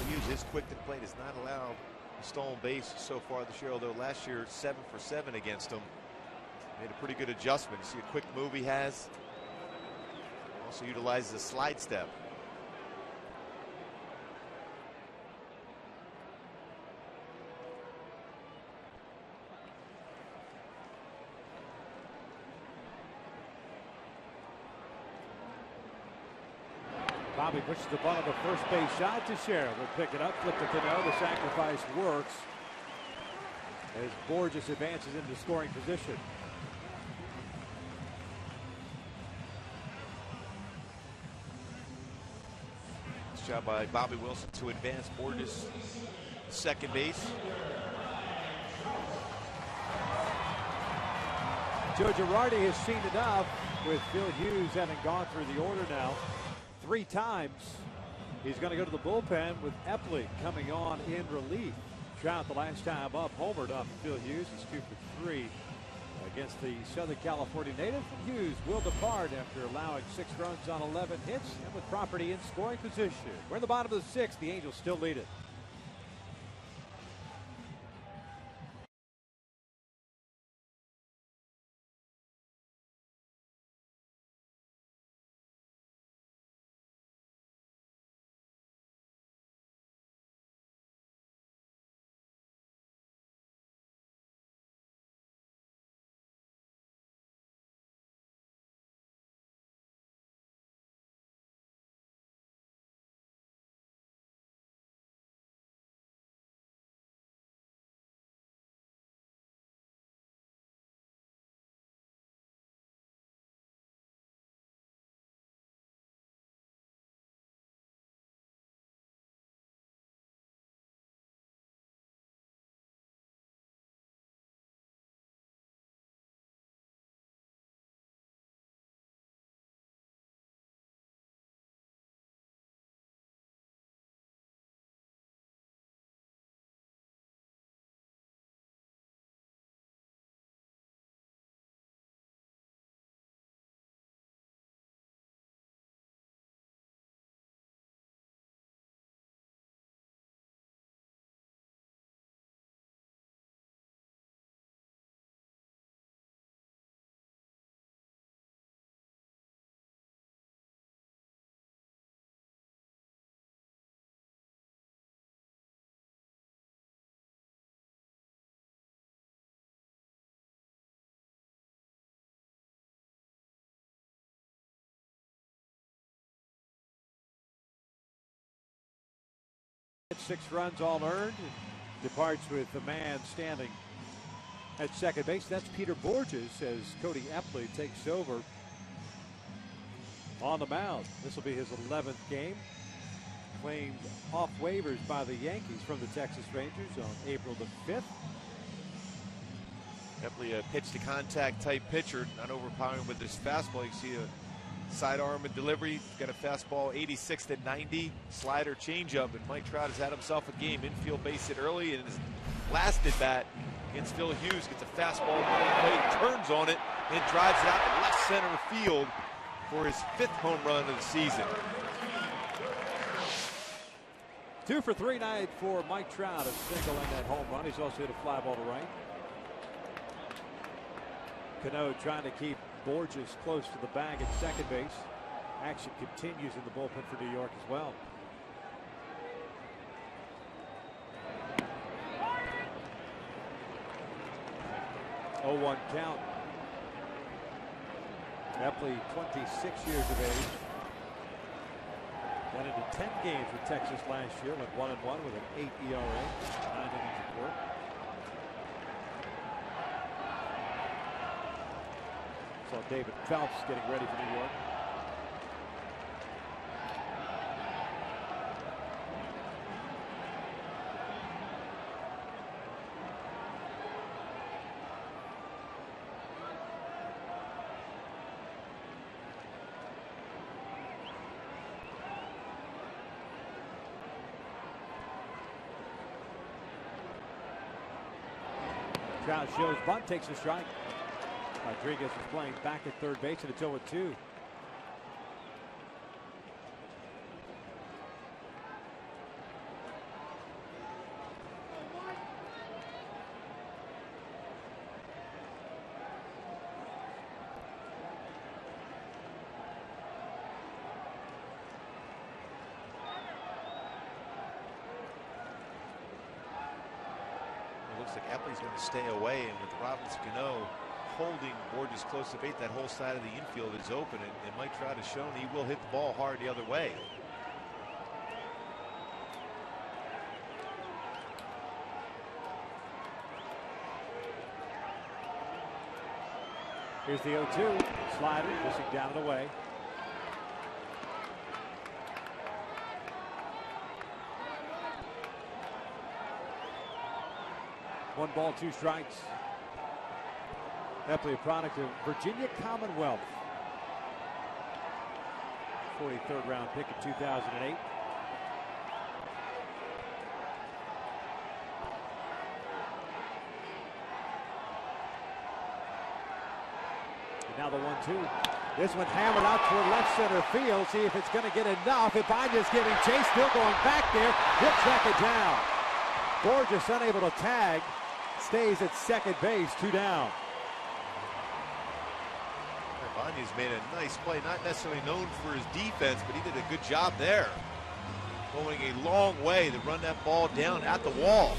Hughes is quick to the plate, has not allowed a stolen base so far this year, although last year 7 for 7 against him. Made a pretty good adjustment. You see a quick move he has. Also utilizes the slide step. Bobby pushes the ball on the first base shot to Sherrill. Will pick it up, flip to Cano. The sacrifice works as Borges advances into scoring position. Nice job by Bobby Wilson to advance Borges second base. Joe Girardi has seen enough with Phil Hughes having gone through the order now 3 times. He's going to go to the bullpen with Eppley coming on in relief. Trout the last time up homered off Phil Hughes. It's 2 for 3 against the Southern California native. Hughes will depart after allowing 6 runs on 11 hits and with property in scoring position. We're in the bottom of the 6th. The Angels still lead it. Six runs all earned. Departs with the man standing at second base. That's Peter Borges as Cody Eppley takes over on the mound. This will be his 11th game. Claimed off waivers by the Yankees from the Texas Rangers on April the 5th. Definitely a pitch to contact type pitcher, not overpowering with his fastball. You see a sidearm and delivery. Got a fastball 86 to 90, slider changeup, and Mike Trout has had himself a game. Infield base hit early, and his last at bat against Phil Hughes gets a fastball, turns on it, and drives it out to left center field for his 5th home run of the season. 2 for 3 night for Mike Trout, a single and that home run. He's also hit a fly ball to right. Cano trying to keep Borges close to the bag at second base. Action continues in the bullpen for New York as well. Oh, 1 count. Eppley, 26 years of age. Got into 10 games with Texas last year, went 1-1 with an 8 ERA, 9 innings of work. Saw David Phelps getting ready for New York. Trout shows bunt, takes a strike. Rodriguez is playing back at third base, and it's 0-2. Looks like Epley's going to stay away, and with Robbins Cano holding Borges close to bait, that whole side of the infield is open, and Mike Trout has shown he will hit the ball hard the other way. Here's the 0-2. Slider, missing down and away. One ball, two strikes. Epley, a product of Virginia Commonwealth. 43rd round pick in 2008. And now the 1-2. This one hammered out toward left center field. See if it's going to get enough. Ibanez getting chased, still going back there. He'll track it down. Borges unable to tag. Stays at second base, 2 down. Ibanez made a nice play, not necessarily known for his defense, but he did a good job there. Going a long way to run that ball down at the wall.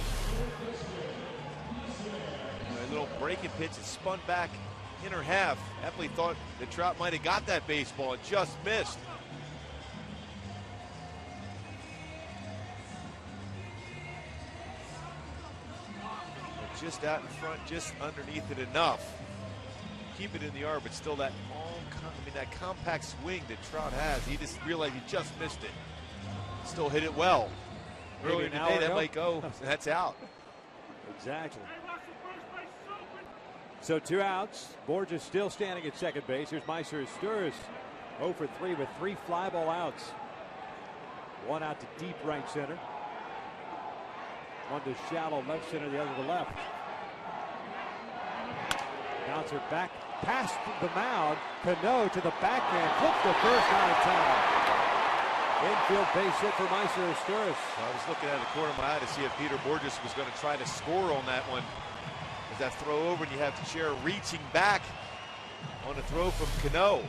A little breaking pitch, it spun back inner half. Epley thought that Trout might have got that baseball, it just missed. Just out in front, just underneath it enough. Keep it in the yard, but still that long, that compact swing that Trout has. He just realized he just missed it. Still hit it well. Earlier in the day, that might go. That's out. Exactly. So 2 outs. Borges still standing at second base. Here's Meiser Sturz, 0 for 3 with 3 fly ball outs. 1 out to deep right center. 1 to shallow left center, the other to left. Bouncer back past the mound. Cano to the backhand. Flips the first out of time. Infield base hit for Meiser Sturz. I was looking at the corner of my eye to see if Peter Borges was going to try to score on that one. As that throw over, and you have Teixeira reaching back on a throw from Cano.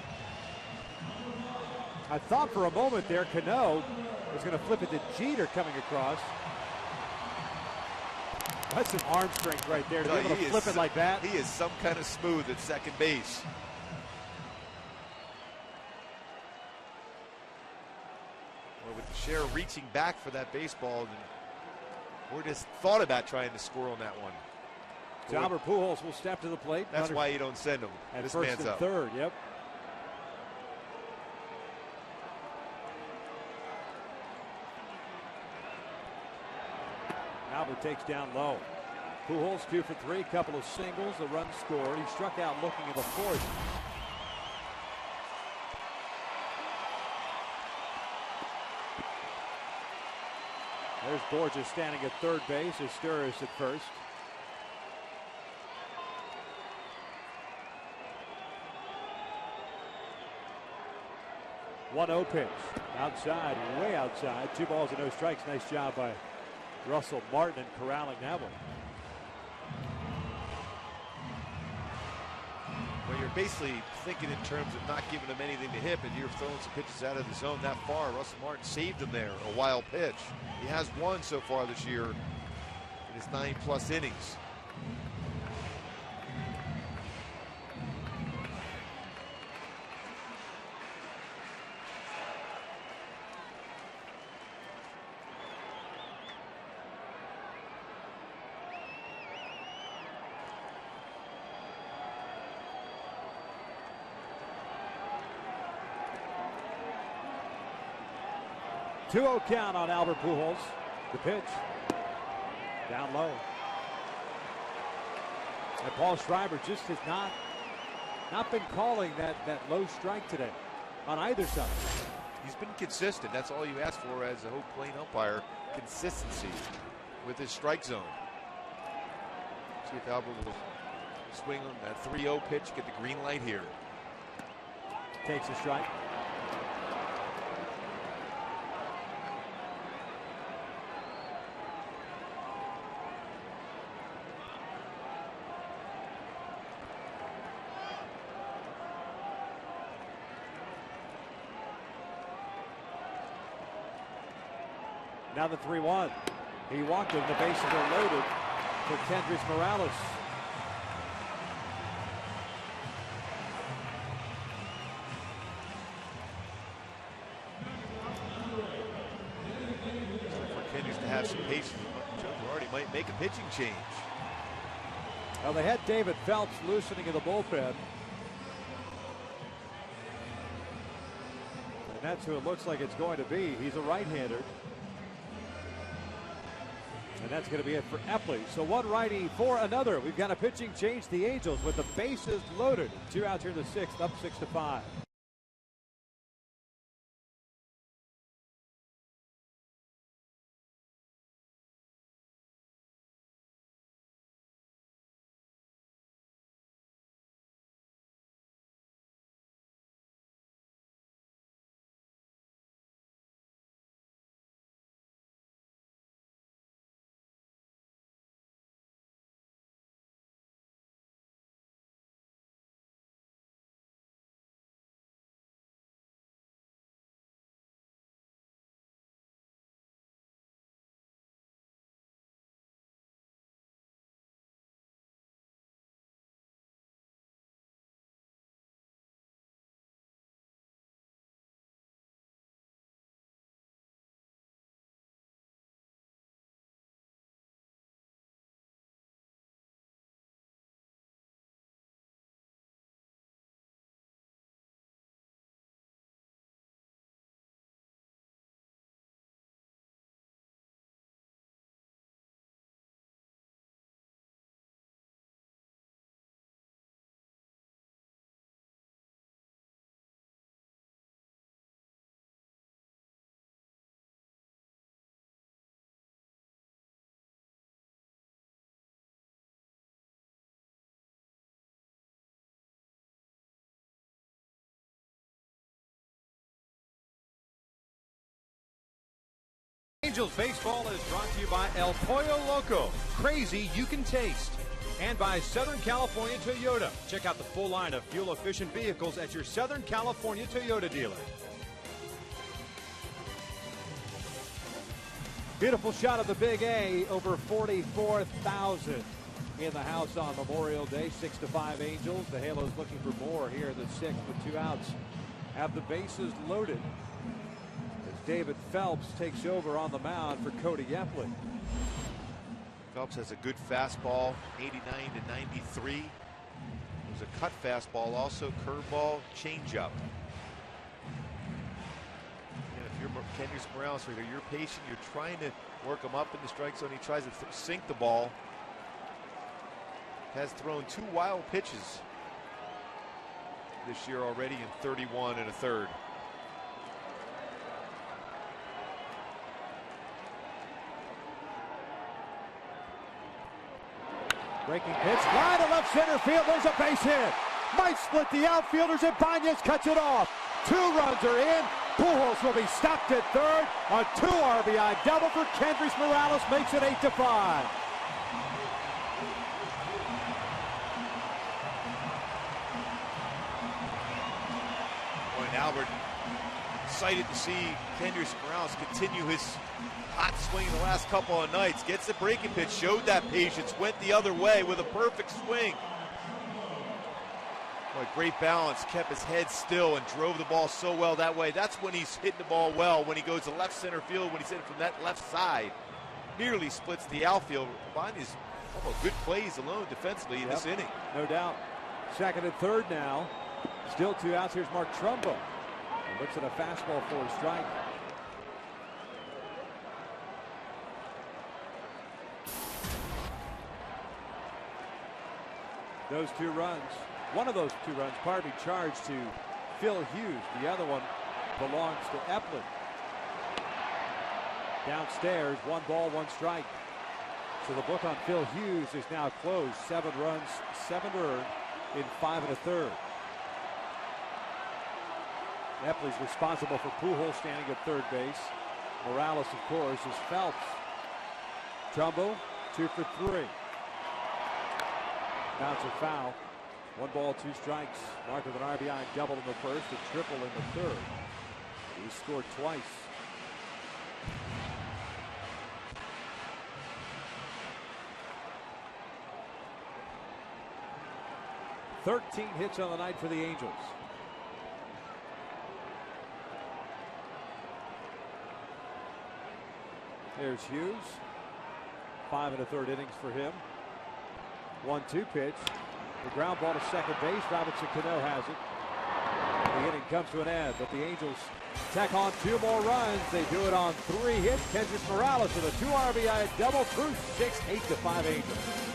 I thought for a moment there Cano was going to flip it to Jeter coming across. That's some arm strength right there to be able to flip it like that. He is some kind of smooth at second base. Well, with Teixeira reaching back for that baseball, we're just thought about trying to score on that one. So Albert Pujols will step to the plate. That's why you don't send him. At this first man's and up. third, yep. Albert takes down low. Pujols 2 for 3, couple of singles, a run scored. He struck out looking in the 4th. There's Borges standing at third base as Sturz at first. One 0 pitch. Outside, way outside. 2 balls and no strikes. Nice job by Russell Martin in corralling that one. Well, you're basically thinking in terms of not giving him anything to hit, but you're throwing some pitches out of the zone that far. Russell Martin saved him there. A wild pitch. He has 1 so far this year in his 9+ innings. Two 2-0 count on Albert Pujols. The pitch. Down low. And Paul Schreiber just has not been calling that low strike today on either side. He's been consistent. That's all you ask for as a Hope Plain umpire. Consistency with his strike zone. See if Albert will swing on that 3-0 pitch, get the green light here. Takes a strike. Now the 3-1. He walked him. The bases are loaded. for Kendrys Morales. For Kendrys to have some patience, Joe Girardi might make a pitching change. Well, they had David Phelps loosening in the bullpen. And that's who it looks like it's going to be. He's a right-hander. And that's going to be it for Epley. So one righty for another. We've got a pitching change. The Angels with the bases loaded. 2 outs here in the 6th, up 6-5. Angels baseball is brought to you by El Pollo Loco. Crazy you can taste. And by Southern California Toyota. Check out the full line of fuel-efficient vehicles at your Southern California Toyota dealer. Beautiful shot of the Big A. Over 44,000 in the house on Memorial Day. 6-5 Angels. The Halos looking for more here in the 6th with 2 outs. Have the bases loaded. David Phelps takes over on the mound for Cody Epley. Phelps has a good fastball, 89 to 93. There's a cut fastball, also curveball, changeup. If you're Kendrys Morales, you're patient, you're trying to work him up in the strike zone. He tries to sink the ball. Has thrown 2 wild pitches this year already in 31 1/3. Breaking pitch, line to left center field. There's a base hit. Might split the outfielders, and Banez cuts it off. 2 runs are in. Pujols will be stopped at third. A 2 RBI double for Kendrys Morales makes it 8-5. Boy, Albert excited to see Kendrys Morales continue his hot swing the last couple of nights. Gets the breaking pitch, showed that patience, went the other way with a perfect swing. Boy, great balance, kept his head still and drove the ball so well that way. That's when he's hitting the ball well, when he goes to left center field, when he's hitting from that left side. Nearly splits the outfield. Banez, good plays alone defensively in this inning. No doubt. 2nd and 3rd now. Still 2 outs. Here's Mark Trumbo. He looks at a fastball for a strike. Those 2 runs, one of those 2 runs, charged to Phil Hughes. The other one belongs to Epley. Downstairs, 1 ball, 1 strike. So the book on Phil Hughes is now closed. 7 runs, 7 earned in 5 1/3. Epley's responsible for Pujols standing at third base. Morales, of course, is Phelps. Trumbo, 2 for 3. Bounce a foul. 1 ball, 2 strikes. Mark with an RBI double in the 1st, a triple in the 3rd. He scored twice. 13 hits on the night for the Angels. There's Hughes. 5 1/3 innings for him. 1-2 pitch. The ground ball to second base. Robinson Cano has it. The inning comes to an end, but the Angels tack on 2 more runs. They do it on 3 hits. Kendrys Morales with a 2 RBI double through 6, 8-5 Angels.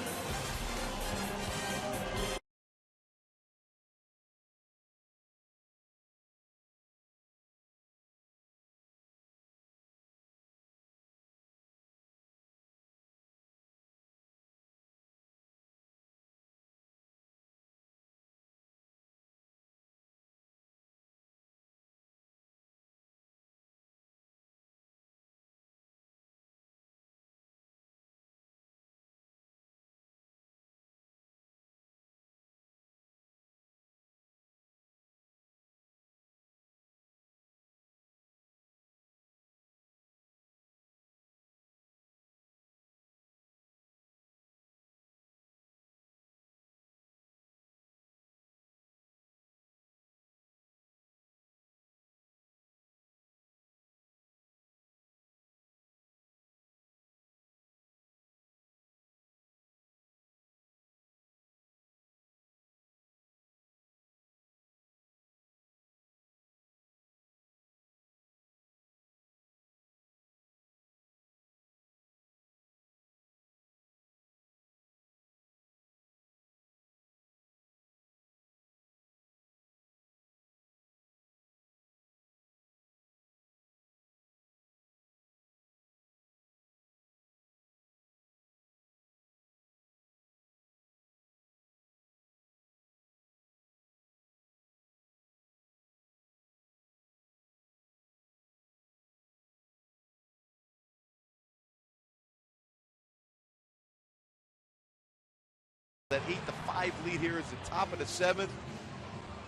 That 8-5 lead here is the top of the 7th.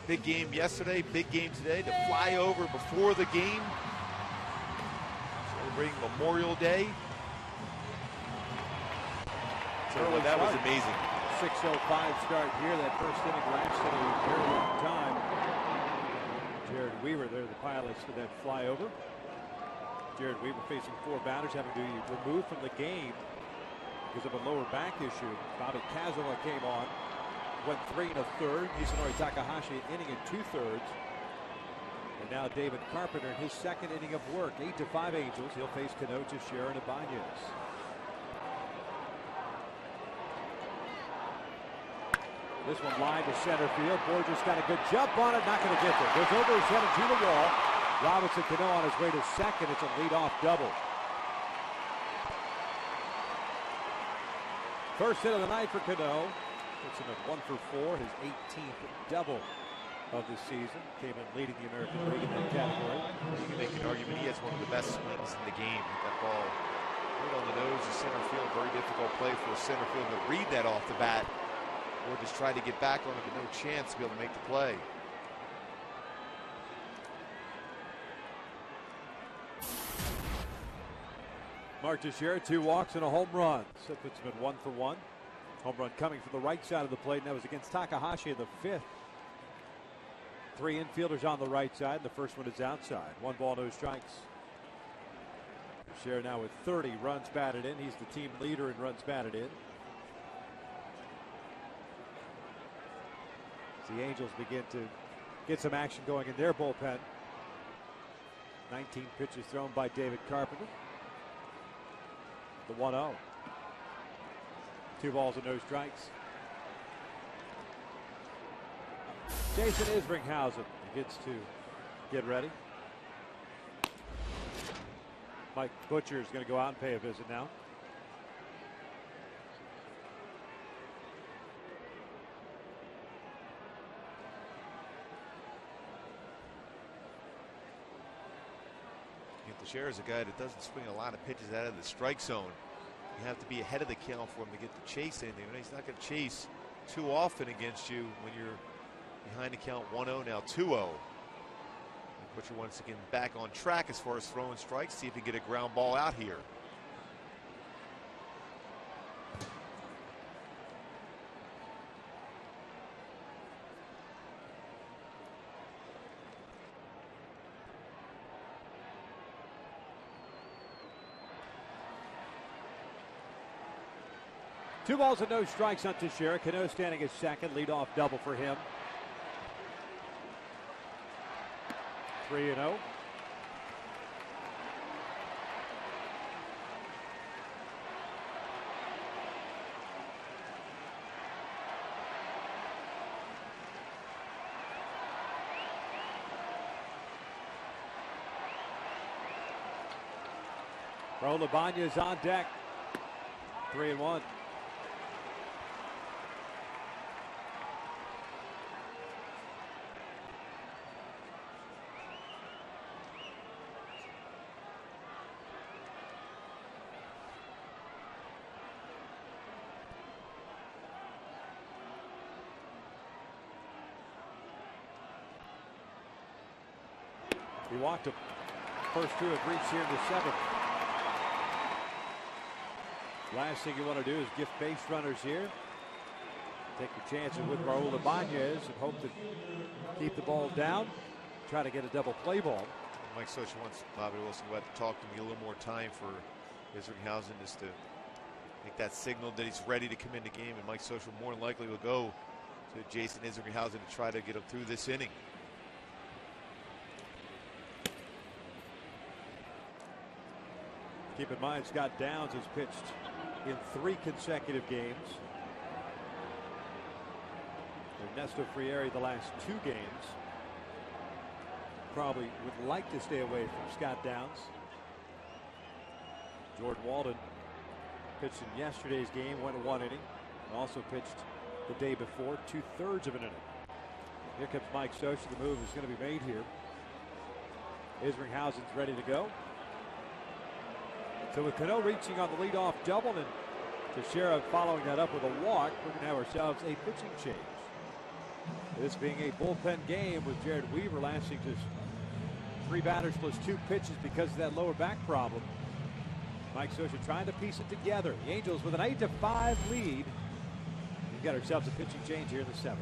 Big game yesterday, big game today to fly over before the game. Celebrating Memorial Day. So that was amazing. 6:05 start here. That first inning lasted a very long time. Jared Weaver there, the pilots for that flyover. Jared Weaver facing 4 batters, having to be removed from the game because of a lower back issue. Bobby Kazawa came on, went 3 1/3. Hisanori Takahashi an inning and 2/3. And now David Carpenter in his 2nd inning of work. 8-5 Angels. He'll face Cano, Teixeira, and Ibanez. This one line to center field. Borges got a good jump on it, not going to get there. Goes over his head into the wall. Robinson Cano on his way to 2nd. It's a leadoff double. First hit of the night for Cano. Puts him at 1 for 4, his 18th double of the season. Came in leading the American League in that category. You can make an argument he has one of the best swings in the game. That ball right on the nose of center field. Very difficult play for a center field to read that off the bat, or just try to get back on it, but no chance to be able to make the play. Mark Teixeira, 2 walks and a home run. So it puts him at 1 for 1. Home run coming from the right side of the plate, and that was against Takahashi in the 5th. 3 infielders on the right side, and the first one is outside. 1 ball, no strikes. Teixeira now with 30 runs batted in. He's the team leader in runs batted in. The Angels begin to get some action going in their bullpen. 19 pitches thrown by David Carpenter. The 1-0. 2 balls and no strikes. Jason Isringhausen gets to get ready. Mike Butcher is going to go out and pay a visit now. Teixeira is a guy that doesn't swing a lot of pitches out of the strike zone. You have to be ahead of the count for him to get to chase anything. He's not going to chase too often against you when you're behind the count 1-0, now 2-0. Butcher once again back on track as far as throwing strikes. See if he can get a ground ball out here. 2 balls and no strikes on Teixeira. Cano standing at second. Leadoff double for him. 3-0. Raul Ibanez on deck. 3-1. He walked him. First 2 have reached here in the 7th. Last thing you want to do is gift base runners here. Take your chances with Raul Ibanez and hope to keep the ball down. Try to get a double play ball. Mike Scioscia wants Bobby Wilson to talk to me a little more time for Isringhausen just to make that signal that he's ready to come into game. And Mike Scioscia more than likely will go to Jason Isringhausen to try to get him through this inning. Keep in mind, Scott Downs has pitched in 3 consecutive games. Ernesto Frieri the last 2 games. Probably would like to stay away from Scott Downs. Jordan Walden pitched in yesterday's game, went 1 inning. Also pitched the day before, 2/3 of an inning. Here comes Mike Scioscia. The move is going to be made here. Isringhausen's ready to go. So with Cano reaching on the leadoff double and Teixeira following that up with a walk, we're going to have ourselves a pitching change. This being a bullpen game with Jared Weaver lasting just 3 batters plus 2 pitches because of that lower back problem. Mike Scioscia trying to piece it together. The Angels with an 8-5 lead. We've got ourselves a pitching change here in the 7th.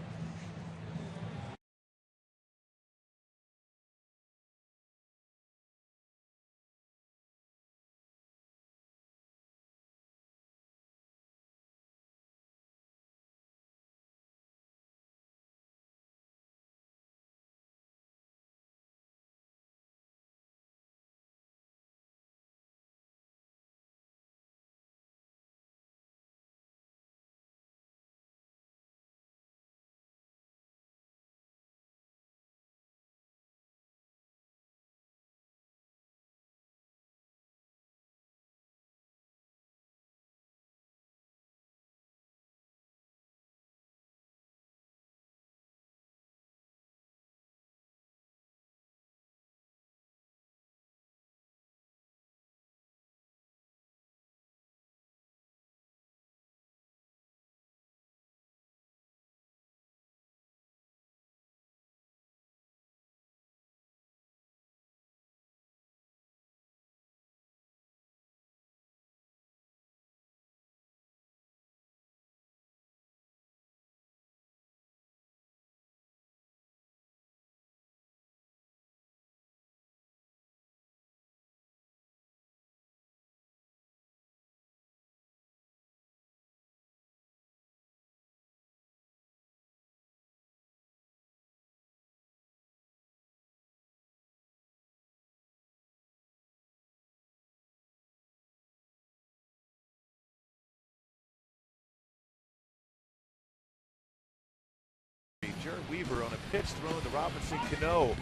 Jared Weaver on a pitch thrown to Robinson Cano.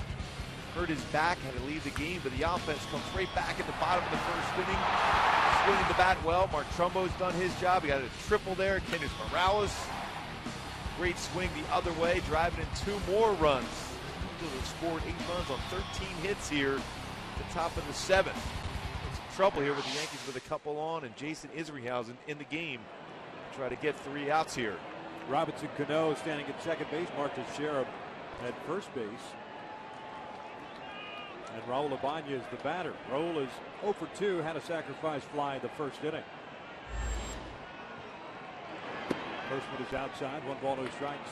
Hurt his back, had to leave the game, but the offense comes right back at the bottom of the 1st inning. Swinging the bat well. Mark Trumbo's done his job. He got a triple there. Kenneth Morales. Great swing the other way, driving in 2 more runs. Angels have scored 8 runs on 13 hits here at the top of the 7th. Some trouble here with the Yankees with a couple on, and Jason Isringhausen in the game to try to get 3 outs here. Robinson Cano standing at second base. Mark Teixeira at first base. And Raul Ibanez the batter. Raul is 0 for 2, had a sacrifice fly in the 1st inning. First one is outside, 1 ball, no strikes.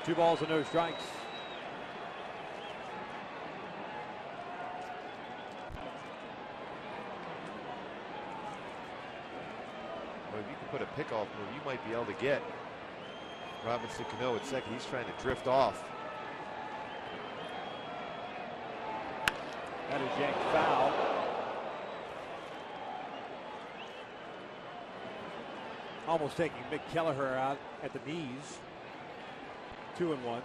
2 balls and no strikes. Well, if you can put a pickoff move, you might be able to get Robinson Cano at second. He's trying to drift off. That is yanked foul. Almost taking Mick Kelleher out at the knees. 2-1.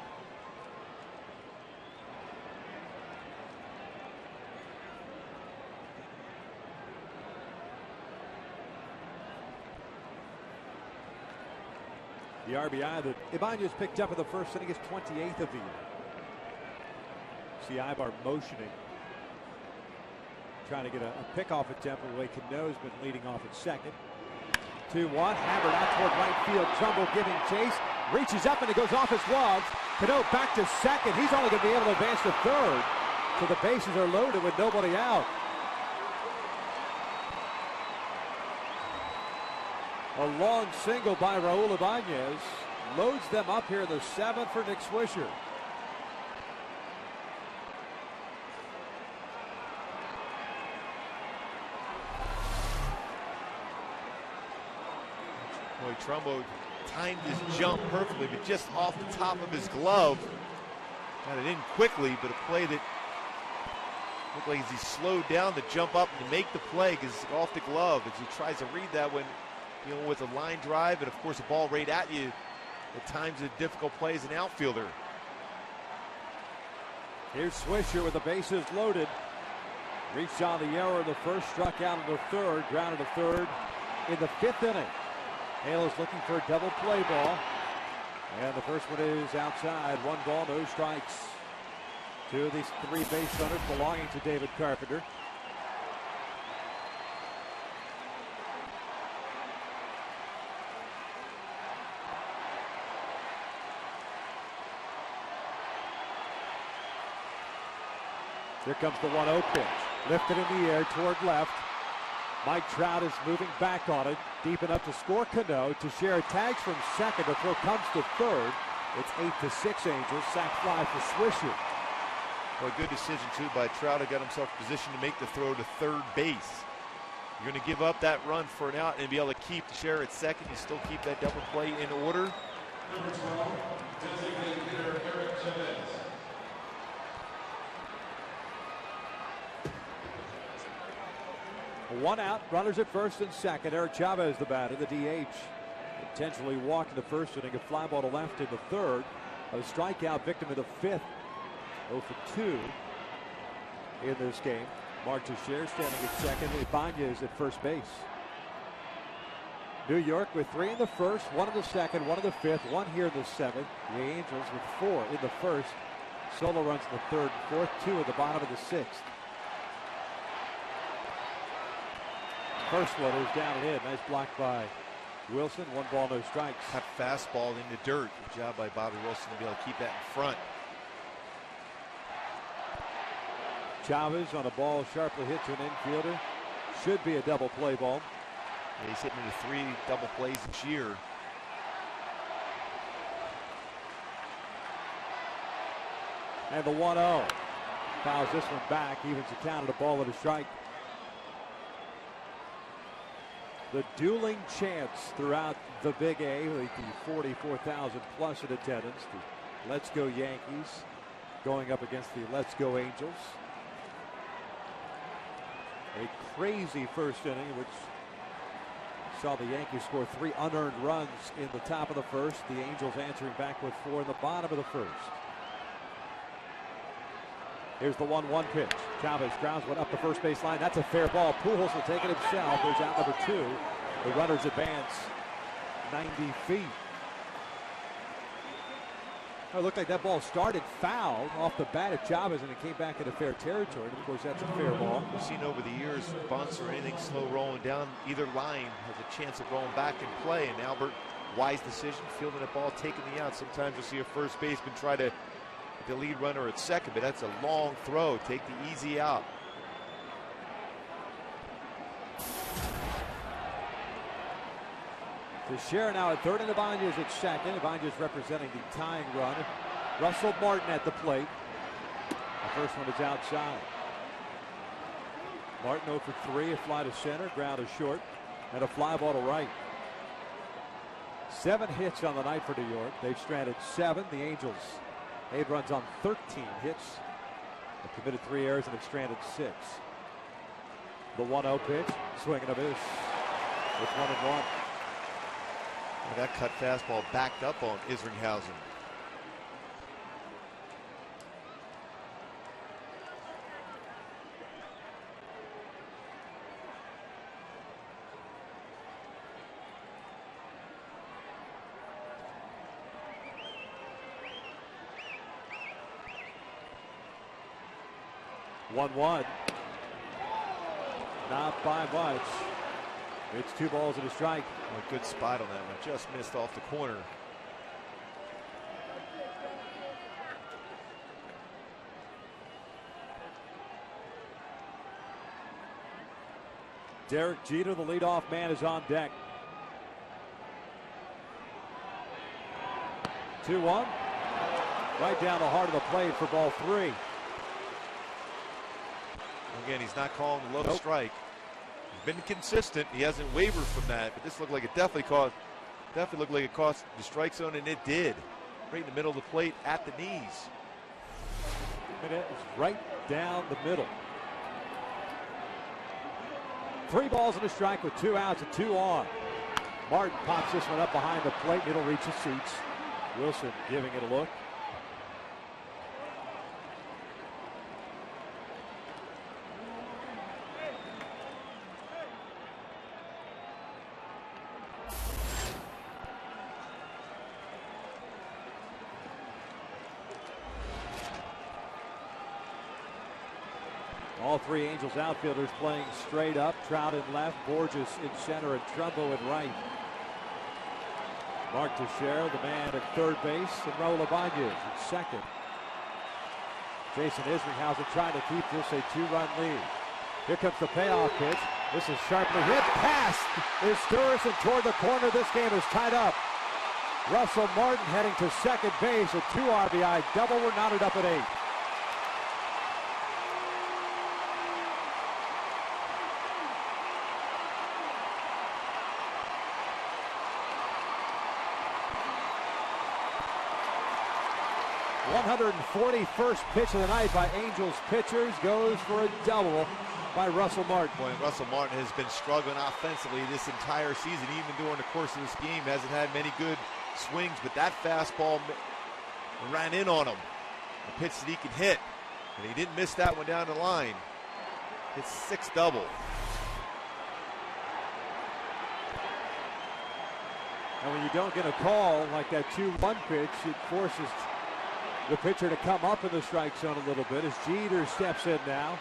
The RBI that Ibanez picked up in the first inning is 28th of the year. See Ibar motioning, trying to get a pickoff attempt the way Cano's been leading off at second. 2-1, hammered out toward right field. Trumbull giving chase, reaches up and it goes off his gloves. Cano back to second. He's only going to be able to advance to third. So the bases are loaded with nobody out. A long single by Raul Ibanez loads them up here in the 7th for Nick Swisher. Boy, Trumbo timed his jump perfectly, but just off the top of his glove. Got it in quickly, but a play that looked like he slowed down to jump up and make the play because off the glove as he tries to read that when dealing with a line drive and of course a ball right at you. At times a difficult play as an outfielder. Here's Swisher with the bases loaded. Reached on the error in the first, struck out in the third, grounded to third in the 5th inning. Hale is looking for a double play ball. And the first one is outside. 1 ball, no strikes. 2 of these 3 base runners belonging to David Carpenter. Here comes the 1-0 pitch. Lifted in the air toward left. Mike Trout is moving back on it. Deep enough to score Cano. Teixeira tags from second. The throw comes to third. It's 8-6 Angels. Sac fly for Swisher. Well, a good decision, too, by Trout. Got himself positioned to make the throw to third base. You're going to give up that run for an out and be able to keep Teixeira at second. You still keep that double play in order. Number 12, designated hitter Eric Chavez. One out, runners at first and second. Eric Chavez, the batter, the DH. Intentionally walked in the first inning, a fly ball to left in the third. A strikeout victim in the 5th. 0 for 2 in this game. Mark Teixeira standing at second. Ibanez at first base. New York with 3 in the first, 1 in the second, 1 in the 5th, 1 here in the 7th. The Angels with 4 in the first. Solo runs in the 3rd and 4th, 2 at the bottom of the 6th. First one is down and in. Nice block by Wilson. 1 ball, no strikes. Cut fastball in the dirt. Good job by Bobby Wilson to be able to keep that in front. Chavez on a ball sharply hit to an infielder. Should be a double play ball. Yeah, he's hitting into 3 double plays each year. And the 1-0. Fouls this one back. Evens the count at a ball and a strike. The dueling chants throughout the Big A, like the 44,000 plus in attendance. The Let's Go Yankees going up against the Let's Go Angels. A crazy first inning, which saw the Yankees score 3 unearned runs in the top of the first. The Angels answering back with 4 in the bottom of the first. Here's the 1-1 pitch. Chavez grounds one up the first base line. That's a fair ball. Pujols will take it himself. There's out number 2. The runners advance 90 feet. It looked like that ball started foul off the bat of Chavez, and it came back into fair territory. And of course, that's a fair ball. We've seen over the years, bunts or anything slow rolling down either line has a chance of rolling back in play. And Albert, wise decision, fielding the ball, taking the out. Sometimes you'll see a first baseman try to the lead runner at second, but that's a long throw. Take the easy out. Teixeira now at third, and Ibanez at second. Ibanez representing the tying run. Russell Martin at the plate. The first one is outside. Martin 0 for 3, a fly to center, ground to short, and a fly ball to right. 7 hits on the night for New York. They've stranded 7. The Angels 8 runs on 13 hits. They've committed 3 errors and have stranded 6. The 1-0 pitch, swing and a miss. It's 1-1. That cut fastball backed up on Isringhausen. One. Not by much. It's 2 balls and a strike. A good spot on that one. Just missed off the corner. Derek Jeter, the leadoff man, is on deck. 2-1. Right down the heart of the plate for ball 3. Again, he's not calling the low strike. He's been consistent. He hasn't wavered from that, but this looked like it definitely looked like it cost the strike zone, and it did. Right in the middle of the plate at the knees. And it is right down the middle. 3 balls and a strike with 2 outs and 2 on. Martin pops this one up behind the plate. It'll reach the seats. Wilson giving it a look. All 3 Angels outfielders playing straight up. Trout in left, Borges in center, and Trumbo in right. Mark Teixeira, the man at third base, and Raul Ibanez at second. Jason Isringhausen trying to keep this a 2-run lead. Here comes the payoff pitch. This is sharply hit. Past is Sturris, and toward the corner. This game is tied up. Russell Martin heading to second base. A 2 RBI double. We're knotted up at 8. '41st pitch of the night by Angels pitchers goes for a double by Russell Martin. Boy, Russell Martin has been struggling offensively this entire season, even during the course of this game. Hasn't had many good swings, but that fastball ran in on him. A pitch that he can hit, and he didn't miss that one down the line. It's 6 double. And when you don't get a call like that 2-1 pitch, it forces the pitcher to come up in the strike zone a little bit as Jeter steps in now.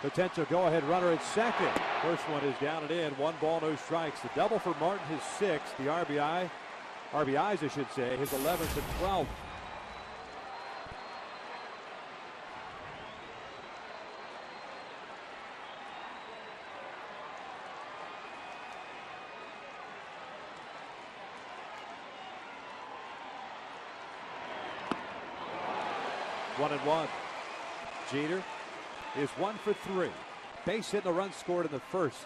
Potential go-ahead runner at second. First one is down and in. 1 ball, no strikes. The double for Martin, his 6th. The RBIs, I should say, his 11th and 12th. One and 1. Jeter is 1 for 3. Base hit and a run scored in the first.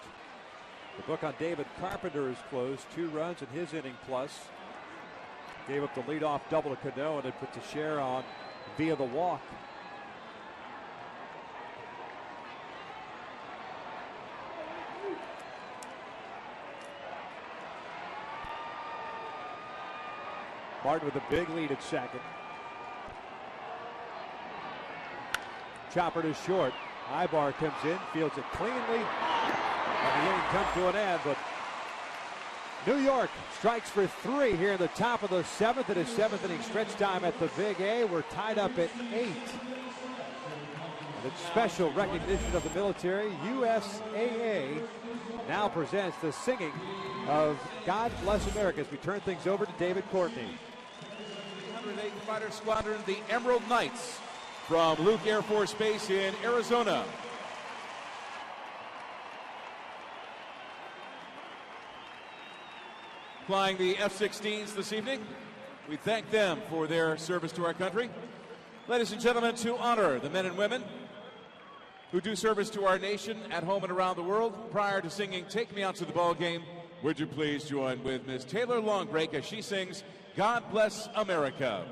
The book on David Carpenter is closed. 2 runs in his inning plus. Gave up the leadoff double to Cano and then put Teixeira on via the walk. Martin with a big lead at second. Chopper to short. Ibar comes in, fields it cleanly, and the inning comes to an end. But New York strikes for 3 here in the top of the 7th. It is 7th inning stretch time at the Big A. We're tied up at 8. The special recognition of the military, USAA, now presents the singing of God Bless America as we turn things over to David Courtney. 108 Fighter Squadron, the Emerald Knights, from Luke Air Force Base in Arizona. flying the F-16s this evening. We thank them for their service to our country. Ladies and gentlemen, to honor the men and women who do service to our nation at home and around the world, prior to singing Take Me Out to the Ball Game, would you please join with Miss Taylor Longbreak as she sings God Bless America.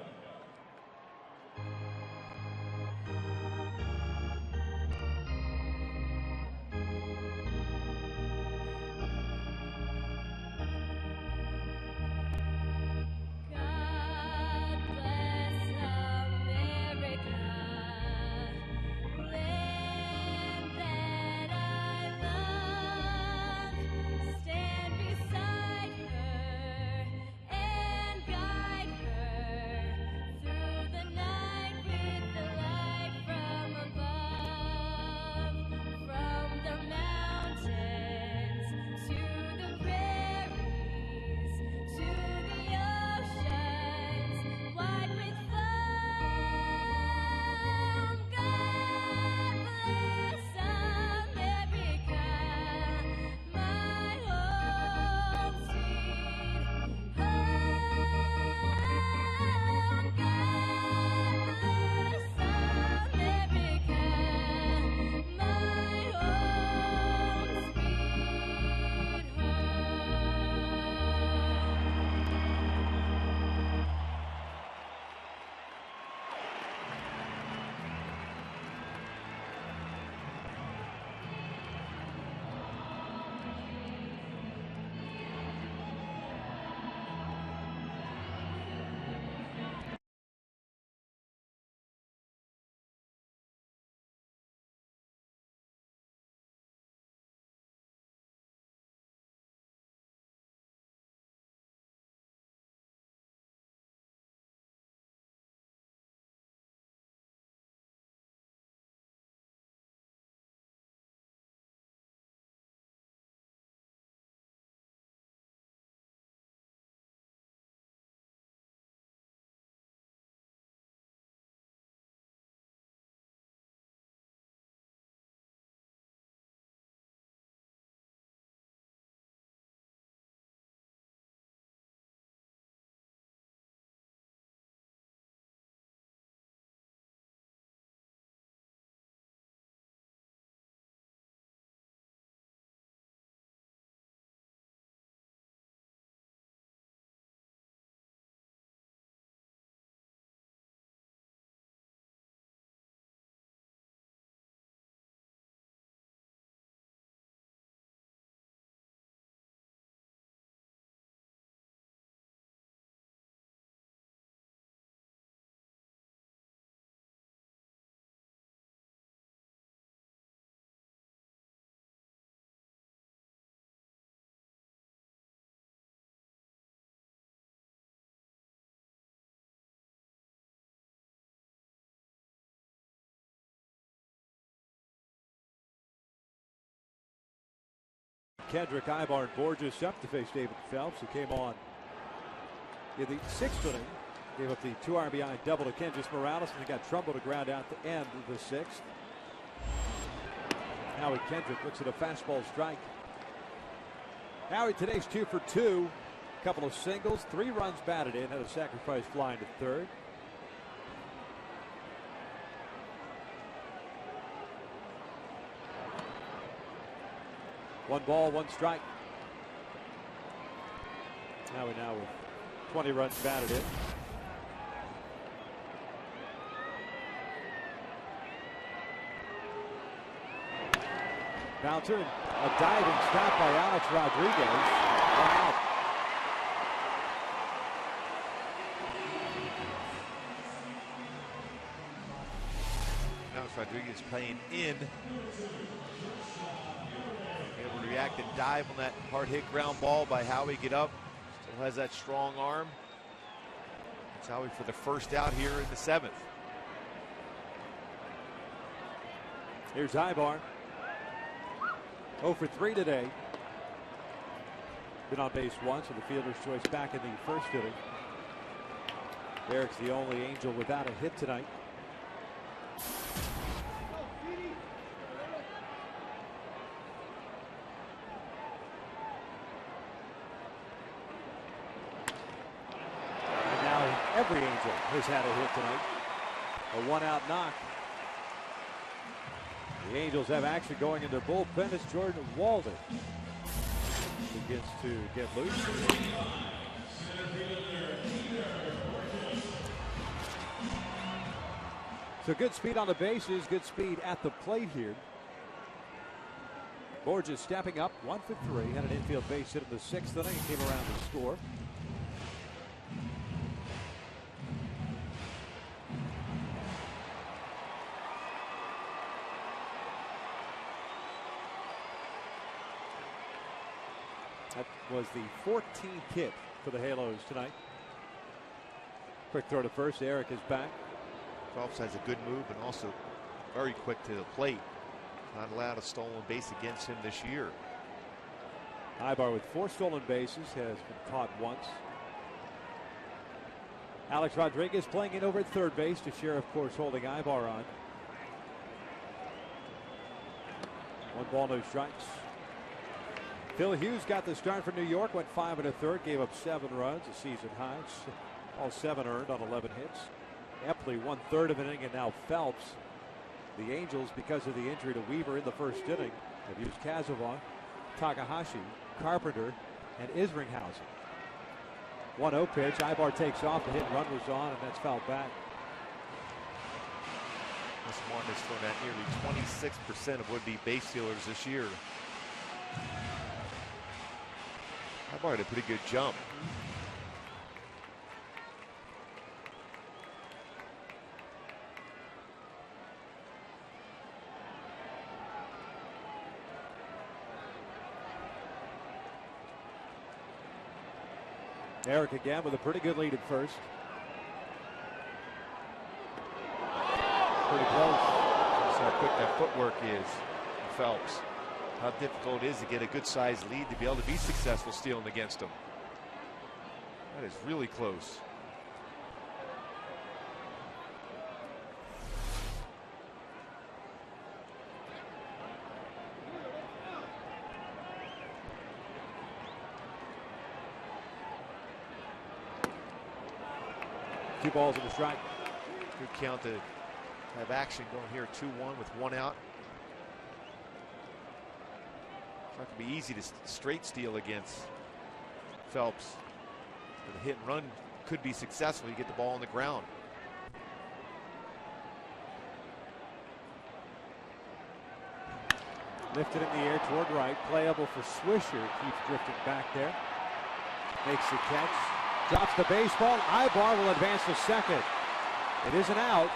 Kendrick Ibarn Borges up to face David Phelps, who came on in the 6th inning. Gave up the 2 RBI double to Kendrick Morales, and he got Trumbo to ground out the end of the 6th. Howie Kendrick looks at a fastball strike. Howie today's 2 for 2. A couple of singles, 3 runs batted in, had a sacrifice flying to third. One ball, 1 strike. Howie now with 20 runs batted in. Bouncer, a diving stop by Alex Rodriguez. Wow. Alex Rodriguez playing in. Able to react and dive on that hard hit ground ball by Howie. Get up. Still has that strong arm. It's Howie for the first out here in the 7th. Here's Ibarn. 0 for 3 today. Been on base once, so the fielder's choice back in the 1st inning. Eric's the only Angel without a hit tonight. Every Angel has had a hit tonight. A one-out knock. The Angels have action going in their bullpen as Jordan Walden begins to get loose. So good speed on the bases, good speed at the plate here. Borges stepping up, 1 for 3, had an infield base hit in the 6th inning, came around to score. That was the 14th hit for the Halos tonight. Quick throw to first. Eric is back. Phelps has a good move and also very quick to the plate. Not allowed a stolen base against him this year. Ibar with 4 stolen bases, has been caught once. Alex Rodriguez playing in over at third base. Teixeira, of course, holding Ibar on. 1 ball, no strikes. Phil Hughes got the start for New York, went 5 1/3, gave up 7 runs, a season high. All 7 earned on 11 hits. Epley 1/3 of an inning, and now Phelps. The Angels, because of the injury to Weaver in the first inning, have used Kazavon, Takahashi, Carpenter, and Isringhausen. 1-0 pitch. Ibar takes off. The hit and run was on, and that's fouled back. This one has thrown at nearly 26% of would-be base stealers this year. Ibar had a pretty good jump. Eric again with a pretty good lead at first. Pretty close. That's how quick that footwork is for Phelps. How difficult it is to get a good sized lead to be able to be successful stealing against him. That is really close. Two balls and a strike. Good count to have action going here. 2-1 with 1 out. It's not going to be easy to straight steal against Phelps. But the hit and run could be successful. You get the ball on the ground. Lifted in the air toward right. Playable for Swisher. Keeps drifting back there. Makes the catch. Drops the baseball. Ibar will advance to second. It is an out.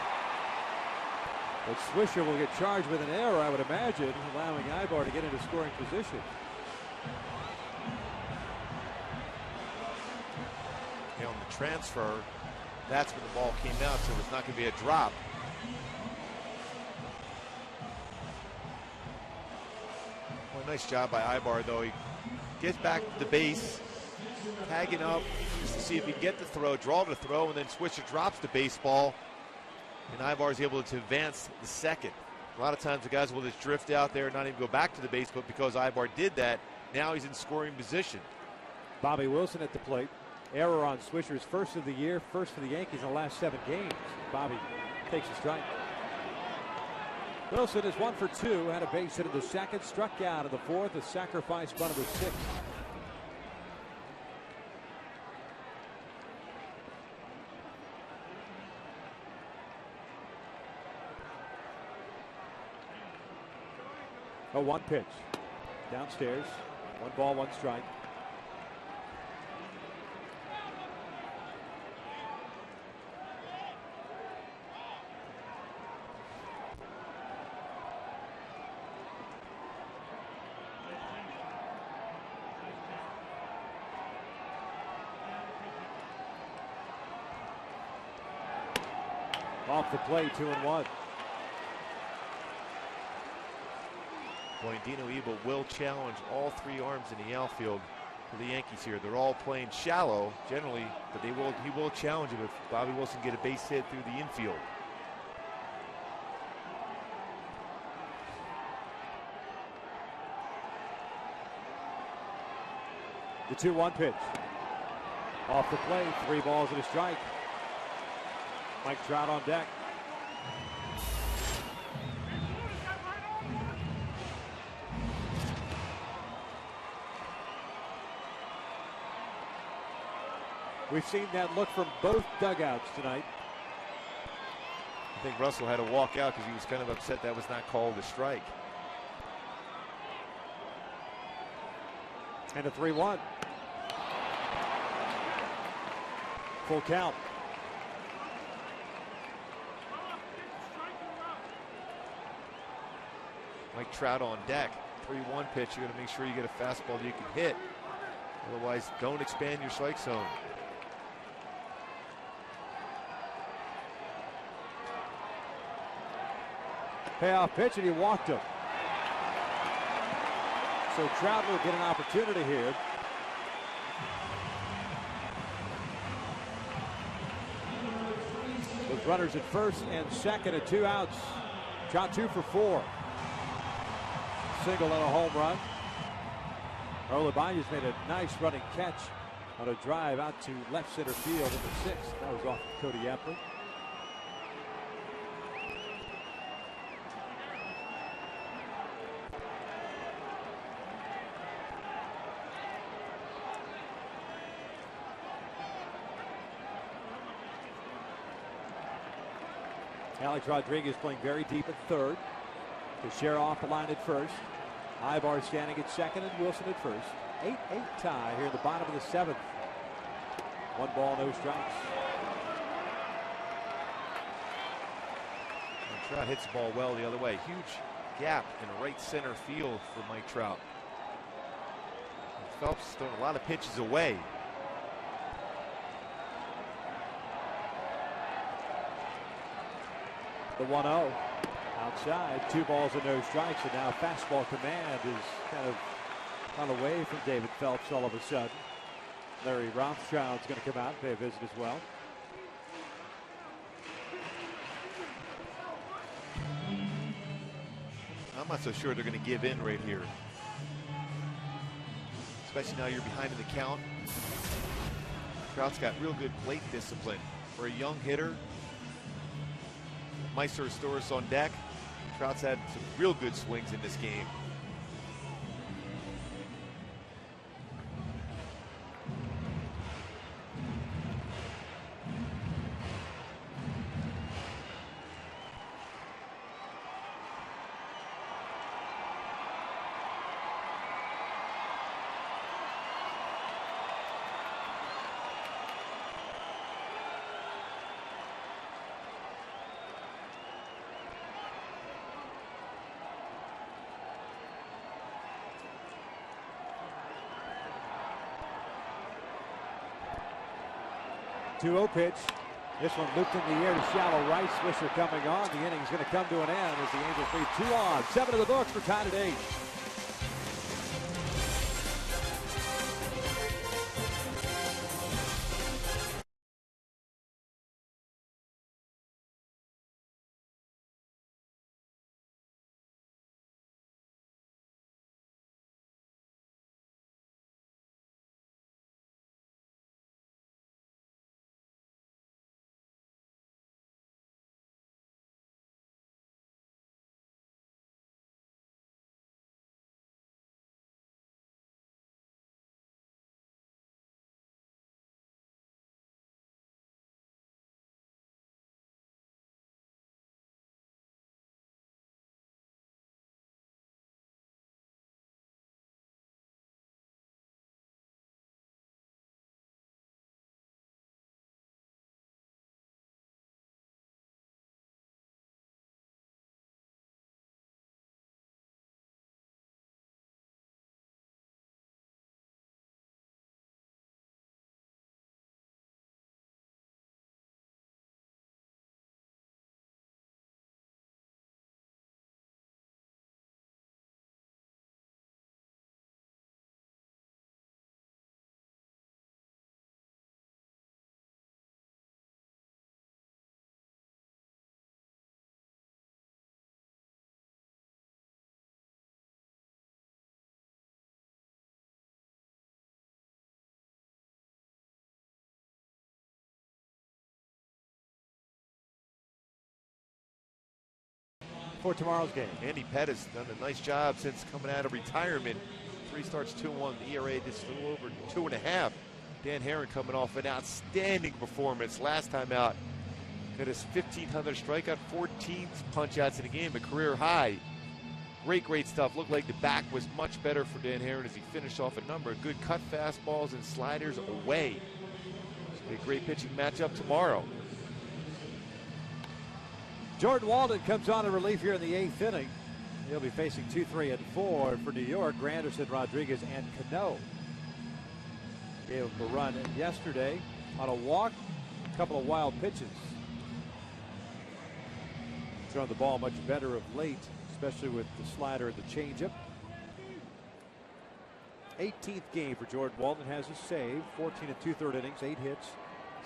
But Swisher will get charged with an error, I would imagine, allowing Ibar to get into scoring position. On the transfer, that's when the ball came out, so it's not going to be a drop. Well, nice job by Ibar, though. He gets back to the base, tagging up just to see if he can get the throw, draw the throw, and then Swisher drops the baseball, and Ibar is able to advance the second. A lot of times the guys will just drift out there and not even go back to the base, but because Ibar did that, now he's in scoring position. Bobby Wilson at the plate. Error on Swisher's first of the year, first for the Yankees in the last 7 games. Bobby takes a strike. Wilson is 1 for 2, had a base hit in the second, struck out in the fourth, a sacrifice bunt of the 6th. A 1 pitch. Downstairs. 1 ball, 1 strike. Off the plate, 2-1. Dino Ebel will challenge all 3 arms in the outfield for the Yankees here. They're all playing shallow generally, but he will challenge him if Bobby Wilson get a base hit through the infield. The 2-1 pitch. Off the plate, 3 balls and a strike. Mike Trout on deck. We've seen that look from both dugouts tonight. I think Russell had to walk out because he was kind of upset that was not called a strike. And a 3-1. Full count. Mike Trout on deck. 3-1 pitch. You got to make sure you get a fastball that you can hit. Otherwise, don't expand your strike zone. Payoff pitch, and he walked him. So Trout will get an opportunity here. With runners at first and second and 2 outs. Trout 2 for 4. Single and a home run. Raul Ibanez made a nice running catch on a drive out to left center field in the 6th. That was off of Cody Epley. Alex Rodriguez playing very deep at third. Teixeira off the line at first. Ibar standing at second and Wilson at first. 8-8 tie here in the bottom of the 7th. 1 ball, no strikes. And Trout hits the ball well the other way. Huge gap in right center field for Mike Trout. And Phelps throwing a lot of pitches away. The 1-0 outside, 2 balls and no strikes, and now fastball command is kind of gone away from David Phelps all of a sudden. Larry Rothschild's going to come out and pay a visit as well. I'm not so sure they're going to give in right here. Especially now you're behind in the count. Trout's got real good plate discipline. For a young hitter, Meister Storis on deck. Trout's had some real good swings in this game. Two-0 pitch. This one looped in the air to shallow right. Swisher coming on. The inning's going to come to an end as the Angels lead 2 on. 7 in the books. We're tied at 8. for tomorrow's game. Andy Pettis done a nice job since coming out of retirement. 3 starts, 2-1, the ERA just a little over 2.5. Dan Herron coming off an outstanding performance last time out. Got his 1,500 strikeout, 14 punch-outs in a game, a career high. Great stuff. Looked like the back was much better for Dan Herron as he finished off a number of good cut fastballs and sliders away. It's going to be a great pitching matchup tomorrow. Jordan Walden comes on in relief here in the 8th inning. He'll be facing 2, 3, and 4 for New York. Granderson, Rodriguez, and Cano. Gave him a run yesterday on a walk, a couple of wild pitches. Throwing the ball much better of late, especially with the slider and the changeup. 18th game for Jordan Walden. Has a save, 14 and 2/3 innings, 8 hits,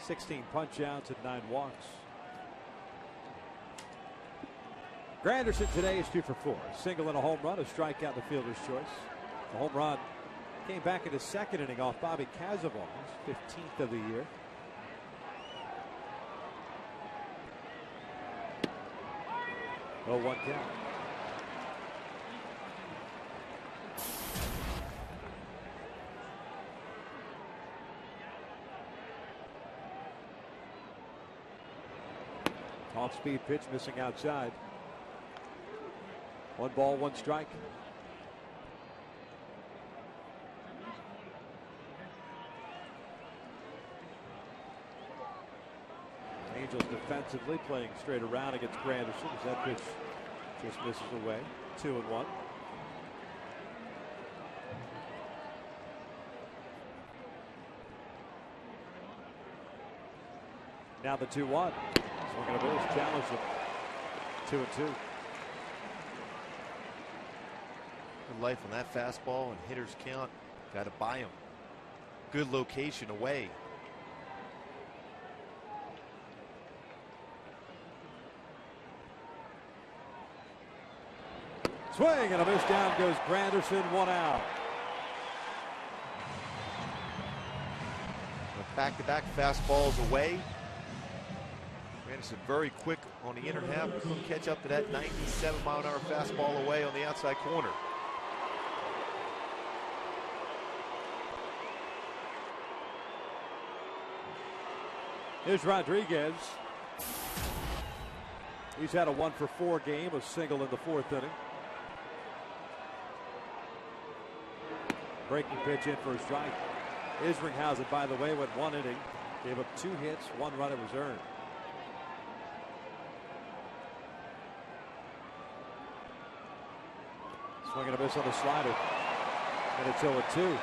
16 punch-outs, and 9 walks. Granderson today is 2 for 4. Single and a home run, a strikeout, the fielder's choice. The home run came back in his 2nd inning off Bobby Cazavon, his 15th of the year. Oh, 1 count. Off-speed pitch missing outside. 1 ball, 1 strike. Angels defensively playing straight around against Granderson as that pitch just misses away. 2-1. Now the 2-1. Swinging a miss, challenge him. 2-2. Good life on that fastball and hitters count. Got to buy him. Good location away. Swing and a miss, down goes Granderson, 1 out. Back-to-back fastballs away. Granderson very quick on the inner half. Couldn't catch up to that 97-mile-an-hour fastball away on the outside corner. Here's Rodriguez. He's had a 1 for 4 game, a single in the 4th inning. Breaking pitch in for a strike. Isringhausen, by the way, went 1 inning. Gave up 2 hits, 1 run. It was earned. Swing and a miss on the slider. And it's 0-2.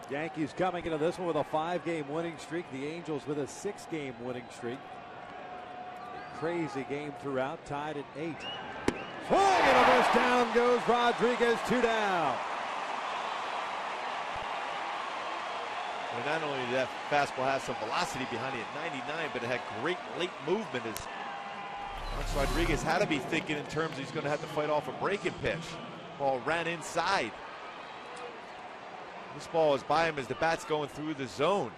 Yankees coming into this one with a 5-game winning streak. The Angels with a 6-game winning streak. Crazy game throughout, tied at 8. Swing and a miss, down goes Rodriguez, 2 down. And not only did that fastball have some velocity behind it at 99, but it had great late movement as Alex Rodriguez had to be thinking in terms he's going to have to fight off a breaking pitch. Ball ran inside. This ball is by him as the bat's going through the zone.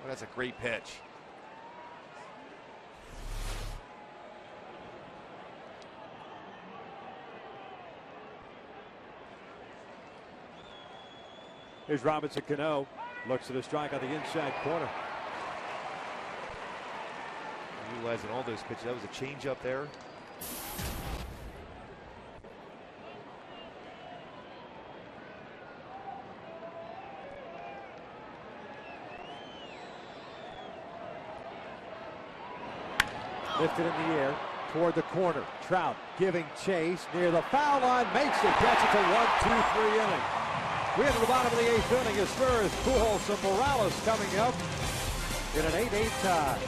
Oh, that's a great pitch. Here's Robinson Cano. Looks at a strike on the inside corner. Utilizing all those pitches. That was a changeup there. Lifted in the air toward the corner. Trout giving chase near the foul line. Makes it. Gets it to 1-2-3 inning. We into the bottom of the 8th inning as Spurs, Pujols, and Morales coming up in an 8-8 tie.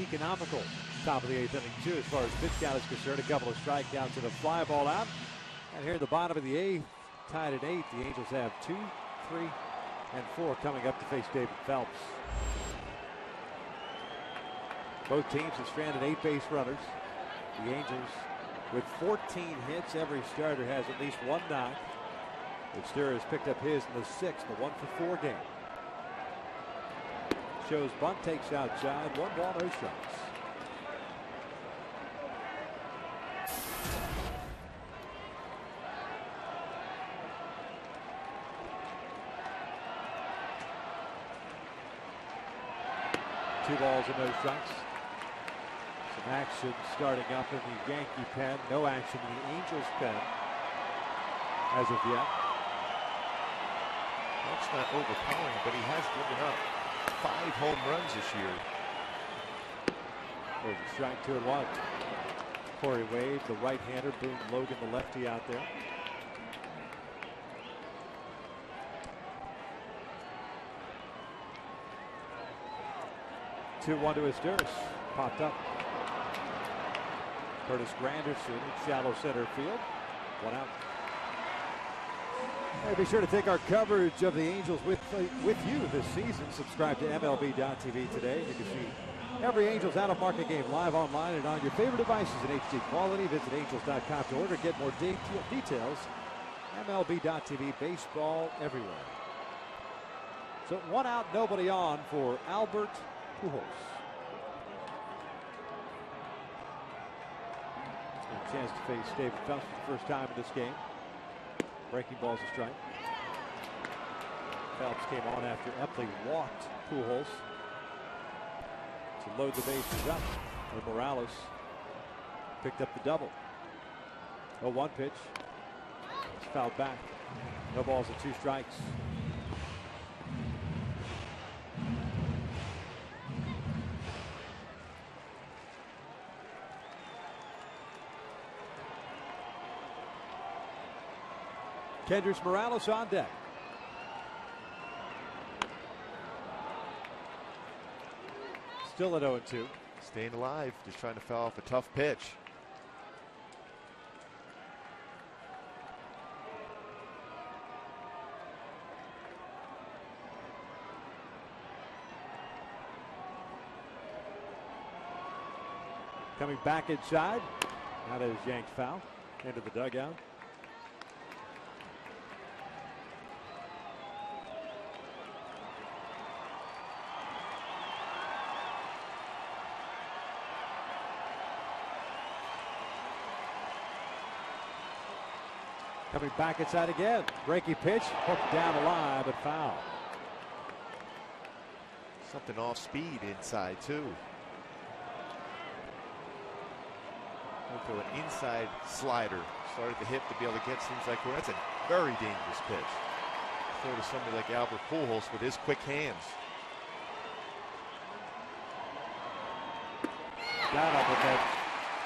economical top of the 8th inning, too, as far as pitch count is concerned. A couple of strikeouts and a fly ball out. And here in the bottom of the 8th, tied at 8, the Angels have 2, 3, and 4 coming up to face David Phelps. Both teams have stranded 8 base runners. The Angels, with 14 hits, every starter has at least 1 knock. Stir has picked up his in the 6th, the 1-for-4 game. Shows bunt, takes outside, 1 ball, no strikes. Two balls and no strikes. Some action starting up in the Yankee pen. No action in the Angels pen as of yet. That's not overpowering, but he has given up 5 home runs this year. There's a strike, 2-1. Corey Wade, the right-hander. Boone Logan, the lefty, out there. Two-one to Asturis. Popped up. Curtis Granderson in shallow center field. 1 out. Hey, be sure to take our coverage of the Angels with you this season. Subscribe to MLB.tv today. You can see every Angels out-of-market game live online and on your favorite devices in HD quality. Visit Angels.com to order. Get more details. MLB.tv, baseball everywhere. So 1 out, nobody on for Albert Pujols. A chance to face David Phelps for the first time in this game. Breaking ball's a strike. Phelps came on after Epley walked Pujols to load the bases up. And Morales picked up the double. 0-1 pitch. It's fouled back. No balls and 2 strikes. Kendrys Morales on deck. Still at 0-2. Staying alive, just trying to foul off a tough pitch. Coming back inside. Now that is yanked foul into the dugout. Coming back inside again. Breaking pitch, hooked down the line, but foul. Something off speed inside, too. Went for an inside slider. Started the hip to be able to get things like, well, that's a very dangerous pitch. So to somebody like Albert Pujols with his quick hands. Down up with that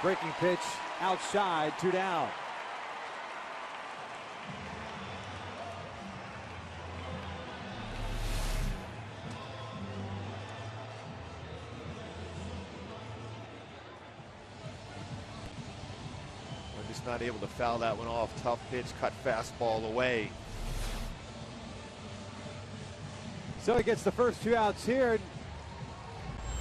breaking pitch outside, 2 down. Not able to foul that one off. Tough pitch, cut fastball away. So he gets the first 2 outs here.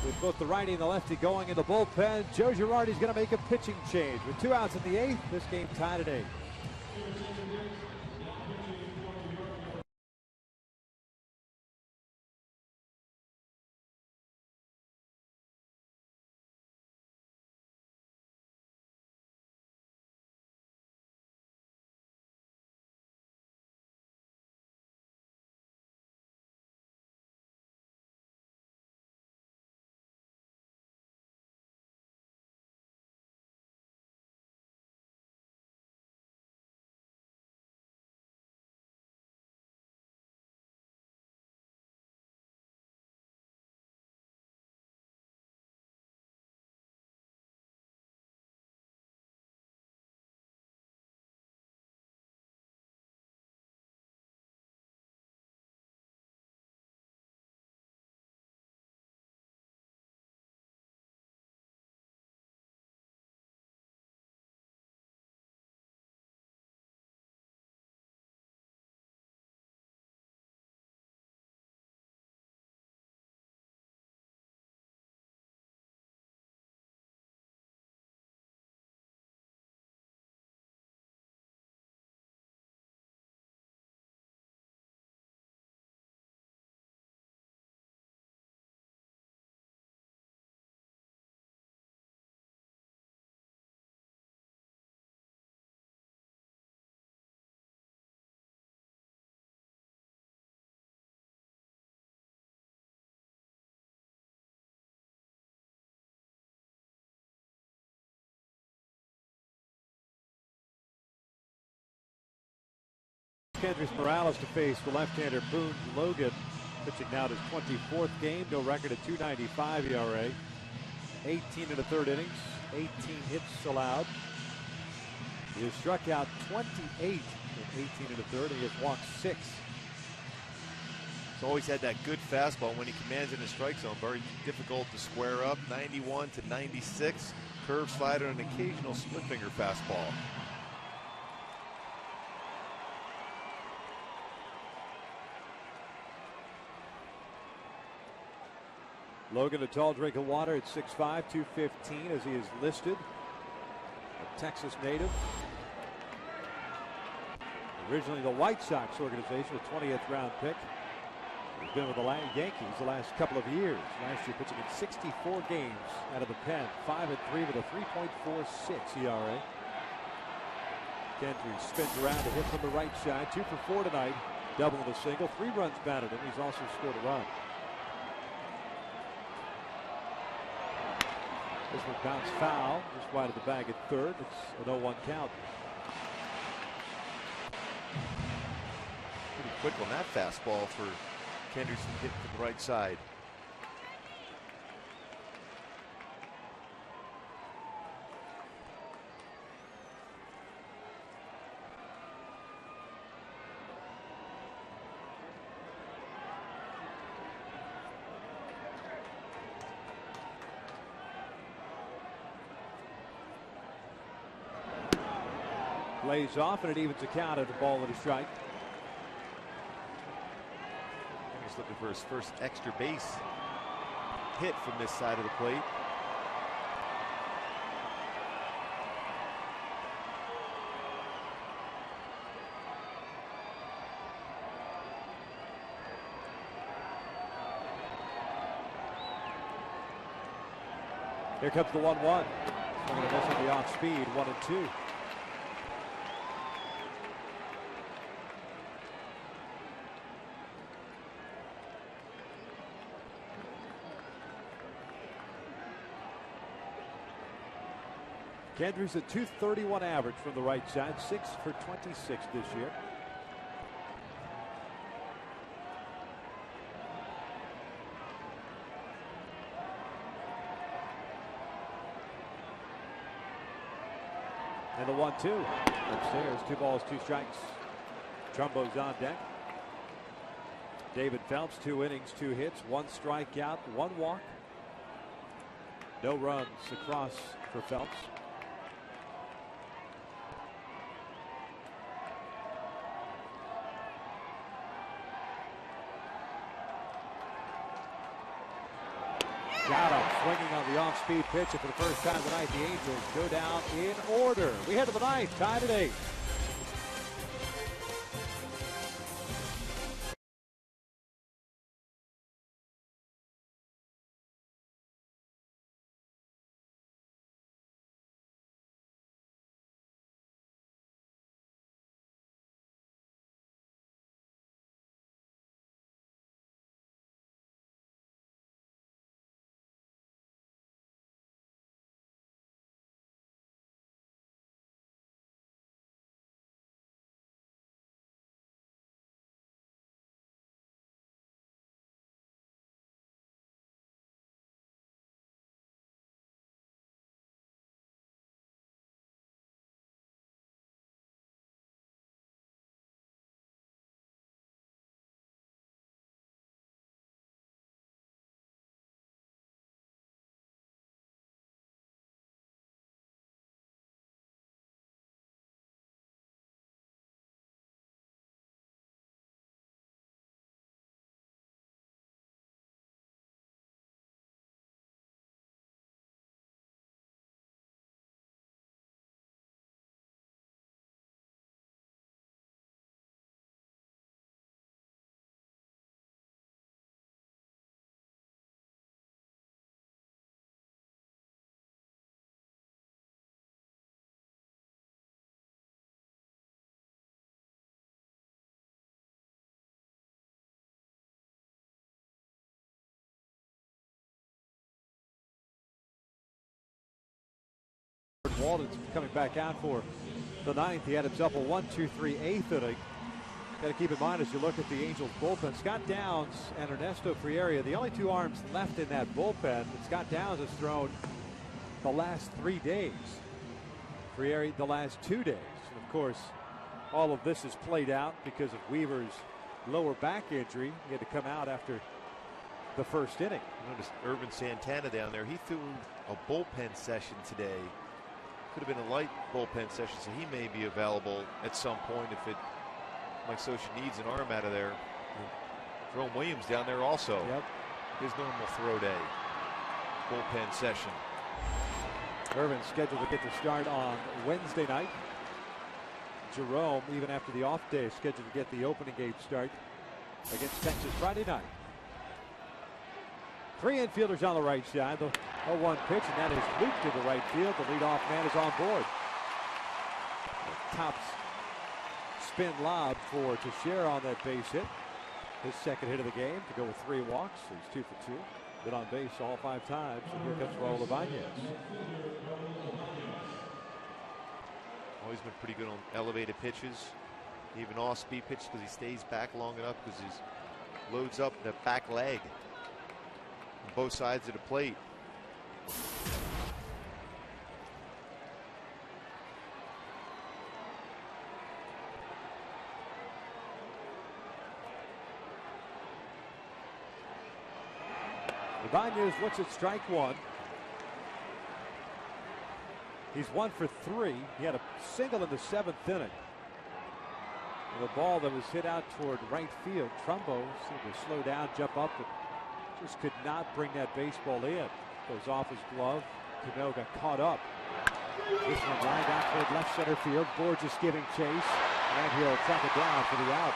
With both the righty and the lefty going in the bullpen, Joe Girardi's going to make a pitching change. With 2 outs in the 8th, this game tied at 8. Kendrys Morales to face the left-hander Boone Logan, pitching now to his 24th game. No record at 2.95 ERA. 18 in the third innings, 18 hits allowed. He has struck out 28 in 18 in the third, and he has walked 6. He's always had that good fastball when he commands in the strike zone. Very difficult to square up. 91 to 96. Curve slider and an occasional split finger fastball. Logan, a tall drink of water at 6'5", 215 as he is listed. A Texas native. Originally the White Sox organization, a 20th round pick. He's been with the Yankees the last couple of years. Last year pitching in 64 games out of the pen. 5-3 with a 3.46 ERA. Kendrys spins around to hit from the right side. 2 for 4 tonight. Double and a single. 3 runs batted him. He's also scored a run. This one bounced foul, just wide of the bag at third. It's an 0-1 count. Pretty quick on that fastball for Kendrys to hit from the right side. Lays off, and it evens the count at the ball and a strike. He's looking for his first extra base hit from this side of the plate. Here comes the 1-1. Swinging a miss on the off speed, 1-2. Kendrys at 231 average from the right side, 6 for 26 this year. And the 1-2 upstairs, 2 balls, 2 strikes. Trumbo's on deck. David Phelps, 2 innings, 2 hits, 1 strikeout, 1 walk. No runs across for Phelps. Got him swinging on the off-speed pitch, and for the first time tonight, the Angels go down in order. We head to the 9th, tied at 8. Walden's coming back out for the 9th. He had himself a 1-2-3 8th inning. Got to keep in mind as you look at the Angels bullpen, Scott Downs and Ernesto Friera, the only two arms left in that bullpen that Scott Downs has thrown the last 3 days. Friera the last 2 days. And of course, all of this is played out because of Weaver's lower back injury. He had to come out after the first inning. Notice Irvin Santana down there. He threw a bullpen session today. Could have been a light bullpen session, so he may be available at some point if Mike Scioscia needs an arm out of there. Jerome Williams down there also. Yep. His normal throw day. Bullpen session. Irvin scheduled to get the start on Wednesday night. Jerome, even after the off day, is scheduled to get the opening game start against Texas Friday night. 3 infielders on the right side. The 0-1 pitch, and that is looped to the right field. The leadoff man is on board. The top spin lob for Teixeira on that base hit. His second hit of the game to go with 3 walks. He's 2 for 2. Been on base all 5 times. And here comes Raul Ibanez. Always been pretty good on elevated pitches, even off-speed pitches, because he stays back long enough, because he loads up the back leg on both sides of the plate. Ibanez looks at strike 1. He's 1 for 3. He had a single in the 7th inning. And the ball that was hit out toward right field. Trumbo seemed to slow down, jump up, but just could not bring that baseball in. Goes off his glove. Cano got caught up. This one lined out toward left center field. Borges giving chase, and he'll track it down for the out.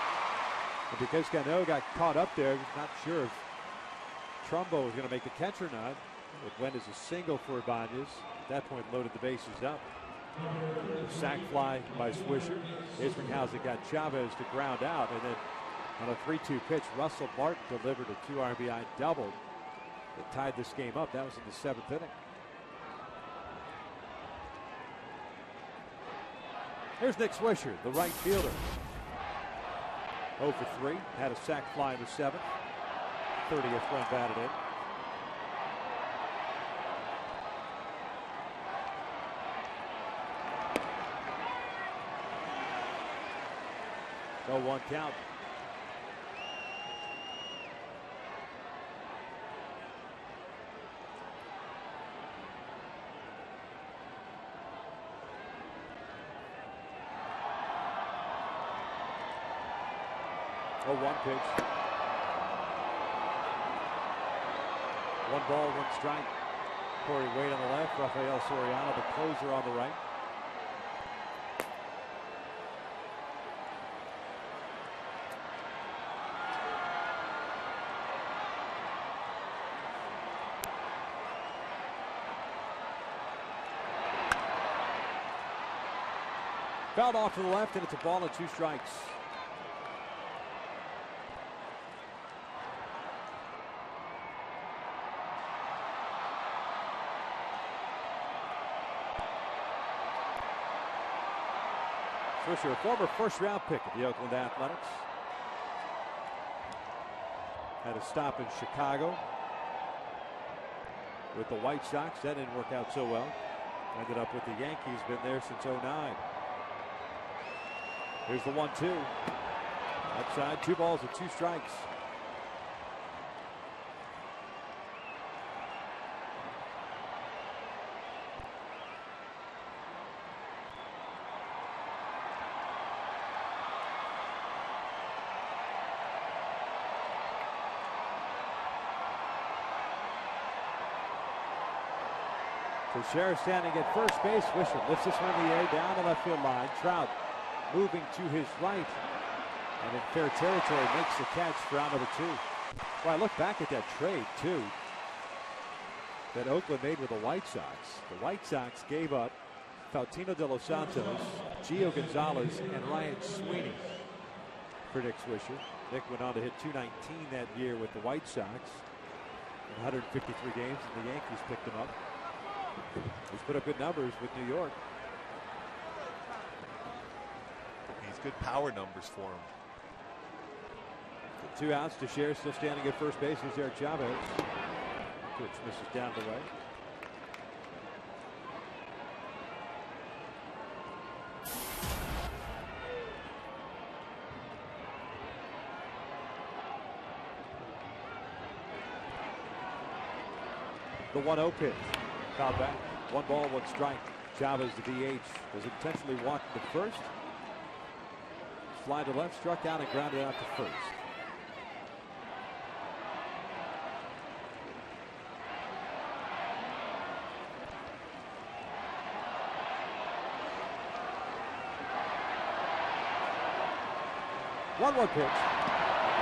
And because Cano got caught up there, he's not sure if Trumbo was going to make the catch or not. It went as a single for Ibanez. At that point, loaded the bases up. The sac fly by Swisher. Isringhausen got Chavez to ground out, and then on a 3-2 pitch, Russell Martin delivered a 2 RBI double that tied this game up. That was in the 7th inning. Here's Nick Swisher, the right fielder. 0 for 3. Had a sac fly in the 7th. 30th run batted in. So 1 count. Oh, 1 pitch. 1 ball, 1 strike. Corey Wade on the left, Rafael Soriano, the closer, on the right. Fouled off to the left, and it's a ball and 2 strikes. Swisher, a former first-round pick of the Oakland Athletics. Had a stop in Chicago with the White Sox. That didn't work out so well. Ended up with the Yankees, been there since '09. Here's the 1-2. Outside, 2 balls and 2 strikes. Teixeira standing at first base. Swisher lifts this one in the air down the left field line. Trout moving to his right, and in fair territory makes the catch for out number 2. Well, I look back at that trade too that Oakland made with the White Sox. The White Sox gave up Faustino de los Santos, Gio Gonzalez, and Ryan Sweeney for Nick Swisher. Nick went on to hit .219 that year with the White Sox in 153 games, and the Yankees picked him up. He's put up good numbers with New York. He's good power numbers for him. 2 outs. Teixeira still standing at first base. Here's Eric Chavez. Pitch misses down the way. The 1-0 pitch. Foul back. 1 ball, 1 strike. Chavez, the DH, was intentionally walked to first. Fly to left, struck out, and grounded out to first. One pitch.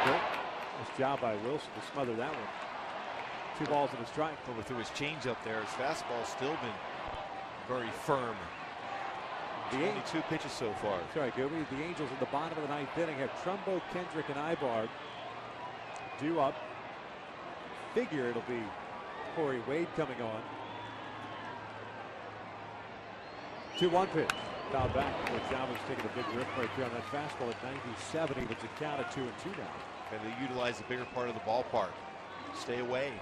Good. Nice job by Wilson to smother that one. 2 balls and a strike. Overthrew his changeup there. His fastball's still been very firm. Only 2 pitches so far. Sorry, Gooby. The Angels in the bottom of the 9th inning have Trumbo, Kendrick, and Ibarg due up. Figure it'll be Corey Wade coming on. 2-1 pitch. Foul back. Chavez taking a big rip right there on that fastball at 97. He gets a count at 2-2 now. And they utilize the bigger part of the ballpark. Stay away.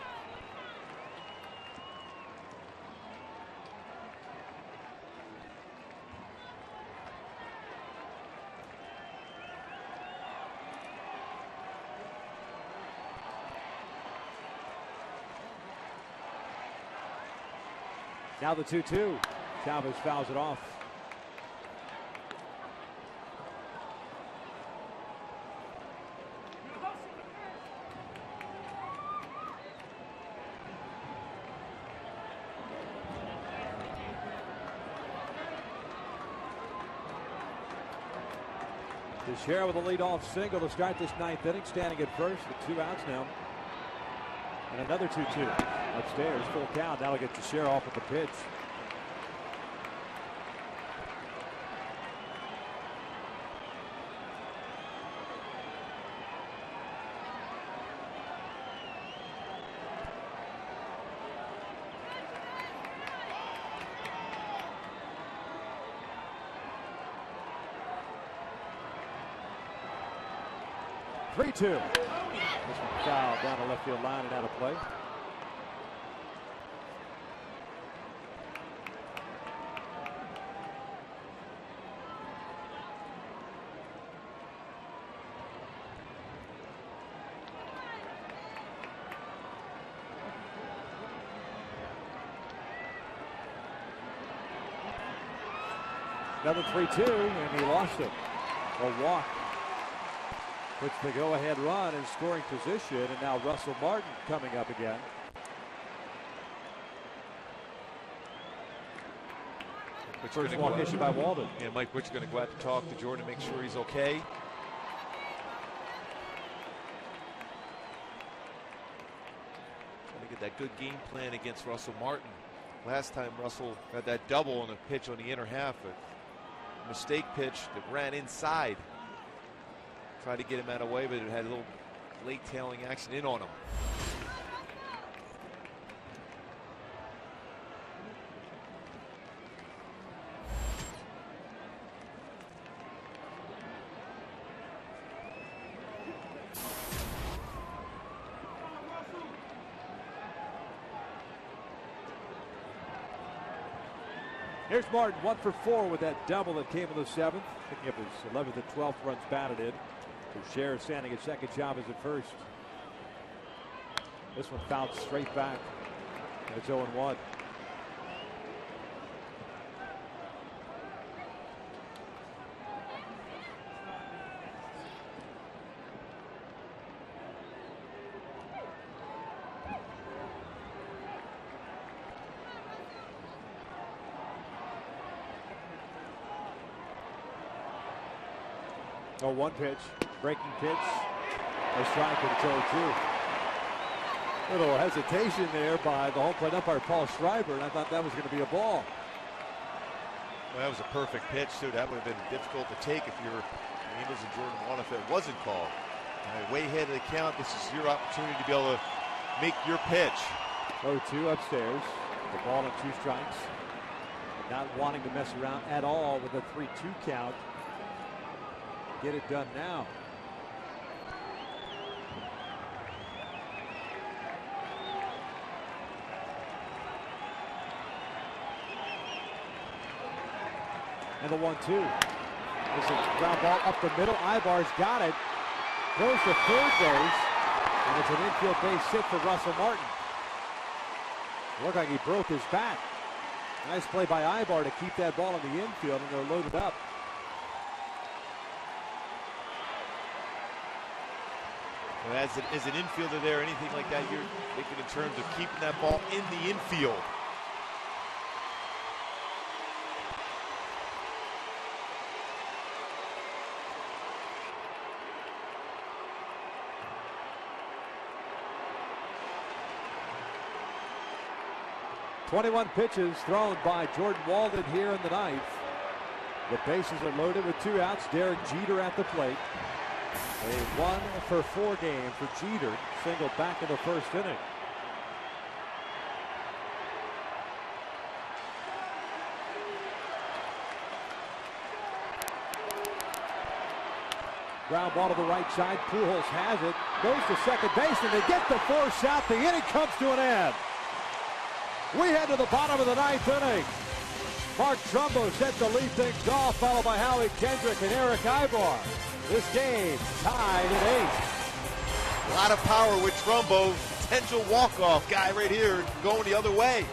Now the 2-2. Chavez fouls it off. Teixeira with a leadoff single to start this 9th inning, standing at first with 2 outs now. And another 2-2. Upstairs, full count. Now we get Teixeira off with the pitch. This one foul down the left field line and out of play. Another 3-2, and he lost it. A walk. Puts the go-ahead run in scoring position, and now Russell Martin coming up again. First walk issued by Walden. Yeah, Mike Butcher's going to go out to talk to Jordan to make sure he's okay. Trying to get that good game plan against Russell Martin. Last time Russell had that double on a pitch on the inner half. A mistake pitch that ran inside. Tried to get him out of the way, but it had a little late tailing action in on him. Here's Martin, 1 for 4 with that double that came in the 7th, picking up his 11th and 12th runs batted in. Teixeira standing at second, Chavez at first. This one fouled straight back, and it's 0-1. Oh, 1 pitch, breaking pitch, a strike, and it's 0-2. Little hesitation there by the home plate umpire Paul Schreiber, and I thought that was going to be a ball. Well, that was a perfect pitch, too. That would have been difficult to take if you're the Angels and Jordan Wall if it wasn't called. Way ahead of the count. This is your opportunity to be able to make your pitch. 0-2 upstairs. The ball and 2 strikes. Not wanting to mess around at all with a 3-2 count. Get it done now. And the 1-2. This is ground ball up the middle. Ibar's got it. Goes to third base. And it's an infield base hit for Russell Martin. Looked like he broke his back. Nice play by Ibar to keep that ball in the infield, and they're loaded up. Well, as an infielder there, anything like that, you're thinking in terms of keeping that ball in the infield. "21 pitches thrown by Jordan Walden here in the ninth. The bases are loaded with 2 outs. Derek Jeter at the plate. A 1-for-4 game for Jeter. Single back in the first inning. Ground ball to the right side. Pujols has it. Goes to second base, and they get the force out. The inning comes to an end. We head to the bottom of the ninth inning. Mark Trumbo set to lead things off, followed by Howie Kendrick and Eric Ibar. This game tied at 8. A lot of power with Trumbo. Potential walk-off guy right here going the other way.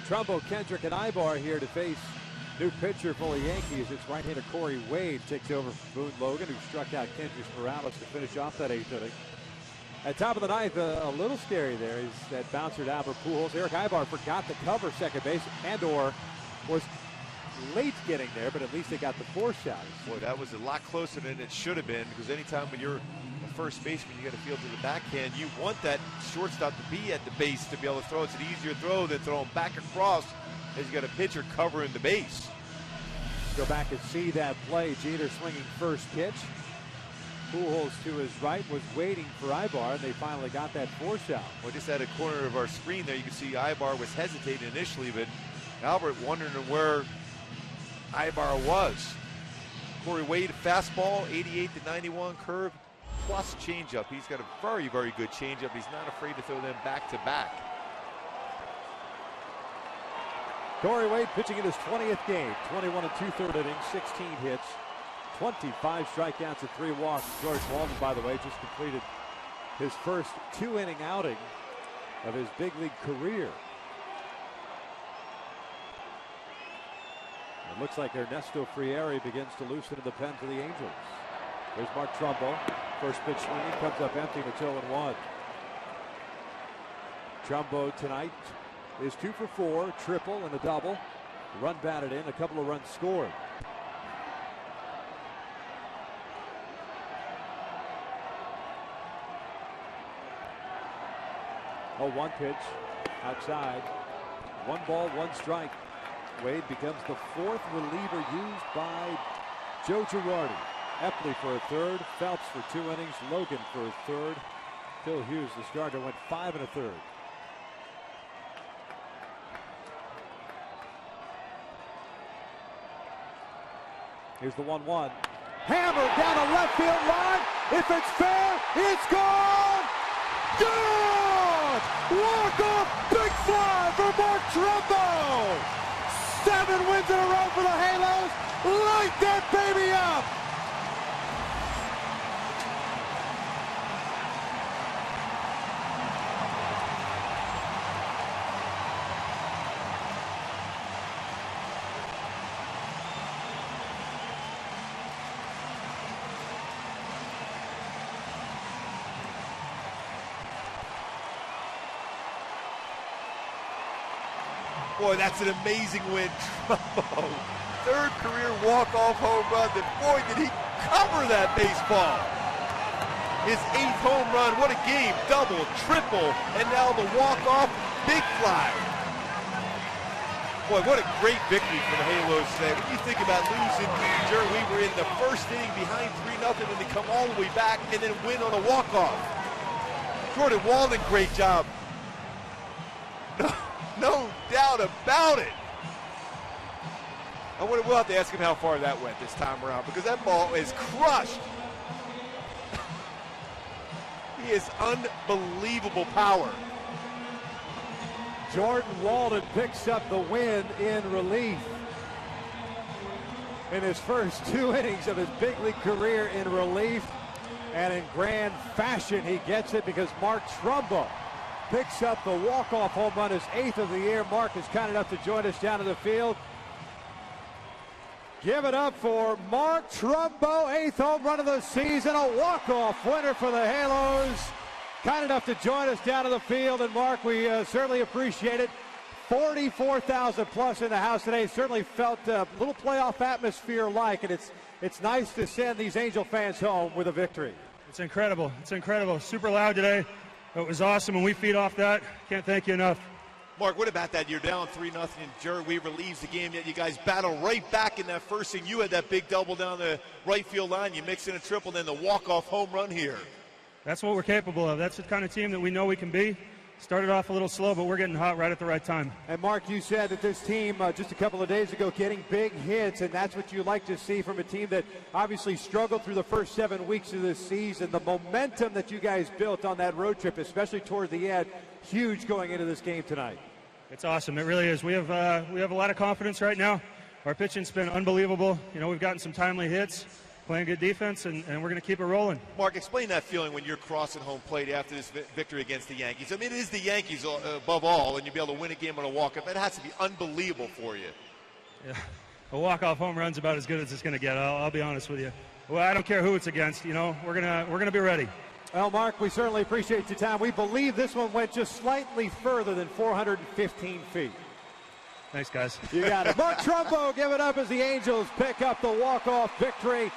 Trumbo, Kendrick, and Ibar here to face new pitcher for the Yankees. It's right-hander Corey Wade takes over from Boone Logan, who struck out Kendrick Morales to finish off that 8th inning. At top of the ninth, a little scary there is that bouncer to Albert Pujols. Eric Ibar forgot to cover second base and/or was late getting there, but at least they got the force out. Boy, that was a lot closer than it should have been, because anytime when you're a first baseman, you got to field to the backhand. You want that shortstop to be at the base to be able to throw. It's an easier throw than throwing back across as you got a pitcher covering the base. Go back and see that play. Jeter swinging first pitch. Pujols to his right was waiting for Ibar, and they finally got that force out. Well, just at a corner of our screen there, you can see Ibar was hesitating initially, but Albert wondering where Ibar was. Corey Wade, fastball, 88 to 91 curve, plus changeup. He's got a very, very good changeup. He's not afraid to throw them back to back. Corey Wade pitching in his 20th game, 21 2/3 innings, 16 hits, 25 strikeouts and 3 walks. George Walden, by the way, just completed his first 2-inning outing of his big league career. It looks like Ernesto Frieri begins to loosen in the pen for the Angels. There's Mark Trumbo. First pitch swinging, comes up empty, and it's 0-1. Trumbo tonight is 2 for 4, triple and a double. Run batted in, a couple of runs scored. Oh, 1 pitch outside. 1 ball, 1 strike. Wade becomes the 4th reliever used by Joe Girardi. Epley for a third. Phelps for 2 innings. Logan for a third. Phil Hughes, the starter, went 5 1/3. Here's the 1-1. Hammered down the left field line. If it's fair, it's gone! Gone! Walk-off big fly for Mark Trumbo! 7 wins in a row for the Halos. Light that baby up! Boy, that's an amazing win. Trumbo, third career walk-off home run. Boy, did he cover that baseball. His 8th home run. What a game. Double, triple, and now the walk-off big fly. Boy, what a great victory for the Halos today. When you think about losing Jerry Weaver in the first inning behind 3-0 and they come all the way back and then win on a walk-off. Jordan Walden, great job. No doubt about it. We'll have to ask him how far that went this time around because that ball is crushed. He has unbelievable power. Jordan Walden picks up the win in relief. In his first 2 innings of his big league career in relief. And in grand fashion, he gets it because Mark Trumbo picks up the walk-off home run, his 8th of the year. Mark is kind enough to join us down to the field. Give it up for Mark Trumbo, 8th home run of the season, a walk-off winner for the Halos. Kind enough to join us down to the field, and Mark, we certainly appreciate it. 44,000 plus in the house today. Certainly felt a little playoff atmosphere like, and it's nice to send these Angel fans home with a victory. It's incredible. It's incredible. Super loud today. It was awesome, and we feed off that. Can't thank you enough. Mark, what about that? You're down 3-0, and Jerry Weaver leaves the game, yet you guys battle right back in that first inning. You had that big double down the right field line. You mix in a triple, then the walk-off home run here. That's what we're capable of. That's the kind of team that we know we can be. Started off a little slow, but we're getting hot right at the right time. And Mark, you said that this team just a couple of days ago getting big hits, and that's what you like to see from a team that obviously struggled through the first 7 weeks of this season. The momentum that you guys built on that road trip, especially toward the end, huge going into this game tonight. It's awesome. It really is. We have a lot of confidence right now. Our pitching's been unbelievable. You know, we've gotten some timely hits, playing good defense, and we're going to keep it rolling. Mark, explain that feeling when you're crossing home plate after this victory against the Yankees. I mean, it is the Yankees above all, and you'll be able to win a game on a walk-up. It has to be unbelievable for you. Yeah, a walk-off home run's about as good as it's going to get. I'll be honest with you. Well, I don't care who it's against. You know, we're gonna be ready. Well, Mark, we certainly appreciate your time. We believe this one went just slightly further than 415 feet. Thanks, guys. You got it. Mark Trumbo, give it up as the Angels pick up the walk-off victory.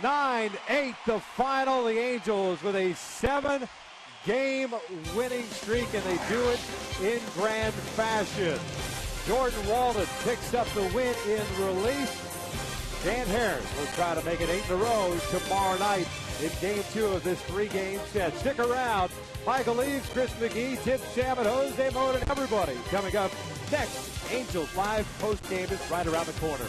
9-8 the final. The Angels with a 7-game winning streak, and they do it in grand fashion. Jordan Walden picks up the win in relief. Dan Harris will try to make it 8 in a row tomorrow night in Game 2 of this 3-game set. Stick around. Michael Leaves, Chris McGee, Tim Salmon, Jose Moda, and everybody coming up next. Angels Live post-game is right around the corner.